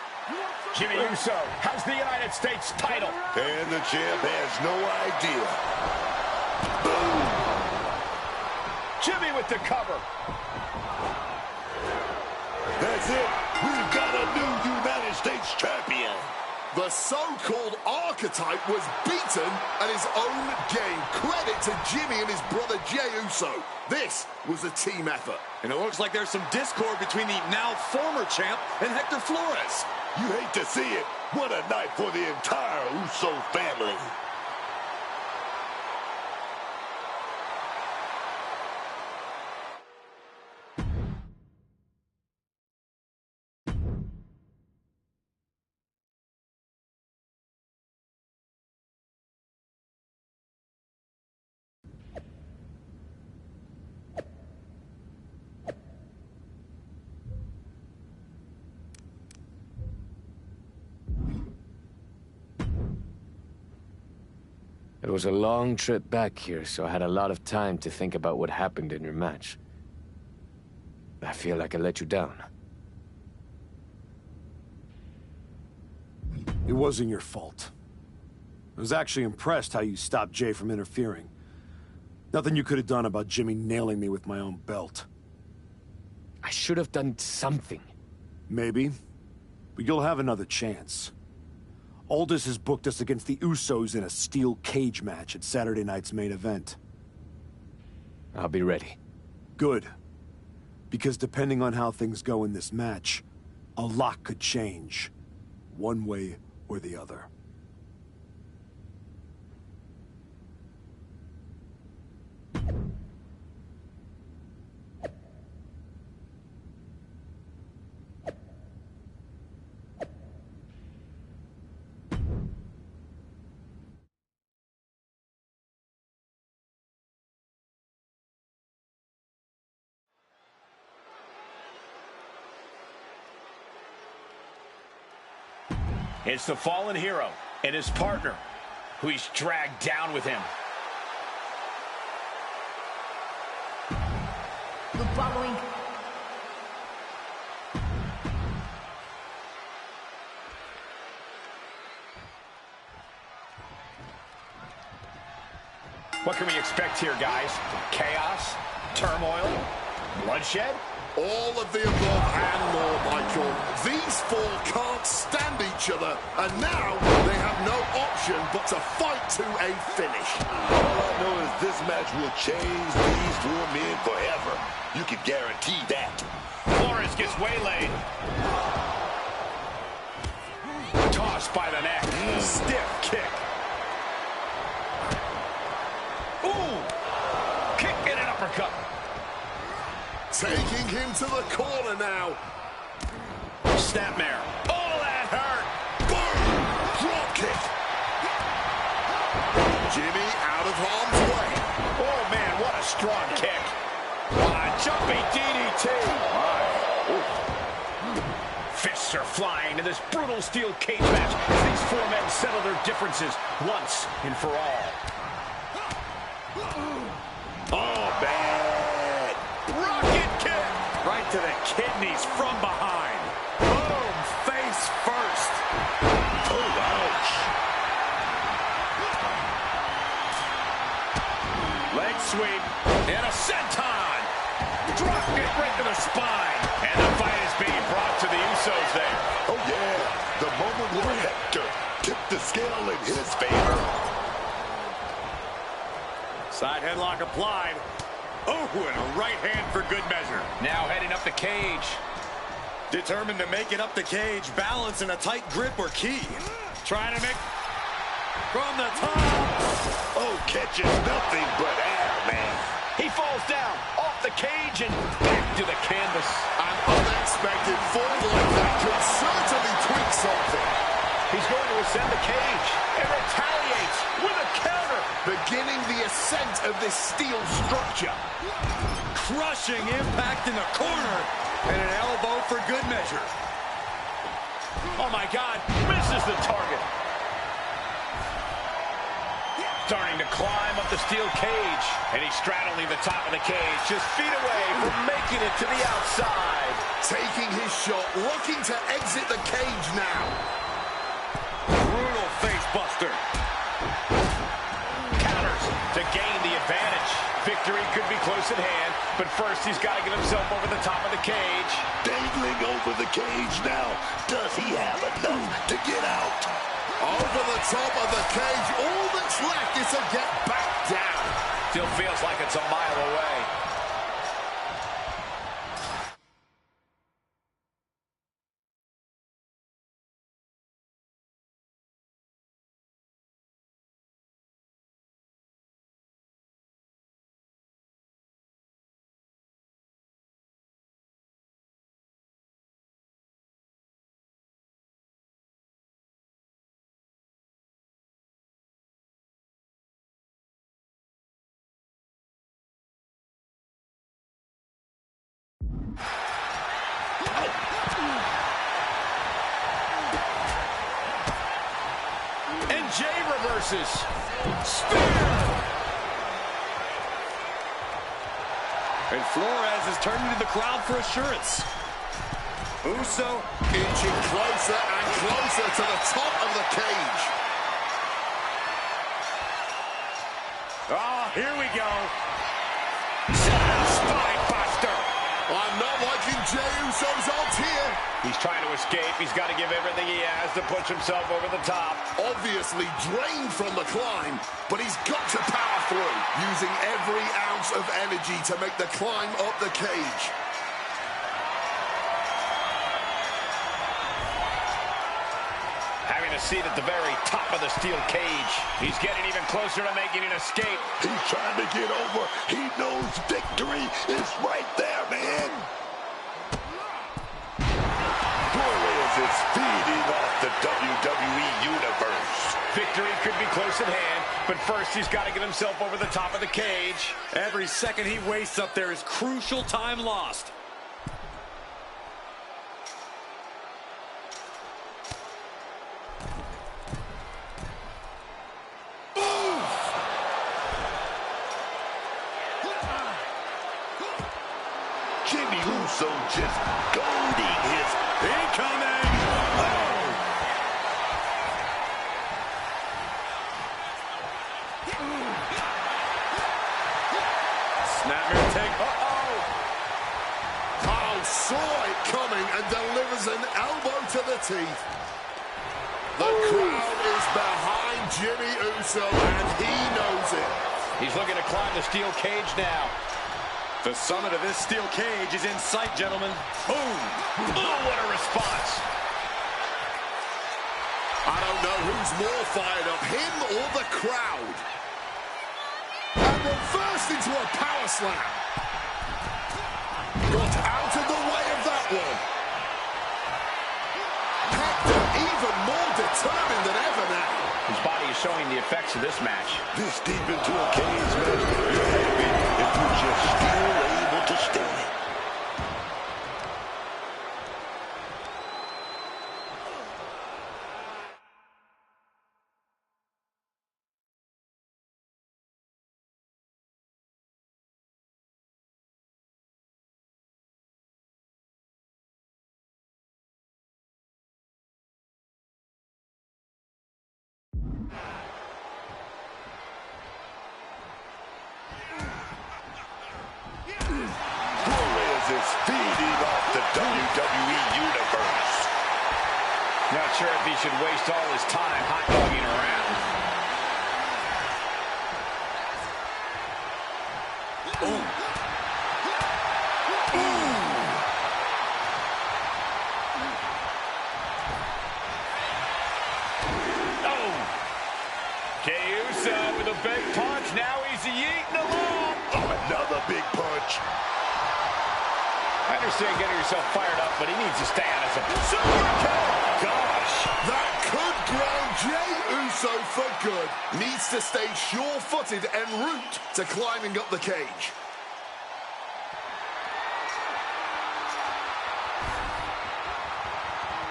Jimmy Uso has the United States title. And the champ has no idea. Boom! Jimmy with the cover. That's it. We've got a new United States champion. The so-called archetype was beaten at his own game. Credit to Jimmy and his brother Jey Uso. This was a team effort. And it looks like there's some discord between the now former champ and Hector Flores. You hate to see it. What a night for the entire Uso family. It was a long trip back here, so I had a lot of time to think about what happened in your match. I feel like I let you down. It wasn't your fault. I was actually impressed how you stopped Jay from interfering. Nothing you could have done about Jimmy nailing me with my own belt. I should have done something. Maybe, but you'll have another chance. Aldis has booked us against the Usos in a steel cage match at Saturday night's main event. I'll be ready. Good. Because depending on how things go in this match, a lot could change. One way or the other. It's the fallen hero and his partner, who he's dragged down with him. The following What can we expect here, guys? Chaos? Turmoil? Bloodshed? All of the above and more, Michael. These four can't stand each other, and now they have no option but to fight to a finish. All I know is this match will change these four men forever. You can guarantee that. Flores gets waylaid. Tossed by the neck. Stiff kick. Ooh! Kick and an uppercut. Taking him to the corner now. Snapmare. Oh, that hurt. Boom! Drop kick. Jimmy out of harm's way. Oh, man, what a strong kick. Jumping DDT. Fists are flying in this brutal steel cage match as these four men settle their differences once and for all. Oh, bad. Rocket kick. Right to the kidneys from behind. Boom, face first. Oh, ouch. Leg sweep and a senton. Drop kick right to the spine. And the fight is being brought to the Usos there. Oh, yeah. The moment where Hector tipped the scale in his favor. Side headlock applied. Oh, and a right hand for good measure. Now heading up the cage. Determined to make it up the cage, balance and a tight grip are key. Trying to make from the top. Oh, catches nothing but air, man. He falls down off the cage and back to the canvas. An unexpected fall like that could certainly tweak something. He's going to ascend the cage and retaliates with a counter. Beginning the ascent of this steel structure. Crushing impact in the corner. And an elbow for good measure. Oh, my God. Misses the target. Starting to climb up the steel cage. And he's straddling the top of the cage, just feet away from making it to the outside. Taking his shot, looking to exit the cage now. Brutal face buster. Counters to gain the advantage. Victory could be close at hand, but first he's got to get himself over the top of the cage. Dangling over the cage now. Does he have enough to get out? Over the top of the cage. All that's left is to get back down. Still feels like it's a mile away. And Jay reverses. Spear! And Flores is turning to the crowd for assurance. Uso inching closer and closer to the top of the cage. Oh, here we go. Spine buster. I'm not liking Jey Uso's odds here. He's trying to escape. He's got to give everything he has to push himself over the top. Obviously drained from the climb, but he's got to power through, using every ounce of energy to make the climb up the cage. Having a seat at the very top of the steel cage. He's getting even closer to making an escape. He's trying to get over. He knows victory is right there, man. Flores is feeding off the WWE Universe. Victory could be close at hand, but first he's got to get himself over the top of the cage. Every second he wastes up there is crucial time lost. Jimmy Uso just goading his... Incoming! Oh! Snapmare take. Uh-oh! Carl saw it coming and delivers an elbow to the teeth. The crowd is behind Jimmy Uso, and he knows it. He's looking to climb the steel cage now. The summit of this steel cage is in sight, gentlemen. Boom! Oh, what a response. I don't know who's more fired up, him or the crowd. And reversed into a power slam. Got out of the way of that one. Hector even more determined than ever now. His body is showing the effects of this match. This deep into a cage match, you're happy if you're just still able to stay. Is feeding off the WWE Universe. Not sure if he should waste all his time hot dogging around. Ooh. Oh! Jey Uso with a big punch. Now he's yeeting along. Oh, another big punch. I understand getting yourself fired up, but he needs to stay out of some super kill. Gosh. That could ground Jey Uso for good. Needs to stay sure-footed en route to climbing up the cage.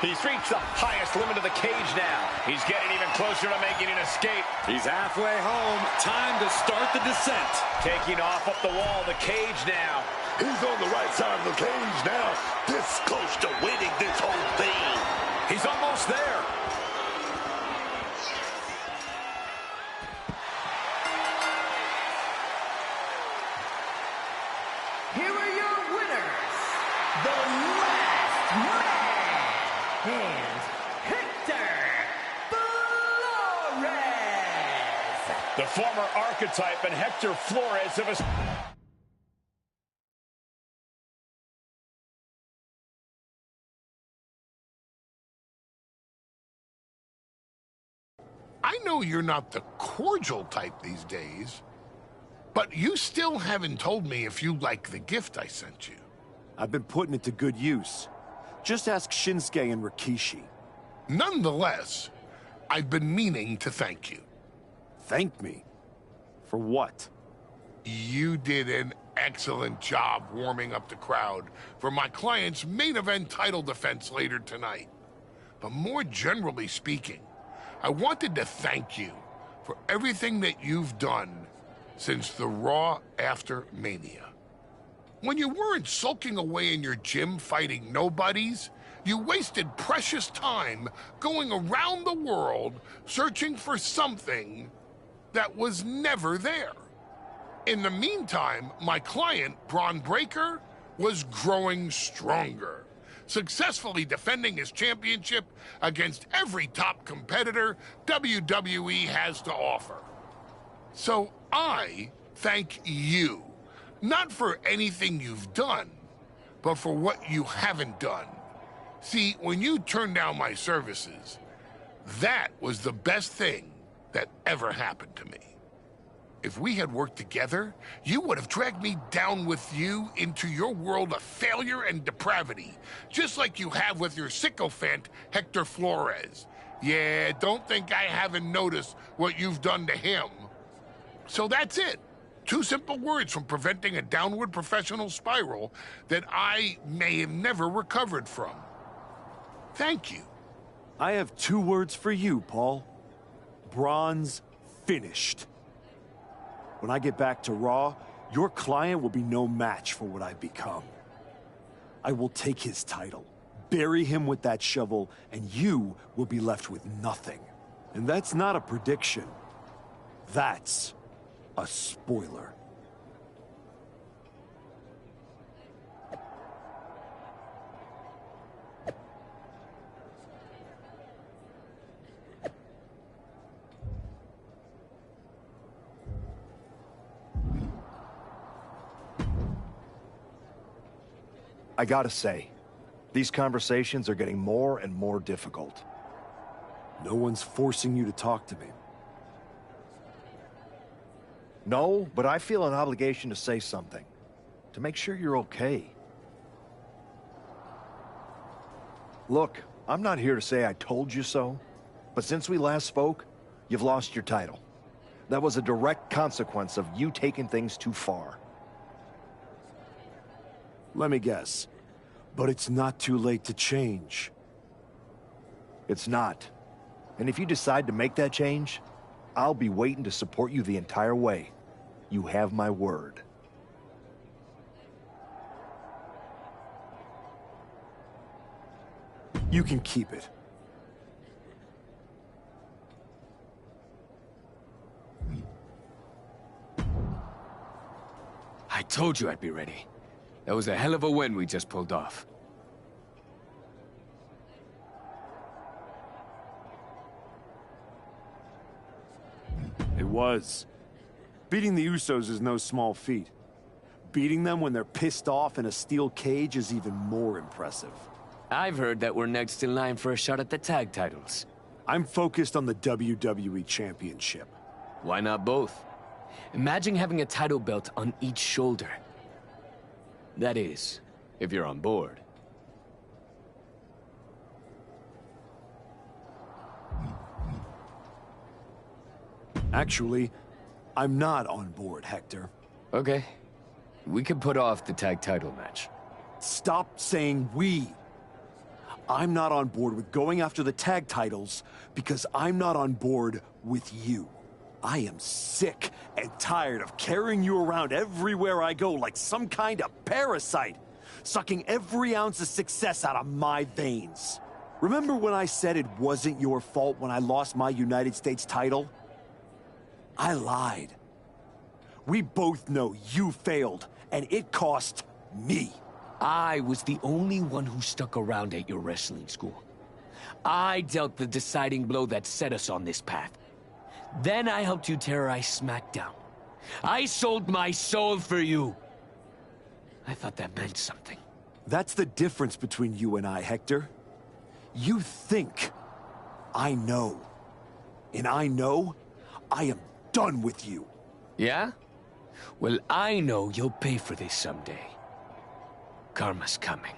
He's reached the highest limit of the cage now. He's getting even closer to making an escape. He's halfway home. Time to start the descent. Taking off up the wall of the cage now. He's on the right side of the cage now. This close to winning this whole thing. He's almost there. Here are your winners, the Last Man, and Hector Flores. The former archetype and Hector Flores of us. I know you're not the cordial type these days, but you still haven't told me if you like the gift I sent you. I've been putting it to good use. Just ask Shinsuke and Rikishi. Nonetheless, I've been meaning to thank you. Thank me? For what? You did an excellent job warming up the crowd for my client's main event title defense later tonight. But more generally speaking, I wanted to thank you for everything that you've done since the Raw after Mania. When you weren't sulking away in your gym fighting nobodies, you wasted precious time going around the world searching for something that was never there. In the meantime, my client, Braun Breaker, was growing stronger, successfully defending his championship against every top competitor WWE has to offer. So I thank you, not for anything you've done, but for what you haven't done. See, when you turned down my services, that was the best thing that ever happened to me. If we had worked together, you would have dragged me down with you into your world of failure and depravity, just like you have with your sycophant, Hector Flores. Yeah, don't think I haven't noticed what you've done to him. So that's it. 2 simple words from preventing a downward professional spiral that I may have never recovered from. Thank you. I have 2 words for you, Paul. Braun's finished. When I get back to Raw, your client will be no match for what I've become. I will take his title, bury him with that shovel, and you will be left with nothing. And that's not a prediction. That's a spoiler. I gotta say, these conversations are getting more and more difficult. No one's forcing you to talk to me. No, but I feel an obligation to say something. To make sure you're okay. Look, I'm not here to say I told you so, but since we last spoke, you've lost your title. That was a direct consequence of you taking things too far. Let me guess. But it's not too late to change. It's not. And if you decide to make that change, I'll be waiting to support you the entire way. You have my word. You can keep it. I told you I'd be ready. That was a hell of a win we just pulled off. It was. Beating the Usos is no small feat. Beating them when they're pissed off in a steel cage is even more impressive. I've heard that we're next in line for a shot at the tag titles. I'm focused on the WWE Championship. Why not both? Imagine having a title belt on each shoulder. That is, if you're on board. Actually, I'm not on board, Hector. Okay. We can put off the tag title match. Stop saying we. I'm not on board with going after the tag titles because I'm not on board with you. I am sick and tired of carrying you around everywhere I go like some kind of parasite, sucking every ounce of success out of my veins. Remember when I said it wasn't your fault when I lost my United States title? I lied. We both know you failed, and it cost me. I was the only one who stuck around at your wrestling school. I dealt the deciding blow that set us on this path. Then I helped you terrorize SmackDown. I sold my soul for you. I thought that meant something. That's the difference between you and I, Hector. You think I know. And I know I am done with you. Yeah? Well, I know you'll pay for this someday. Karma's coming.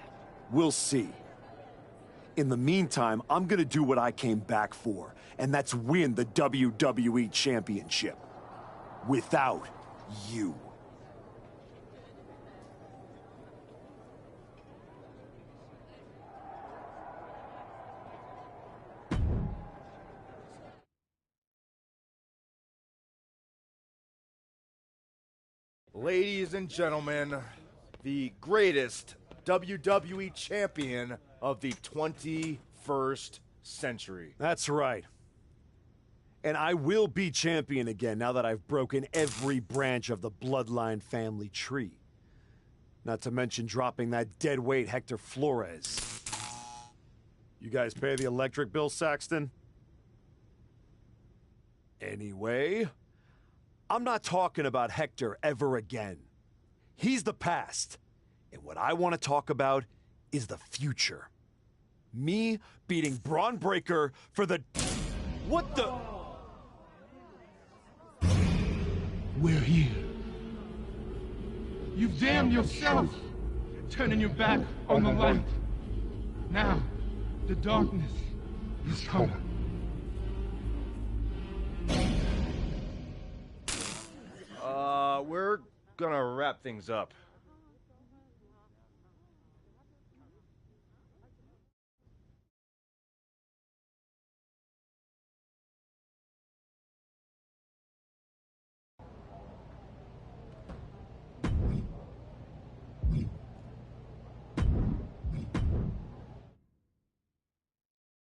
We'll see. In the meantime, I'm gonna do what I came back for, and that's win the WWE Championship. Without you. Ladies and gentlemen, the greatest WWE champion of the 21st century. That's right. And I will be champion again now that I've broken every branch of the Bloodline family tree. Not to mention dropping that deadweight Hector Flores. You guys pay the electric bill, Saxton? Anyway, I'm not talking about Hector ever again. He's the past. And what I want to talk about is the future. Me beating Braun Breaker for the... What the... We're here. You've damned yourself, turning your back on the light. Now, the darkness is coming. We're gonna wrap things up.